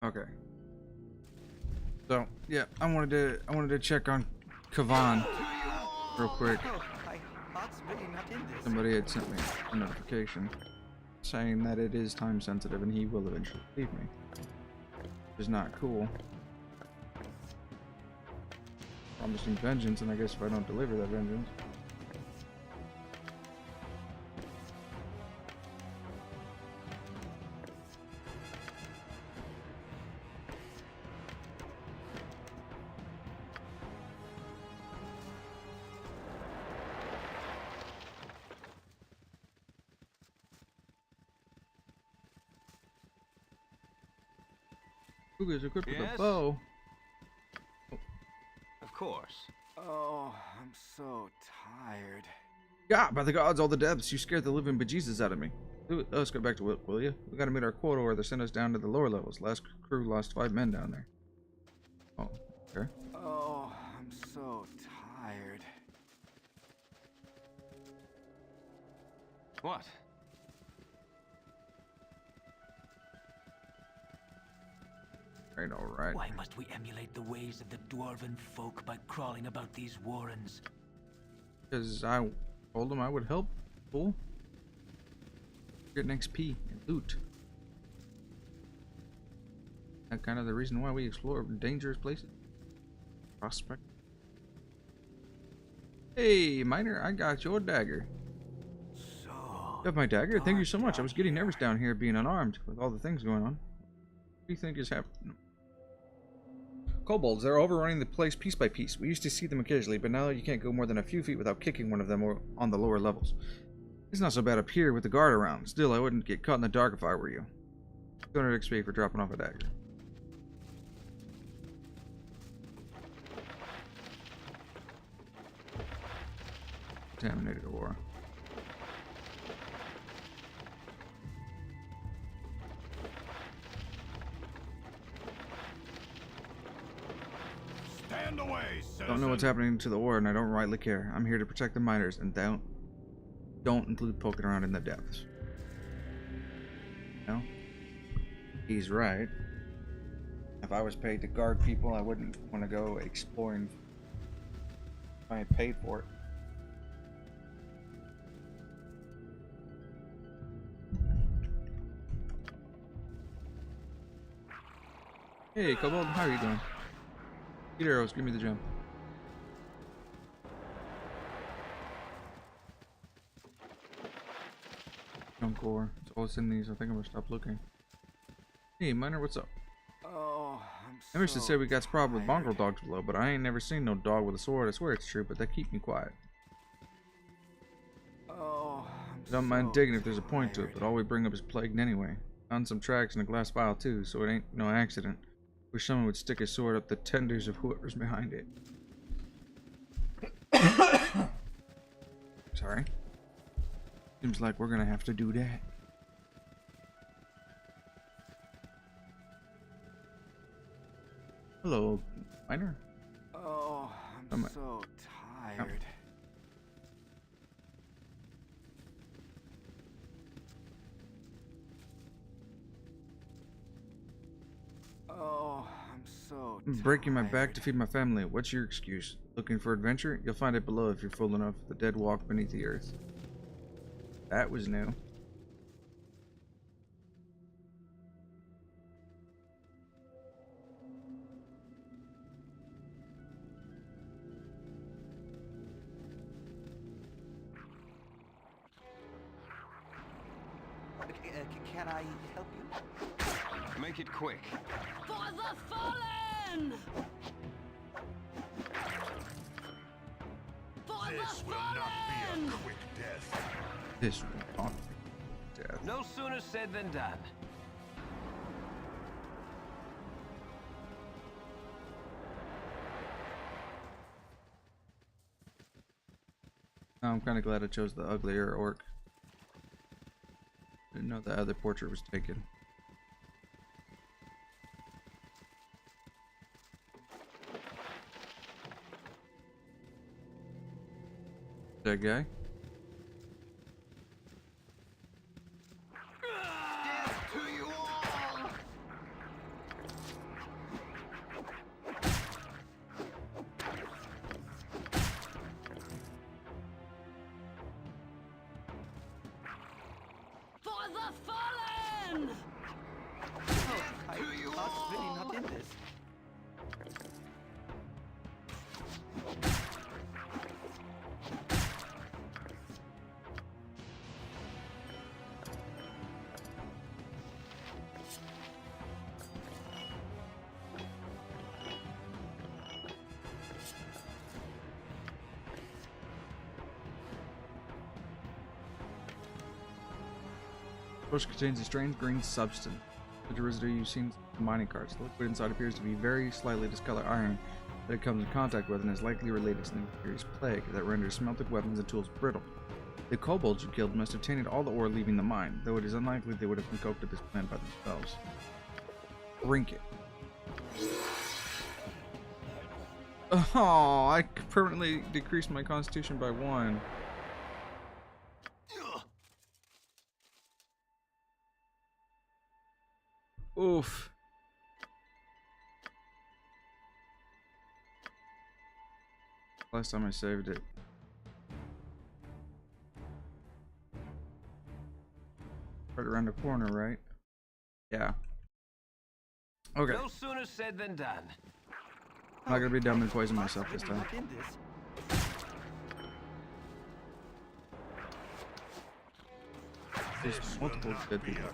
Okay. So yeah, I wanted to check on Kavan real quick. Somebody had sent me a notification saying that it is time sensitive and he will eventually leave me. Which is not cool. Promising vengeance, and I guess if I don't deliver that vengeance. Cougar's equipped with a bow. Of course. Oh, I'm so tired. God, by the gods, all the depths, you scared the living bejesus out of me. Let's go back to Wilk, will you? We gotta meet our quota or they send us down to the lower levels. Last crew lost 5 men down there. Oh, okay. Oh, I'm so tired. What? Alright. Why must we emulate the ways of the dwarven folk by crawling about these warrens? Because I told them I would help. Cool. Get an XP and loot. That's kind of the reason why we explore dangerous places. Prospect. Hey, miner, I got your dagger. So. You have my dagger? Thank you so much. I was getting nervous down here being unarmed with all the things going on. What do you think is happening? Kobolds, they're overrunning the place piece by piece. We used to see them occasionally, but now you can't go more than a few feet without kicking one of them or on the lower levels. It's not so bad up here with the guard around. Still, I wouldn't get caught in the dark if I were you. 200 XP for dropping off a dagger. Contaminated ore. Stand away, citizen. Don't know what's happening to the ore, and I don't rightly care. I'm here to protect the miners, and don't include poking around in the depths. No? He's right. If I was paid to guard people, I wouldn't want to go exploring if I ain't paid for it. Hey, Kobold, how are you doing? Eat arrows, give me the gem. Junk ore. It's all in these. I think I'm gonna stop looking. Hey, Miner, what's up? Oh, I'm Emerson said we got a problem with mongrel dogs below, but I ain't never seen no dog with a sword. I swear it's true, but they keep me quiet. Oh, I don't mind digging if there's a point to it, but all we bring up is plagued anyway. Found some tracks in a glass vial too, so it ain't no accident. Wish someone would stick a sword up the tenders of whoever's behind it. Sorry. Seems like we're gonna have to do that. Hello, Miner. Oh, I'm so tired. Oh, I'm so I'm breaking my back to feed my family. What's your excuse? Looking for adventure? You'll find it below if you're full enough. The dead walk beneath the earth. That was new. Can I help you? Make it quick. For the fallen! For This the will not be fallen! a quick death. This will not be death. No sooner said than done. I'm kind of glad I chose the uglier orc. Didn't know the other portrait was taken. That guy? Death to you all! For the fallen! I was really not in this. Bush contains a strange green substance. The residue you've seen in mining carts. The liquid inside appears to be very slightly discolored iron that it comes in contact with and is likely related to the mysterious plague that renders smelted weapons and tools brittle. The kobolds you killed must have tainted all the ore leaving the mine, though it is unlikely they would have concocted this plan by themselves. Drink it. Oh, I permanently decreased my constitution by 1. Oof. Last time I saved it. Right around the corner, right? Yeah. Okay. No sooner said than done. I'm not gonna be dumb and poison myself this time. There's multiple dead people.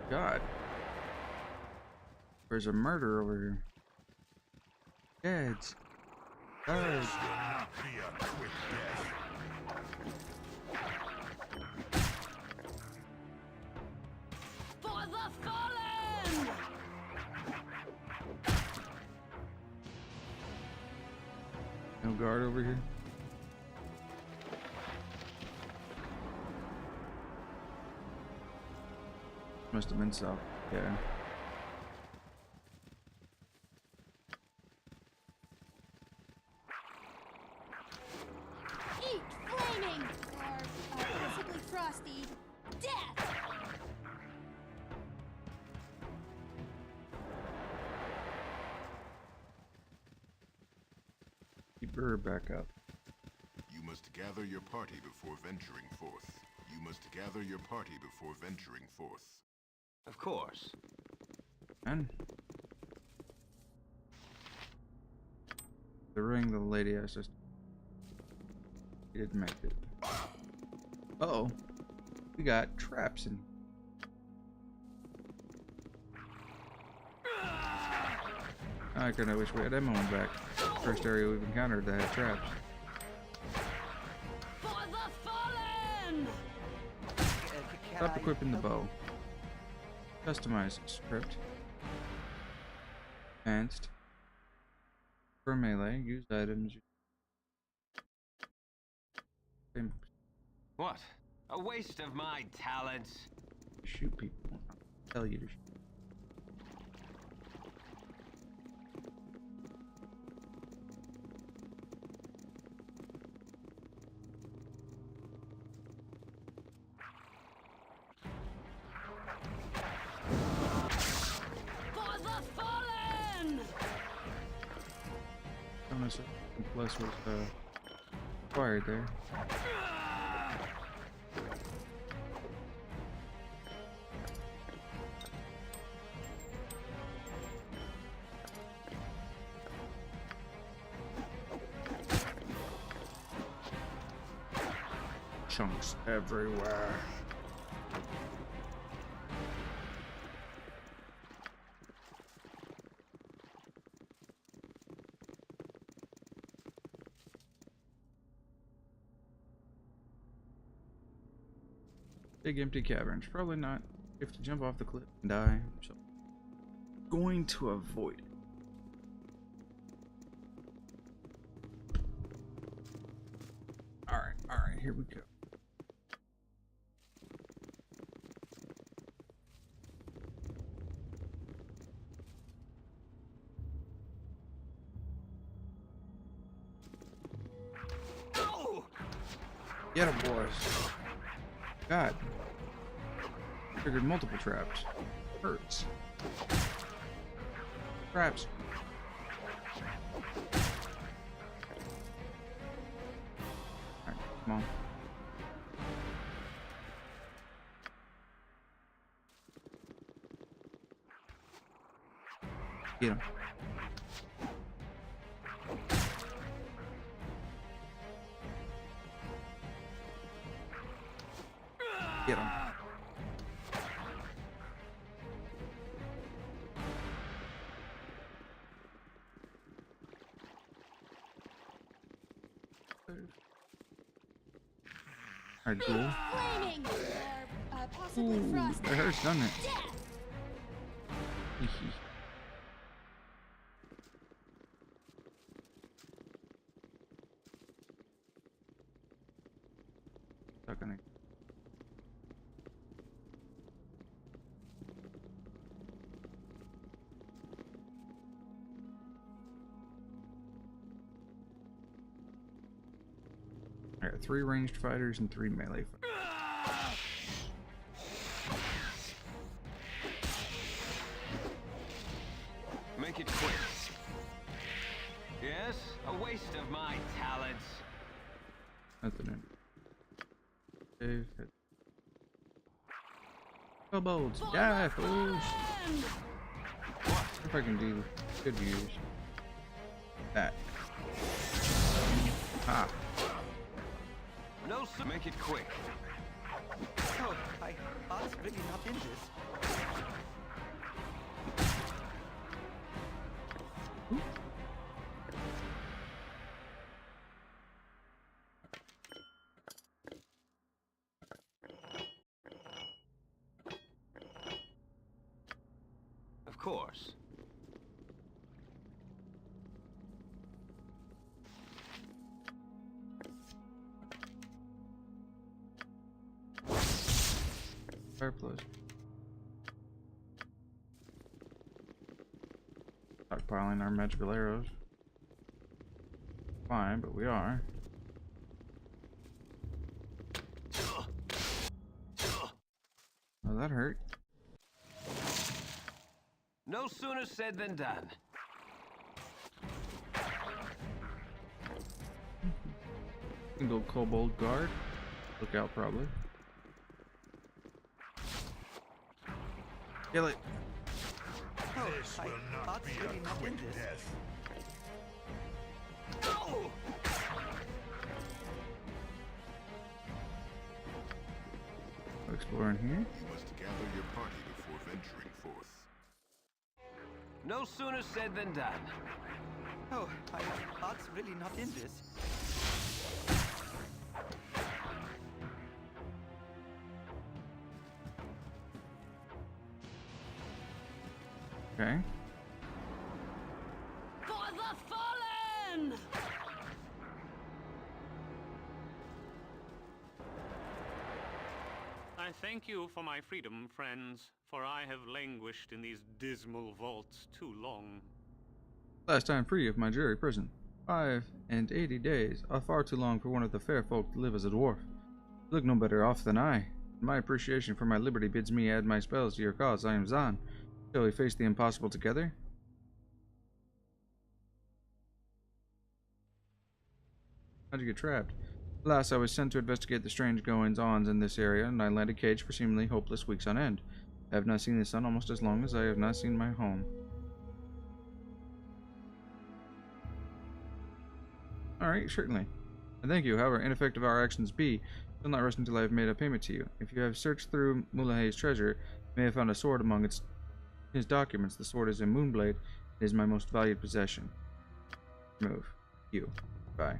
God. There's a murder over here. Deads. Deads. For the fallen! No guard over here. Must have been south. Yeah. Eat flaming! Or possibly frost her back up. You must gather your party before venturing forth. You must gather your party before venturing forth. Of course. And the ring the lady has just didn't make it. Uh-oh. We got traps in. I kinda wish we had Emma one back. First area we've encountered that had traps. For the fallen! Stop equipping the bow. Customize script. Advanced. For melee, use items. What? A waste of my talents. Shoot people. I'll tell you to shoot. For the fallen! Bonus plus was required there. Chunks everywhere. Big empty caverns. Probably not. You have to jump off the cliff and die. So going to avoid it. Alright, here we go. Get him, boys. God. Triggered multiple traps. Hurts. Traps. Alright, come on. Get him. Get him. Alright, cool. Flaming! Or, possibly Ooh, frost. that hurts, doesn't it? Stuck on it. I got 3 ranged fighters and 3 melee fighters. Make it quick. Yes, a waste of my talents. Nothing in. Save it. Kobolds! Yeah, fools! If I can do good use that. Ah. No, sir. Make it quick. Oh, I was really not in this. Of course. Fireplace. Stockpiling our magical arrows. Fine, but we are. Oh, that hurt. No sooner said than done. Single kobold guard. Look out, probably. Kill it. This will not be a quick death. Explore in here. You must gather your party before venturing forth. No sooner said than done. Oh, my heart's really not in this. Okay. For the fallen! I thank you for my freedom, friends, for I have languished in these dismal vaults too long. Last time free of my dreary prison. 85 days are far too long for one of the fair folk to live as a dwarf. You look no better off than I. My appreciation for my liberty bids me add my spells to your cause. I am Zahn. Shall we face the impossible together? How'd you get trapped? Alas, I was sent to investigate the strange goings-on in this area, and I landed caged for seemingly hopeless weeks on end. I have not seen the sun almost as long as I have not seen my home. Alright, certainly. And thank you, however ineffective our actions be, I will not rest until I have made a payment to you. If you have searched through Mulahay's treasure, you may have found a sword among his documents. The sword is a moonblade. It is my most valued possession. Move. You. Bye.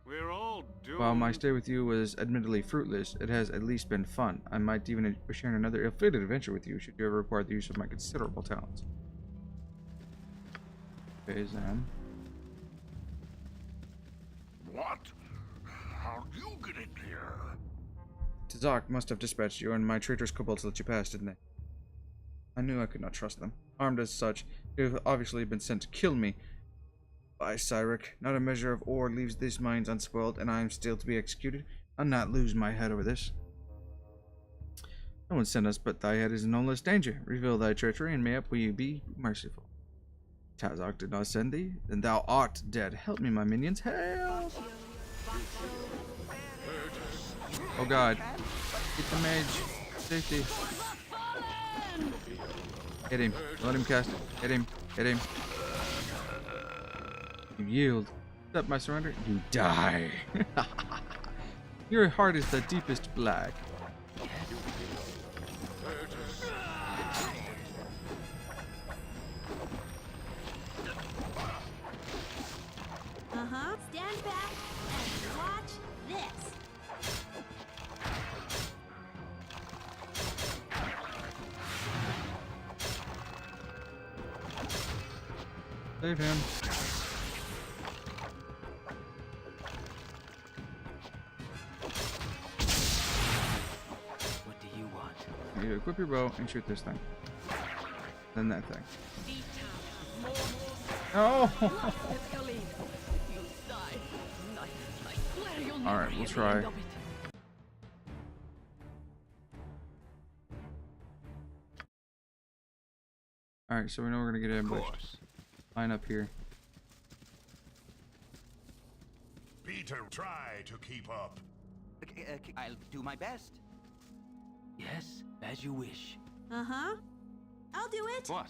We're all doomed. While my stay with you was admittedly fruitless, it has at least been fun. I might even be sharing another ill-fated adventure with you should you ever require the use of my considerable talents. Okay, Zan. What? How'd you get in here? Tazak must have dispatched you, and my traitorous kobolds let you pass, didn't they? I knew I could not trust them. Armed as such, they have obviously been sent to kill me. By Cyric, not a measure of ore leaves these mines unspoiled, and I am still to be executed. I'll not lose my head over this. No one sent us, but thy head is in no less danger. Reveal thy treachery, and mayhap will you be merciful. Tazak did not send thee? Then thou art dead. Help me, my minions. Help! Oh god. Get the mage. Safety. Hit him. Let him cast it. Hit him. Hit him. You yield. Accept my surrender. You die. Your heart is the deepest black. Stand back and watch this. Save him. What do you want? You equip your bow and shoot this thing. Then that thing. Oh! Alright, we'll try. Alright, so we know we're gonna get ambushed. Line up here. Peter, try to keep up. I'll do my best. Yes, as you wish. Uh-huh. I'll do it. What?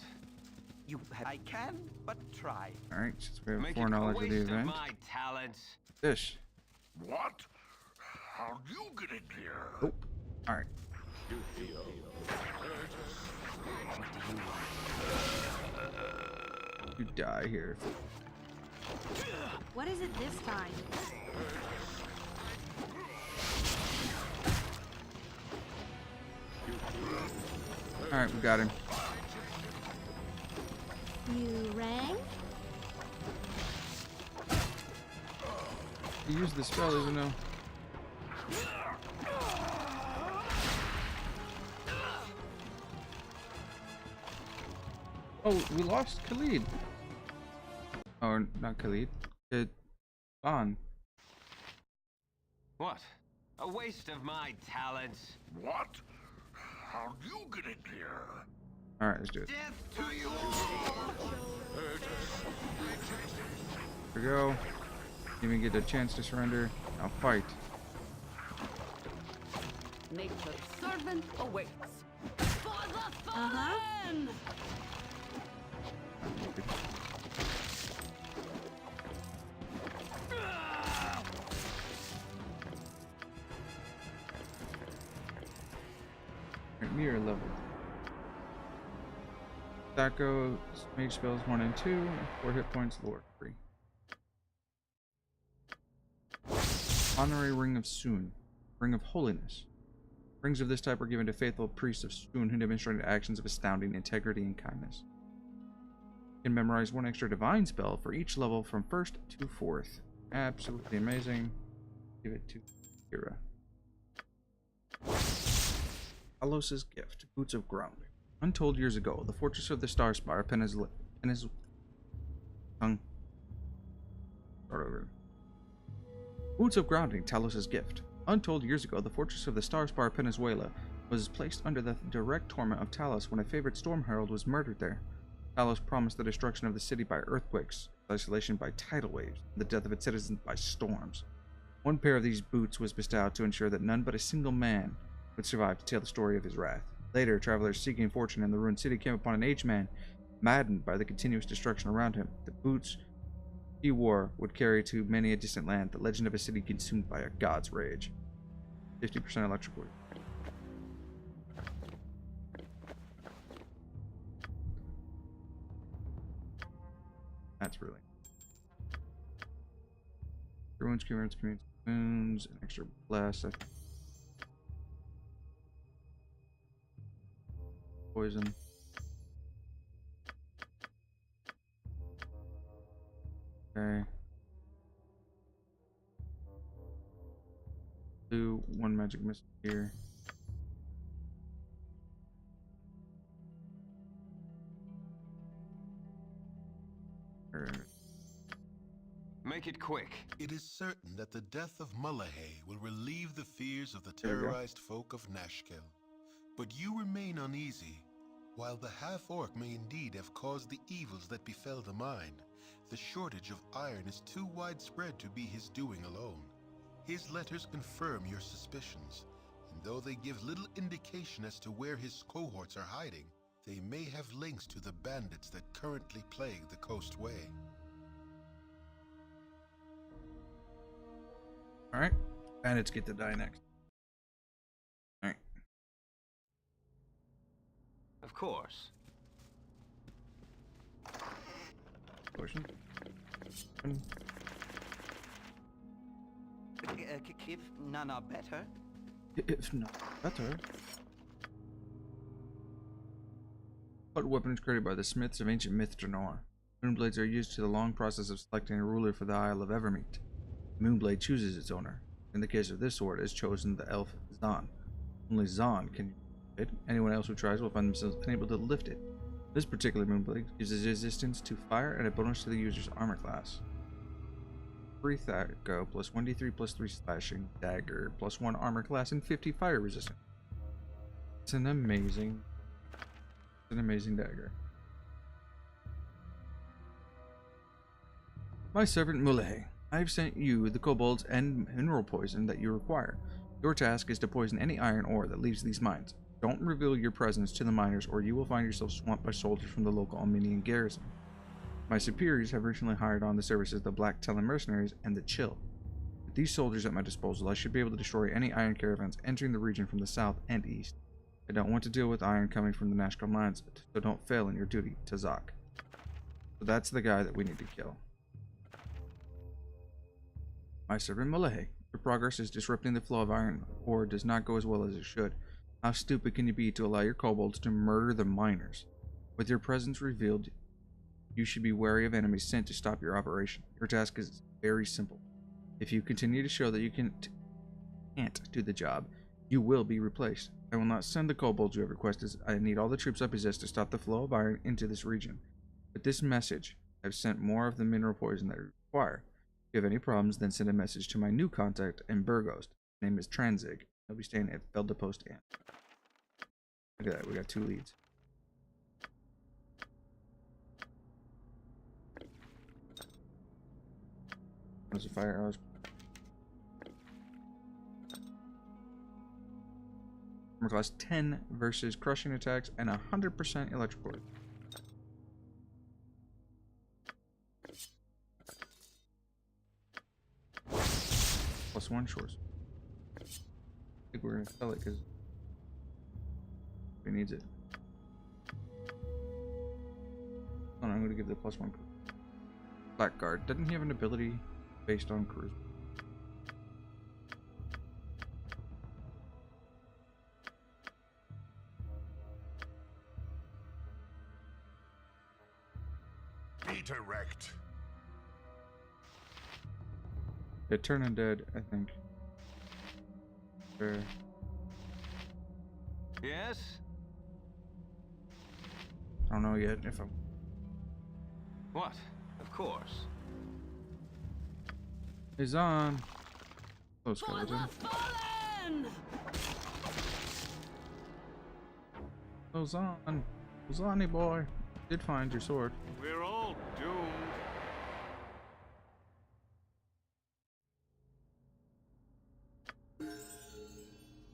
You I can, but try. Alright, since we have Make it a foreknowledge of the waste of event. my talents. Fish. What? How'd you get in here? Oh. Alright. What do you want? You die here. What is it this time? Alright, we got him. You rang? He used the spell even though. Oh, we lost Khalid. Or not Khalid. Vaughn. What? A waste of my talents. What? How'd you get in here? Alright, let's do it. Death to you! Here we go. Didn't even get a chance to surrender. Now fight. Nature's servant awaits. For the fallen! Mirror level. Thaco, mage spells 1 and 2, and 4 hit points, Lord 3. Honorary Ring of Sun. Ring of Holiness. Rings of this type are given to faithful priests of Sun who demonstrated actions of astounding integrity and kindness. You can memorize 1 extra divine spell for each level from 1st to 4th. Absolutely amazing. Give it to Kira. Talos' Gift. Boots of Ground. Untold years ago, the fortress of the Starspire, Boots of Grounding, Talos' Gift. Untold years ago, the fortress of the Starspire Venezuela was placed under the direct torment of Talos when a favorite storm herald was murdered there. Talos promised the destruction of the city by earthquakes, isolation by tidal waves, and the death of its citizens by storms. 1 pair of these boots was bestowed to ensure that none but a single man would survive to tell the story of his wrath. Later, travelers seeking fortune in the ruined city came upon an aged man, maddened by the continuous destruction around him. The boots he wore would carry to many a distant land the legend of a city consumed by a god's rage. 50% electrical. That's really. Ruins, community wounds, an extra blast. Poison. Okay. Do 1 magic missile here. Make it quick. It is certain that the death of Mullahay will relieve the fears of the terrorized folk of Nashkel. But you remain uneasy. While the half-orc may indeed have caused the evils that befell the mine, the shortage of iron is too widespread to be his doing alone. His letters confirm your suspicions, and though they give little indication as to where his cohorts are hiding, they may have links to the bandits that currently plague the Coastway. Alright, bandits get to die next. Alright. Of course. Potion. If none are better. If not better. What weapons created by the smiths of ancient myth Draenor? Moonblades are used to the long process of selecting a ruler for the Isle of Evermeet. The Moonblade chooses its owner. In the case of this sword, it has chosen the elf Zaan. Only Zaan can use it. Anyone else who tries will find themselves unable to lift it. This particular Moonblade gives resistance to fire and a bonus to the user's armor class. 3 Thaco plus 1d3 plus 3 slashing, dagger plus 1 armor class, and 50 fire resistance. It's an amazing dagger. My servant Mullahay, I have sent you the kobolds and mineral poison that you require. Your task is to poison any iron ore that leaves these mines. Don't reveal your presence to the miners or you will find yourself swamped by soldiers from the local Armenian garrison. My superiors have recently hired on the services of the Black Talon mercenaries and the Chill. With these soldiers at my disposal, I should be able to destroy any iron caravans entering the region from the south and east. I don't want to deal with iron coming from the Nashkel mines, so don't fail in your duty, Tazak. So that's the guy that we need to kill. My servant Mullahay, your progress is disrupting the flow of iron ore does not go as well as it should. How stupid can you be to allow your kobolds to murder the miners? With your presence revealed, you should be wary of enemies sent to stop your operation. Your task is very simple. If you continue to show that you can't do the job, you will be replaced. I will not send the kobolds you have requested. I need all the troops I possess to stop the flow of iron into this region. With this message, I've sent more of the mineral poison that you require. If you have any problems, then send a message to my new contact in Burgos. His name is Tranzig. He'll be staying at Veldepost Inn. Look at that, we got 2 leads. There's a fire arrows. Armor class 10 versus crushing attacks and 100% electrical. +1 shorts. I think we're gonna sell it because he needs it. Oh, no, I'm gonna give the +1. Blackguard. Doesn't he have an ability based on charisma? Redirect. Yeah, turn undead, I think. Fair. Yes? I don't know yet if I'm. What? Of course. He's on. Oh, For skeleton. the fallen! Goes on. Goes on, boy. Did find your sword. We're all doomed.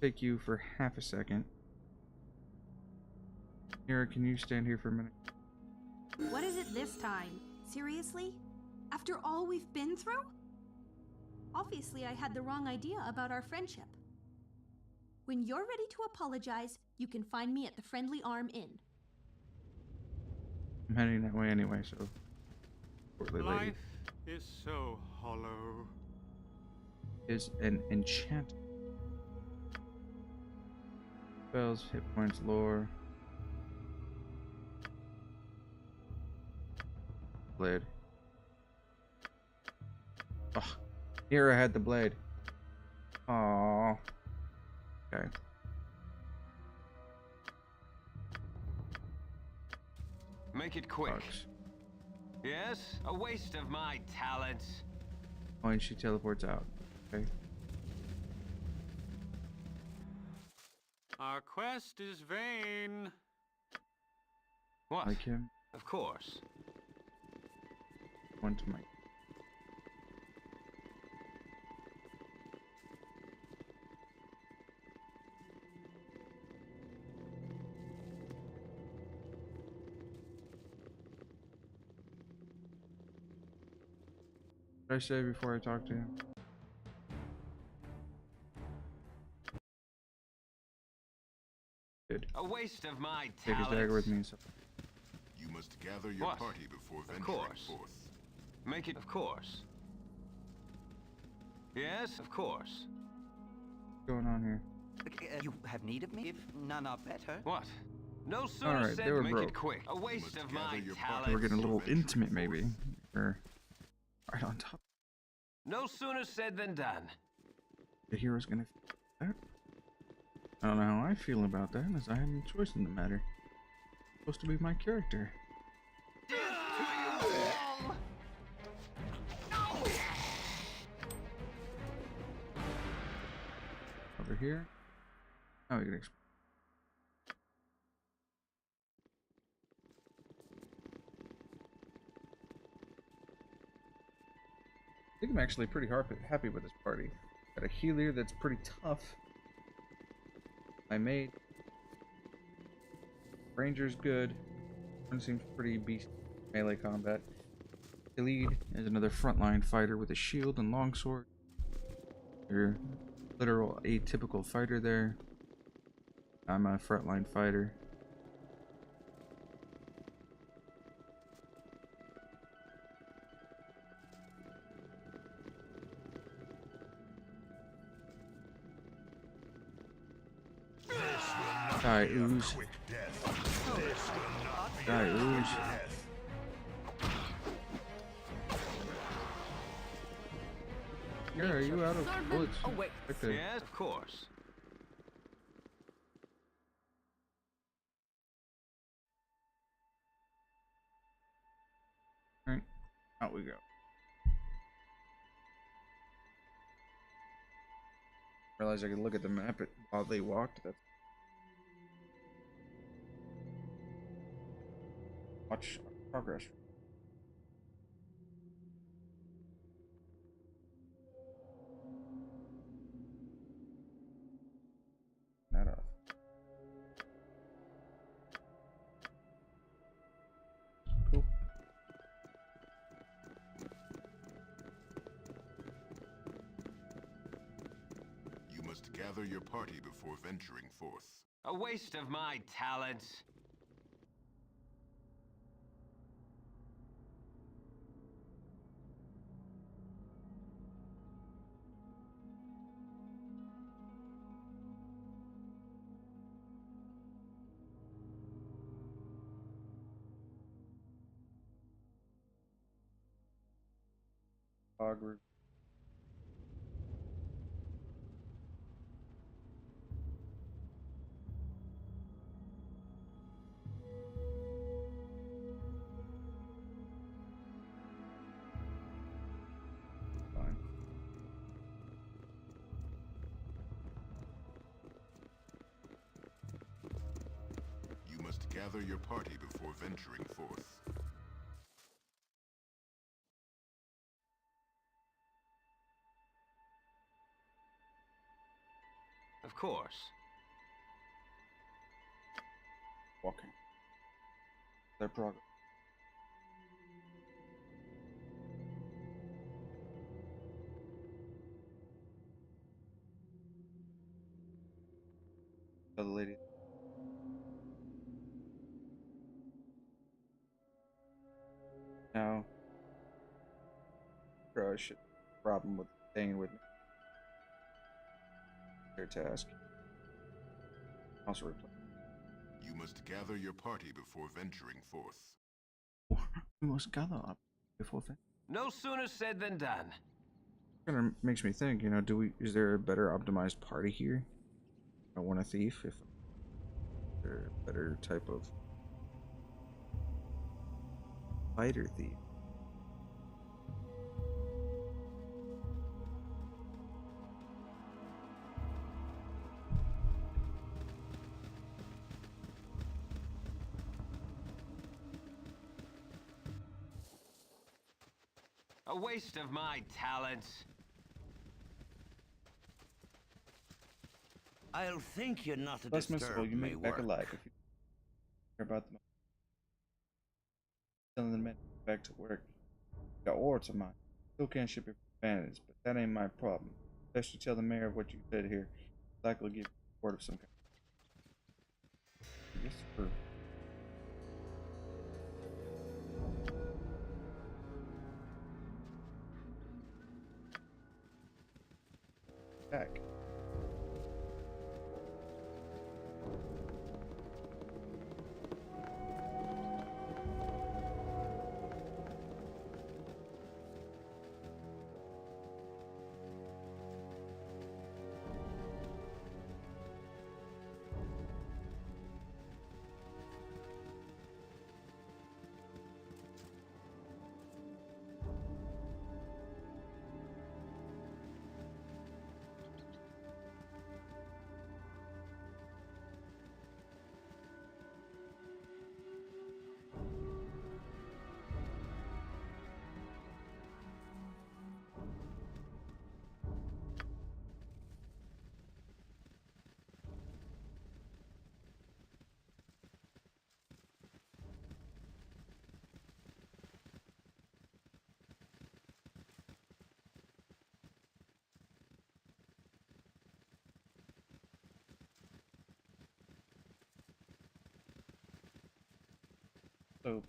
Take you for half a second. Mira, can you stand here for a minute? What is it this time? Seriously? After all we've been through? Obviously, I had the wrong idea about our friendship. When you're ready to apologize, you can find me at the Friendly Arm Inn. I'm heading that way anyway, so. Portly lady Life is so hollow. is an enchant. Spells, hit points, lore. Blade. Oh, Mira had the blade. Aww. Okay. Make it quick. Sucks. Yes? A waste of my talents. Oh, and she teleports out. Okay. Our quest is vain. What? Like him. Of course. One to my. What did I say before I talk to him? Good. A waste of my Take his talents. dagger with me. So. You must gather your What? party before Of venturing course. forth. Make it, of course. Yes, of course. What's going on here? You have need of me if none are better. What? No sooner Alright, said they were make broke. it quick. A waste of my gather your talents. We're getting a little intimate, maybe. Or right on top. No sooner said than done. The hero's gonna feel that. I don't know how I feel about that, as I have no choice in the matter. It's supposed to be my character. Over here. Now we can explore. I think I'm actually pretty happy with this party. Got a healer that's pretty tough. I made. Ranger's good. One seems pretty beast melee combat. Khalid is another frontline fighter with a shield and longsword. Your literal atypical fighter there. I'm a frontline fighter. Die, ooze. Die, ooze. Yeah, are you out of bullets? Wait. Okay. Yes, of course. Alright, out we go. Realize I could look at the map while they walked. That's watch progress. That off. gather your party before venturing forth. A waste of my talents. Hogwarts. Fine. You must gather your party before venturing forth. Of course. Walking. Their progress. Tell the lady. Now, I should problem with staying with me. Their task. Also reply. You must gather your party before venturing forth. We must gather up before then. No sooner said than done. Kind of makes me think, is there a better optimized party here? I want a thief, if there a better type of fighter thief. A waste of my talents. I'll think you're not to Less miserable, disturb you me make back work. alive if you care about them. Telling the men back to work. Got orders of mine. Still can't ship your bandits, but that ain't my problem. Best you tell the mayor what you said here. Likely give you a word of some kind. Yes, sir. Back. Soap.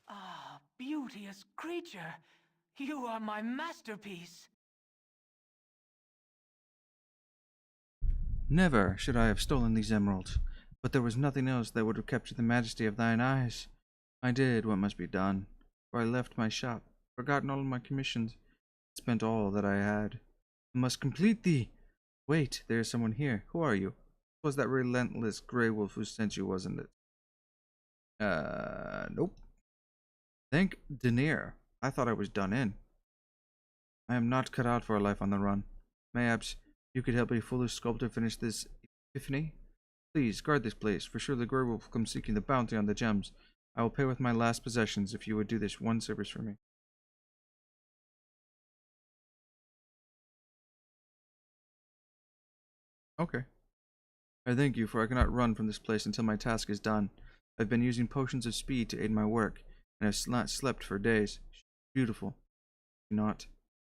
Ah, beauteous creature. You are my masterpiece. Never should I have stolen these emeralds, but there was nothing else that would have captured the majesty of thine eyes. I did what must be done, for I left my shop, forgotten all of my commissions, spent all that I had. I must complete thee. Wait, there is someone here. Who are you? It was that relentless grey wolf who sent you, wasn't it? Nope. Thank Denier. I thought I was done in. I am not cut out for a life on the run. Mayhaps you could help a foolish sculptor finish this epiphany? Please, guard this place, for sure the grey wolf will come seeking the bounty on the gems. I will pay with my last possessions if you would do this one service for me. Okay. I thank you, for I cannot run from this place until my task is done. I've been using potions of speed to aid my work, and have not slept for days. Beautiful. Not.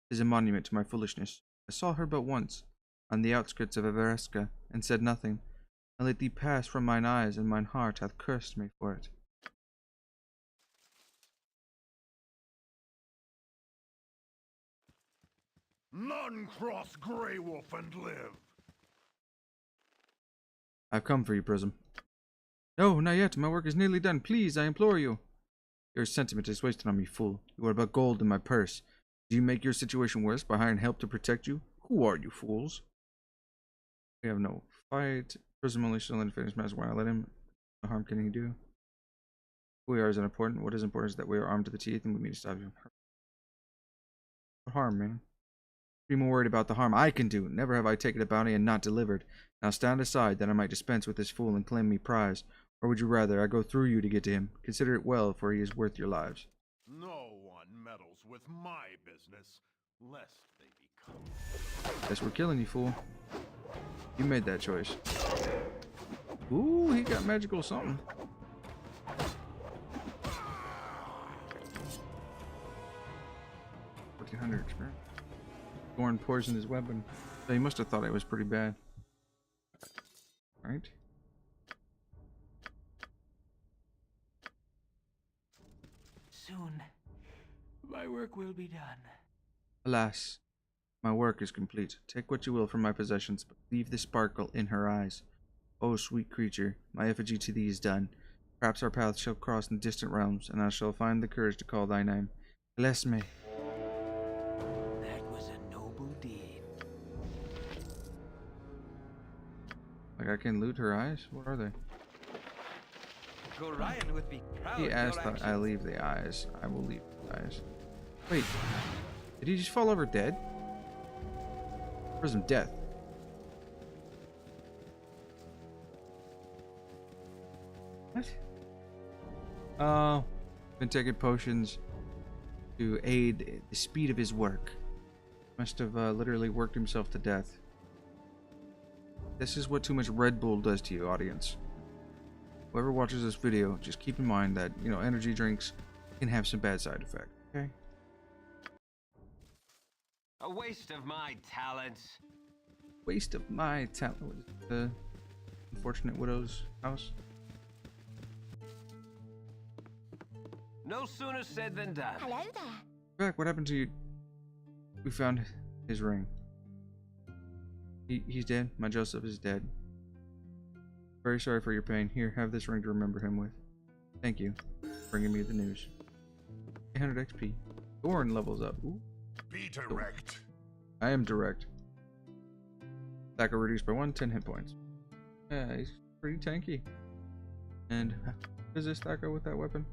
It is a monument to my foolishness. I saw her but once, on the outskirts of Everesca, and said nothing. I let thee pass from mine eyes, and mine heart hath cursed me for it. None cross Grey Wolf and live. I've come for you, Prism. No, not yet. My work is nearly done. Please, I implore you. Your sentiment is wasted on me, fool. You are but gold in my purse. Do you make your situation worse by hiring help to protect you? Who are you, fools? We have no fight. Prism only shall let him finish master. Why let him? What harm can he do? Who we are is unimportant. What is important is that we are armed to the teeth and we mean to stop you. What harm, man? Be more worried about the harm I can do. Never have I taken a bounty and not delivered. Now stand aside, that I might dispense with this fool and claim me prize. Or would you rather I go through you to get to him? Consider it well, for he is worth your lives. No one meddles with my business, lest they become... Guess we're killing you, fool. You made that choice. Ooh, he got magical something. $1,400 experience. Gorn poisoned his weapon. So he must have thought it was pretty bad. Right? Soon, my work will be done. Alas, my work is complete. Take what you will from my possessions, but leave the sparkle in her eyes. O sweet creature, my effigy to thee is done. Perhaps our paths shall cross in distant realms, and I shall find the courage to call thy name. Bless me. That was a noble deed. Like I can loot her eyes? What are they? Gorion would be proud He of your asked that I actions. leave the eyes. I will leave the eyes. Wait. Did he just fall over dead? Prism death. What? Oh. Been taking potions to aid the speed of his work. Must have literally worked himself to death. This is what too much Red Bull does to you, audience. Whoever watches this video, just keep in mind that, you know, energy drinks can have some bad side effects, okay? A waste of my talents. Waste of my talent. What is it, the Unfortunate Widow's house? No sooner said than done. Hello there. Back, what happened to you? We found his ring. He's dead. My Joseph is dead. Very sorry for your pain. Here, have this ring to remember him with. Thank you for bringing me the news. 800 XP. Gorn levels up. Ooh. Be direct. I am direct. Attacker reduced by 10 hit points. Yeah, he's pretty tanky. And what is this Thacker with that weapon?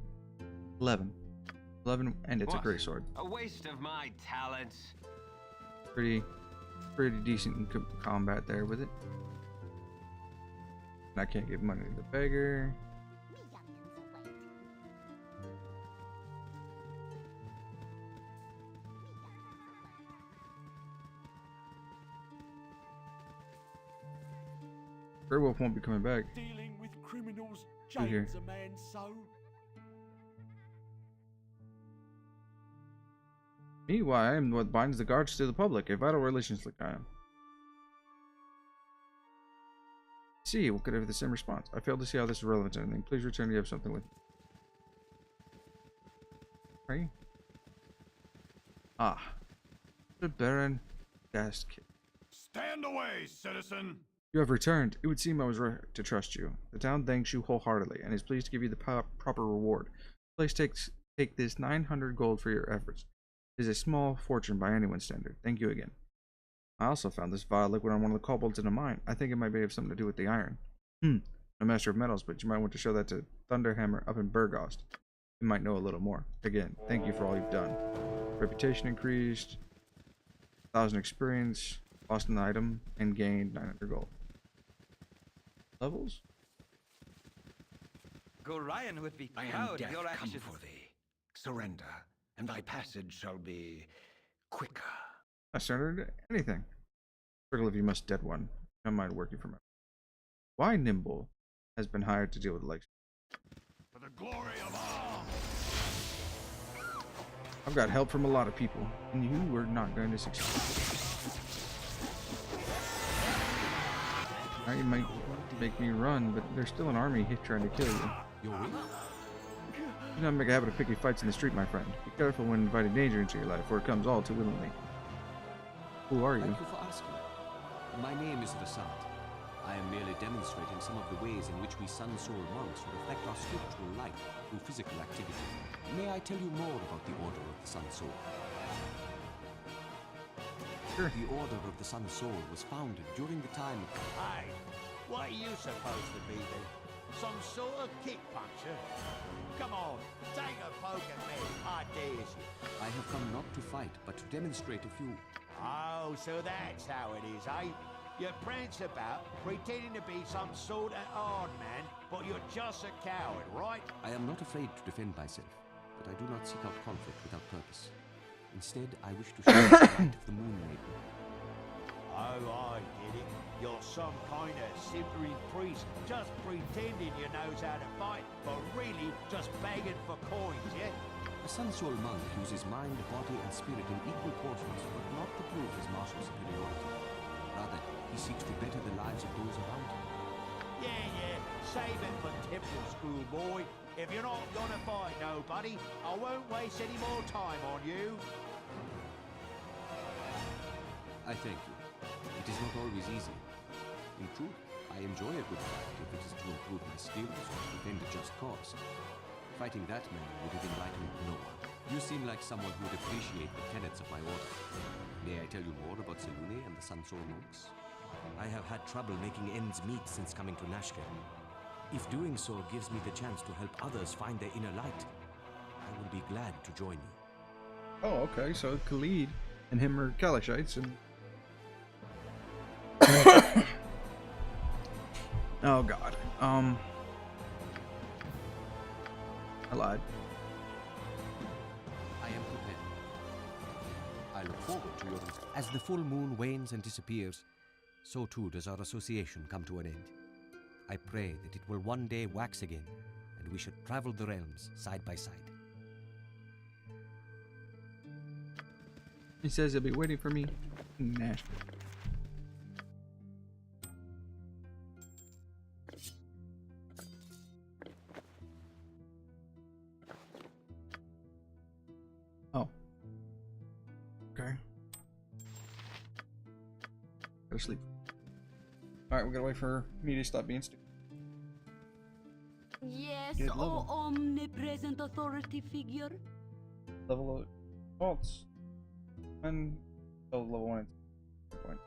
11. 11, and it's a great sword. A waste of my talents. Pretty decent in combat there with it. And I can't give money to the beggar. Grey Wolf won't be coming back. Dealing with criminals Who here? jails a man's soul. Me? Why, I am what binds the guards to the public. A vital relations like I am. See, what could have the same response? I failed to see how this is relevant to anything. Please return. You have something with me. Right? Ah. The Baron Gastkit. Stand away, citizen. You have returned. It would seem I was right to trust you. The town thanks you wholeheartedly and is pleased to give you the proper reward. Please take this 900 gold for your efforts. It is a small fortune by anyone's standard. Thank you again. I also found this vile liquid on one of the kobolds in a mine. I think it might have something to do with the iron. I'm a master of metals, but you might want to show that to Thunderhammer up in Burgost. You might know a little more. Again, thank you for all you've done. Reputation increased, 1,000 experience, lost an item, and gained 900 gold. Levels? Gorion would be I am proud of death your come actions. for thee. Surrender, and thy passage shall be quicker. I surrendered anything. Circle of you must dead one. I don't mind working for me. Why Nimble has been hired to deal with the likes. For the glory of arms. I've got help from a lot of people, and you were not going to succeed. Now you might make me run, but there's still an army here trying to kill you. You're weak? Do not make a habit of picking fights in the street, my friend. Be careful when inviting danger into your life, for it comes all too willingly. Who are you? Thank you for asking. My name is Vasant. I am merely demonstrating some of the ways in which we Sun Soul monks would affect our spiritual life through physical activity. May I tell you more about the Order of the Sun Soul? Sure. The Order of the Sun Soul was founded during the time of... Hey, what are you supposed to be then? Some sort of kick puncher? Come on, take a poke at me, I dare you. I have come not to fight, but to demonstrate a few... Oh, so that's how it is, eh? You prance about, pretending to be some sort of hard man, but you're just a coward, right? I am not afraid to defend myself, but I do not seek out conflict without purpose. Instead, I wish to share the light of the Moon Maiden. Oh, I get it. You're some kind of simpering priest, just pretending you knows how to fight, but really just begging for coins, yeah? A Sun Soul monk uses mind, body, and spirit in equal portions, but not to prove his martial superiority. Rather, he seeks to better the lives of those around him. Yeah, save it for temple school, boy. If you're not gonna fight nobody, I won't waste any more time on you. I thank you. It is not always easy. In truth, I enjoy a good fight if it is to improve my skills or to defend a just cause. Fighting that man would have enlightened no one. You seem like someone who would appreciate the tenets of my order. May I tell you more about Selûne and the Sun Soul monks? I have had trouble making ends meet since coming to Nashkel. If doing so gives me the chance to help others find their inner light, I will be glad to join you. Oh, okay, so Khalid and him are Kalishites, and... Oh, God. I lied. I am prepared. I look forward to your... As the full moon wanes and disappears, so too does our association come to an end. I pray that it will one day wax again, and we should travel the realms side by side. He says he'll be waiting for me in Nashville. Oh. Okay. Go to sleep. Alright, we gotta wait for me to stop being stupid. Yes, Get oh level. omnipresent authority figure. Level of faults. And level 1 point.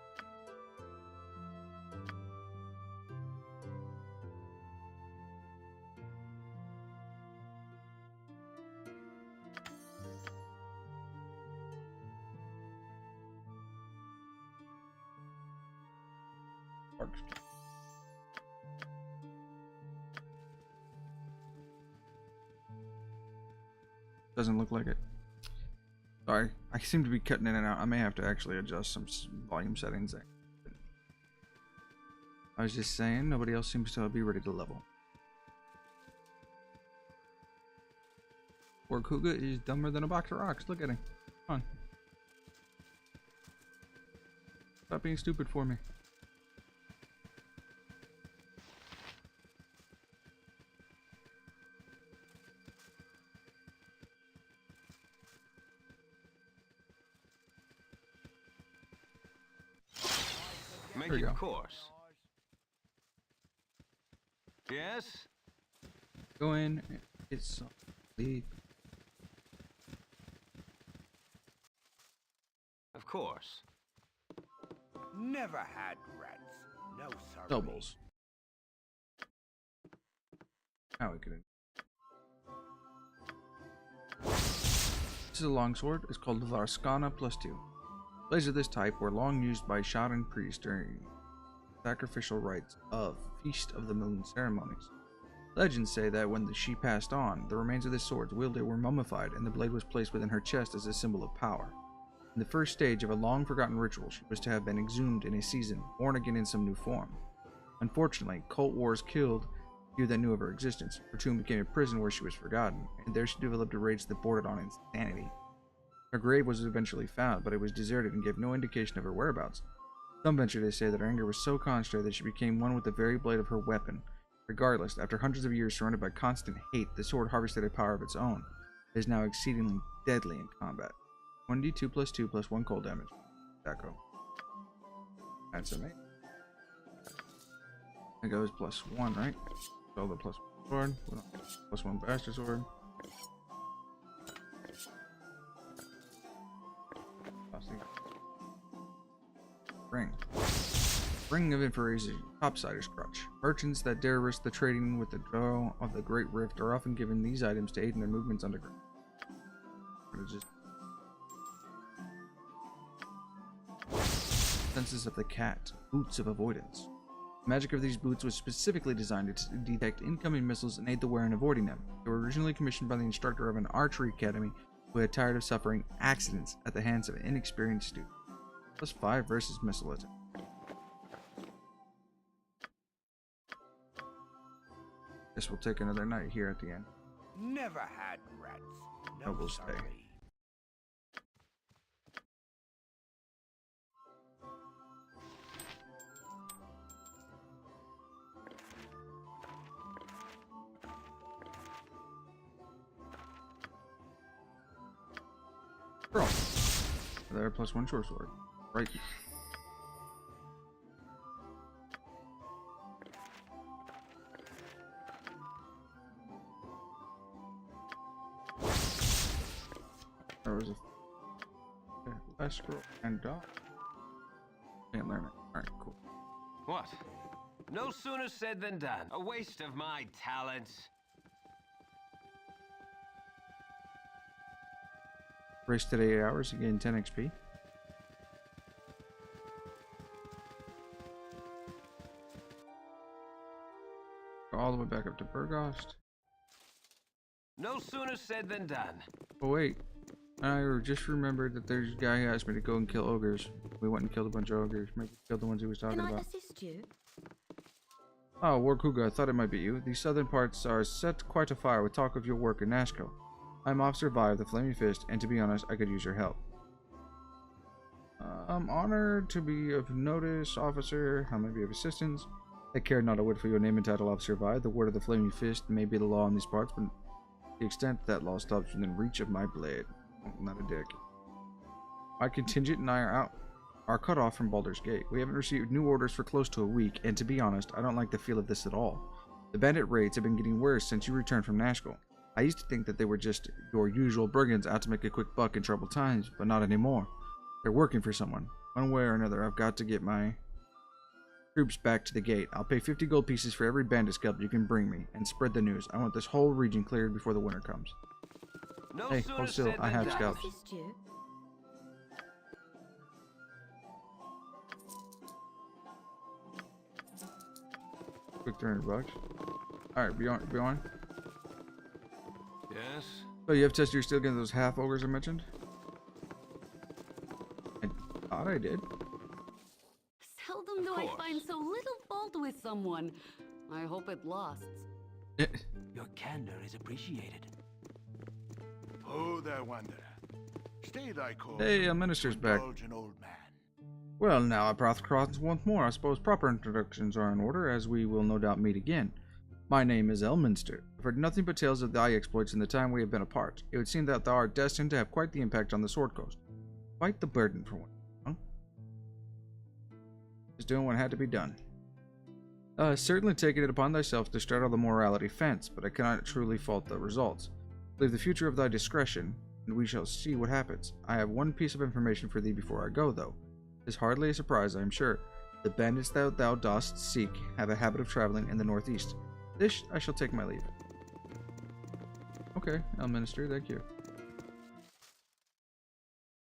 Doesn't look like it. Sorry, I seem to be cutting in and out. I may have to actually adjust some volume settings there. I was just saying, nobody else seems to be ready to level. Poor Kuga is dumber than a box of rocks. Look at him. Come on. Stop being stupid for me. Make it course. Yes? Go in and get some sleep. Of course. Never had rats. No, sir. Doubles. Now we can. This is a longsword. It's called Varskana +2. Blades of this type were long used by Sharan priests during sacrificial rites of Feast of the Moon ceremonies. Legends say that when she passed on, the remains of this sword's wielder were mummified and the blade was placed within her chest as a symbol of power. In the first stage of a long-forgotten ritual, she was to have been exhumed in a season, born again in some new form. Unfortunately, cult wars killed few that knew of her existence. Her tomb became a prison where she was forgotten, and there she developed a rage that bordered on insanity. Her grave was eventually found, but it was deserted and gave no indication of her whereabouts. Some venture to say that her anger was so concentrated that she became one with the very blade of her weapon. Regardless, after hundreds of years surrounded by constant hate, the sword harvested a power of its own. It is now exceedingly deadly in combat. 1d2 plus 2 plus 1 cold damage. Echo. That's amazing. It goes plus 1, right? So the plus 1 sword. Plus 1 bastard sword. Ring. Ring of Infrared Topsider's Crutch. Merchants that dare risk the trading with the draw of the Great Rift are often given these items to aid in their movements underground. Senses of the Cat. Boots of Avoidance. The magic of these boots was specifically designed to detect incoming missiles and aid the wearer in avoiding them. They were originally commissioned by the instructor of an archery academy who had tired of suffering accidents at the hands of inexperienced students. Plus 5 versus missile attack. Guess we'll take another night here at the end. Never had rats. No, we'll stay. Girl. There, plus 1 short sword. Right. There was a last scroll and dog. Can't learn it. Alright, cool. What? No sooner said than done. A waste of my talents. Wasted 8 hours to gain 10 XP. All the way back up to Burgost. No sooner said than done. Oh wait, I just remembered that there's a guy who asked me to go and kill ogres. We went and killed a bunch of ogres. Maybe killed the ones he was talking about. Assist you? Oh, Warkuga, I thought it might be you. These southern parts are set quite afire with talk of your work in Nashkel. I'm Officer Vi of the Flaming Fist, and to be honest, I could use your help. I'm honored to be of notice, officer. How may I be of assistance? I care not a whit for your name and title, Officer Vi. The word of the Flaming Fist may be the law in these parts, but to the extent that law stops within reach of my blade. I'm not a dick. My contingent and I are cut off from Baldur's Gate. We haven't received new orders for close to a week, and to be honest, I don't like the feel of this at all. The bandit raids have been getting worse since you returned from Nashkel. I used to think that they were just your usual brigands out to make a quick buck in troubled times, but not anymore. They're working for someone. One way or another, I've got to get my troops back to the gate. I'll pay 50 gold pieces for every bandit scalp you can bring me, and spread the news. I want this whole region cleared before the winter comes. No Hey, hold still. I have scalps. Quick 300 bucks. Alright, be on. Yes? So you have tested your skill against those half ogres I mentioned? I thought I did. Seldom do I find so little fault with someone. I hope it lasts. Your candor is appreciated. Oh, there, wanderer. Stay thy course. Hey, a minister's back. An old man. Well, now I cross once more. I suppose proper introductions are in order, as we will no doubt meet again. My name is Elminster. I've heard nothing but tales of thy exploits in the time we have been apart. It would seem that thou art destined to have quite the impact on the Sword Coast. Quite the burden for one, huh? Just doing what had to be done. Certainly taking it upon thyself to straddle the morality fence, but I cannot truly fault the results. Leave the future of thy discretion, and we shall see what happens. I have one piece of information for thee before I go, though. It is hardly a surprise, I am sure. The bandits that thou dost seek have a habit of traveling in the northeast. This I shall take my leave. Okay, Elminster, thank you.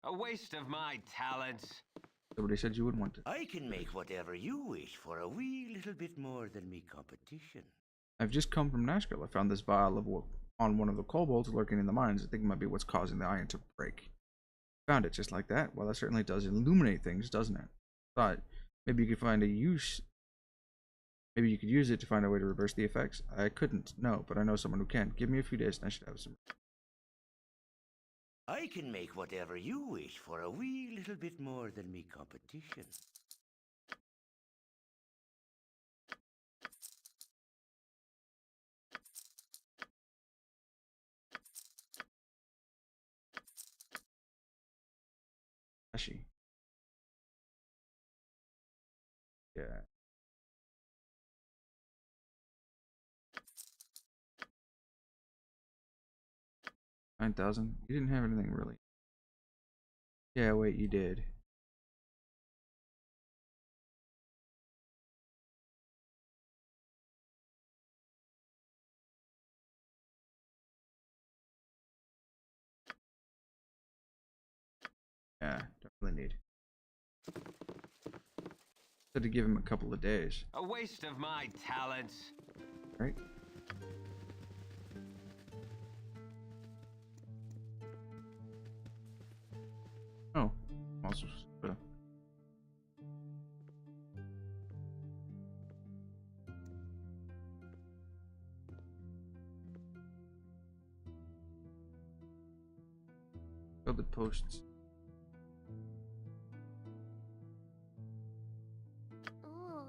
A waste of my talents. Somebody said you would want it. I can make whatever you wish for a wee little bit more than me competition. I've just come from Nashkel. I found this vial of on one of the kobolds lurking in the mines. I think it might be what's causing the iron to break. Found it just like that. Well, that certainly does illuminate things, doesn't it? But maybe you could find a use. Maybe you could use it to find a way to reverse the effects. I couldn't, no, but I know someone who can. Give me a few days and I should have some. I can make whatever you wish for a wee little bit more than me competition. Flashy. Yeah. $9,000. You didn't have anything really. Yeah, wait, you did. Yeah, don't really need. Had to give him a couple of days. A waste of my talents. Right? Oh, also. Build the posts. Ooh,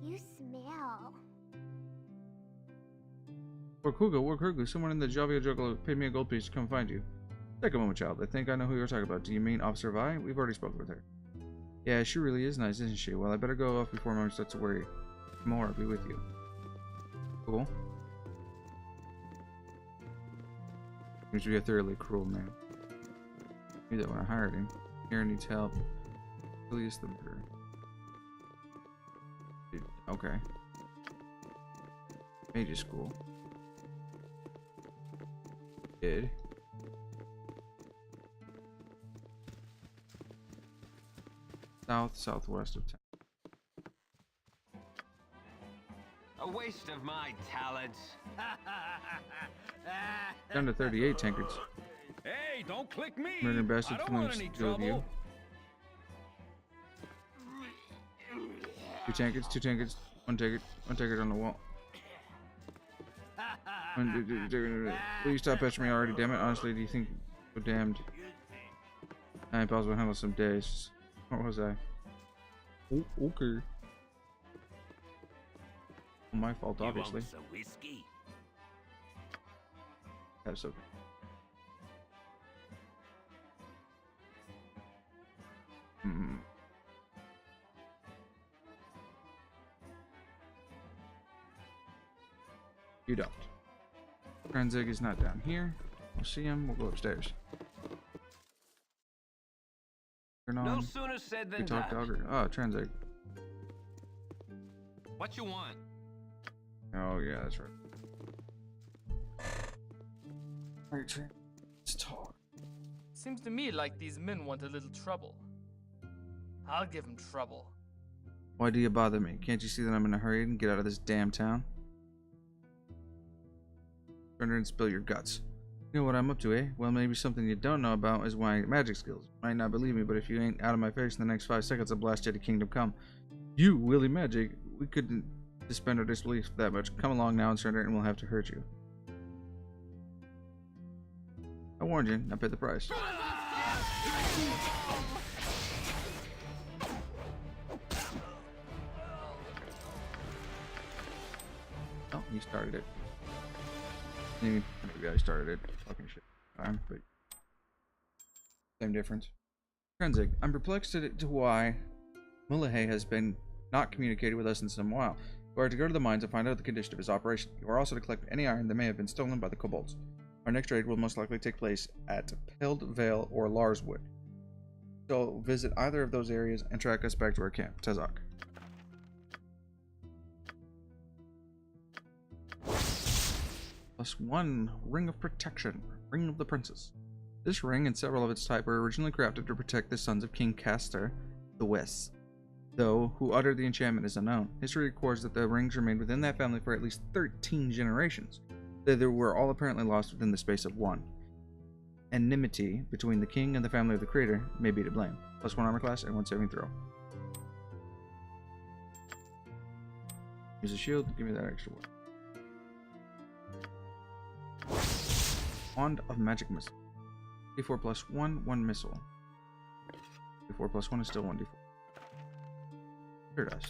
you smell. Warkuga, someone in the Javia Juggler paid me a gold piece to come find you. Take a moment, child. I think I know who you're talking about. Do you mean Officer Vi? We've already spoken with her. Yeah, she really is nice, isn't she? Well, I better go off before Mom starts to worry. More, I'll be with you. Cool. Seems to be a thoroughly cruel man. I knew that when I hired him. Aaron needs help. Julius the murderer. Dude, okay. Mage school. Did. Southwest of town. A waste of my talents. Down to 38 tankards. Hey, don't click me. Murder bastard I don't want any trouble. Two tankards, one tankard on the wall. Will you stop pestering me already, damn it? Honestly, do you think we're damned? I ain't possible to handle some days. What was I? Oh, okay. My fault, obviously. You want some whiskey? That's okay. You don't. Kranzig is not down here. We'll see him. We'll go upstairs. Turn on. No sooner said than Talk done. dogger. Oh, Transig. What you want? Oh yeah, that's right. Alright, let's talk. Seems to me like these men want a little trouble. I'll give them trouble. Why do you bother me? Can't you see that I'm in a hurry and get out of this damn town? Surrender and spill your guts. You know what I'm up to, eh? Well, maybe something you don't know about is my magic skills. You might not believe me, but if you ain't out of my face in the next 5 seconds, I'll blast you to Kingdom Come. You, Willie Magic, we couldn't suspend our disbelief that much. Come along now and surrender, and we'll have to hurt you. I warned you. Now pay the price. Oh, he started it. The guy started it. Fucking shit. But same difference. Kranzig, I'm perplexed to why Mullahay has been not communicated with us in some while. We are to go to the mines and find out the condition of his operation. You are also to collect any iron that may have been stolen by the kobolds. Our next raid will most likely take place at Peld Vale or Larswood. So visit either of those areas and track us back to our camp. Tezok. +1 Ring of Protection. Ring of the Princess. This ring and several of its type were originally crafted to protect the sons of King Castor the West, though who uttered the enchantment is unknown. History records that the rings remained within that family for at least 13 generations. They were all apparently lost within the space of one. Enmity between the king and the family of the creator may be to blame. +1 armor class and 1 saving throw. Use a shield, give me that extra one. Wand of Magic Missile. D4 plus 1, 1 missile. D4 plus 1 is still 1d4. Sure does.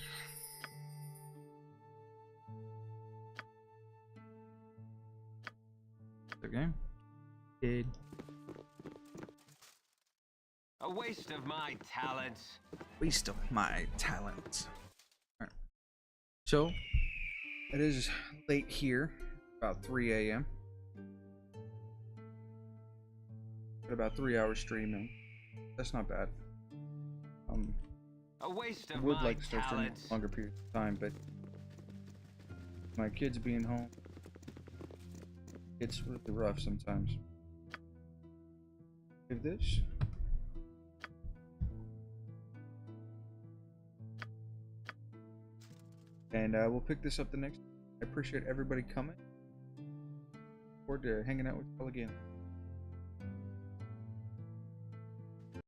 The game. Dead. A waste of my talents. Waste of my talents. Alright. So, it is late here, about 3 a.m. Got about 3 hours streaming. That's not bad. A waste I of would my like to start streaming talents. a longer period of time, but my kids being home, it's really rough sometimes. Save this. And we'll pick this up the next. I appreciate everybody coming. Look forward to hanging out with y'all again.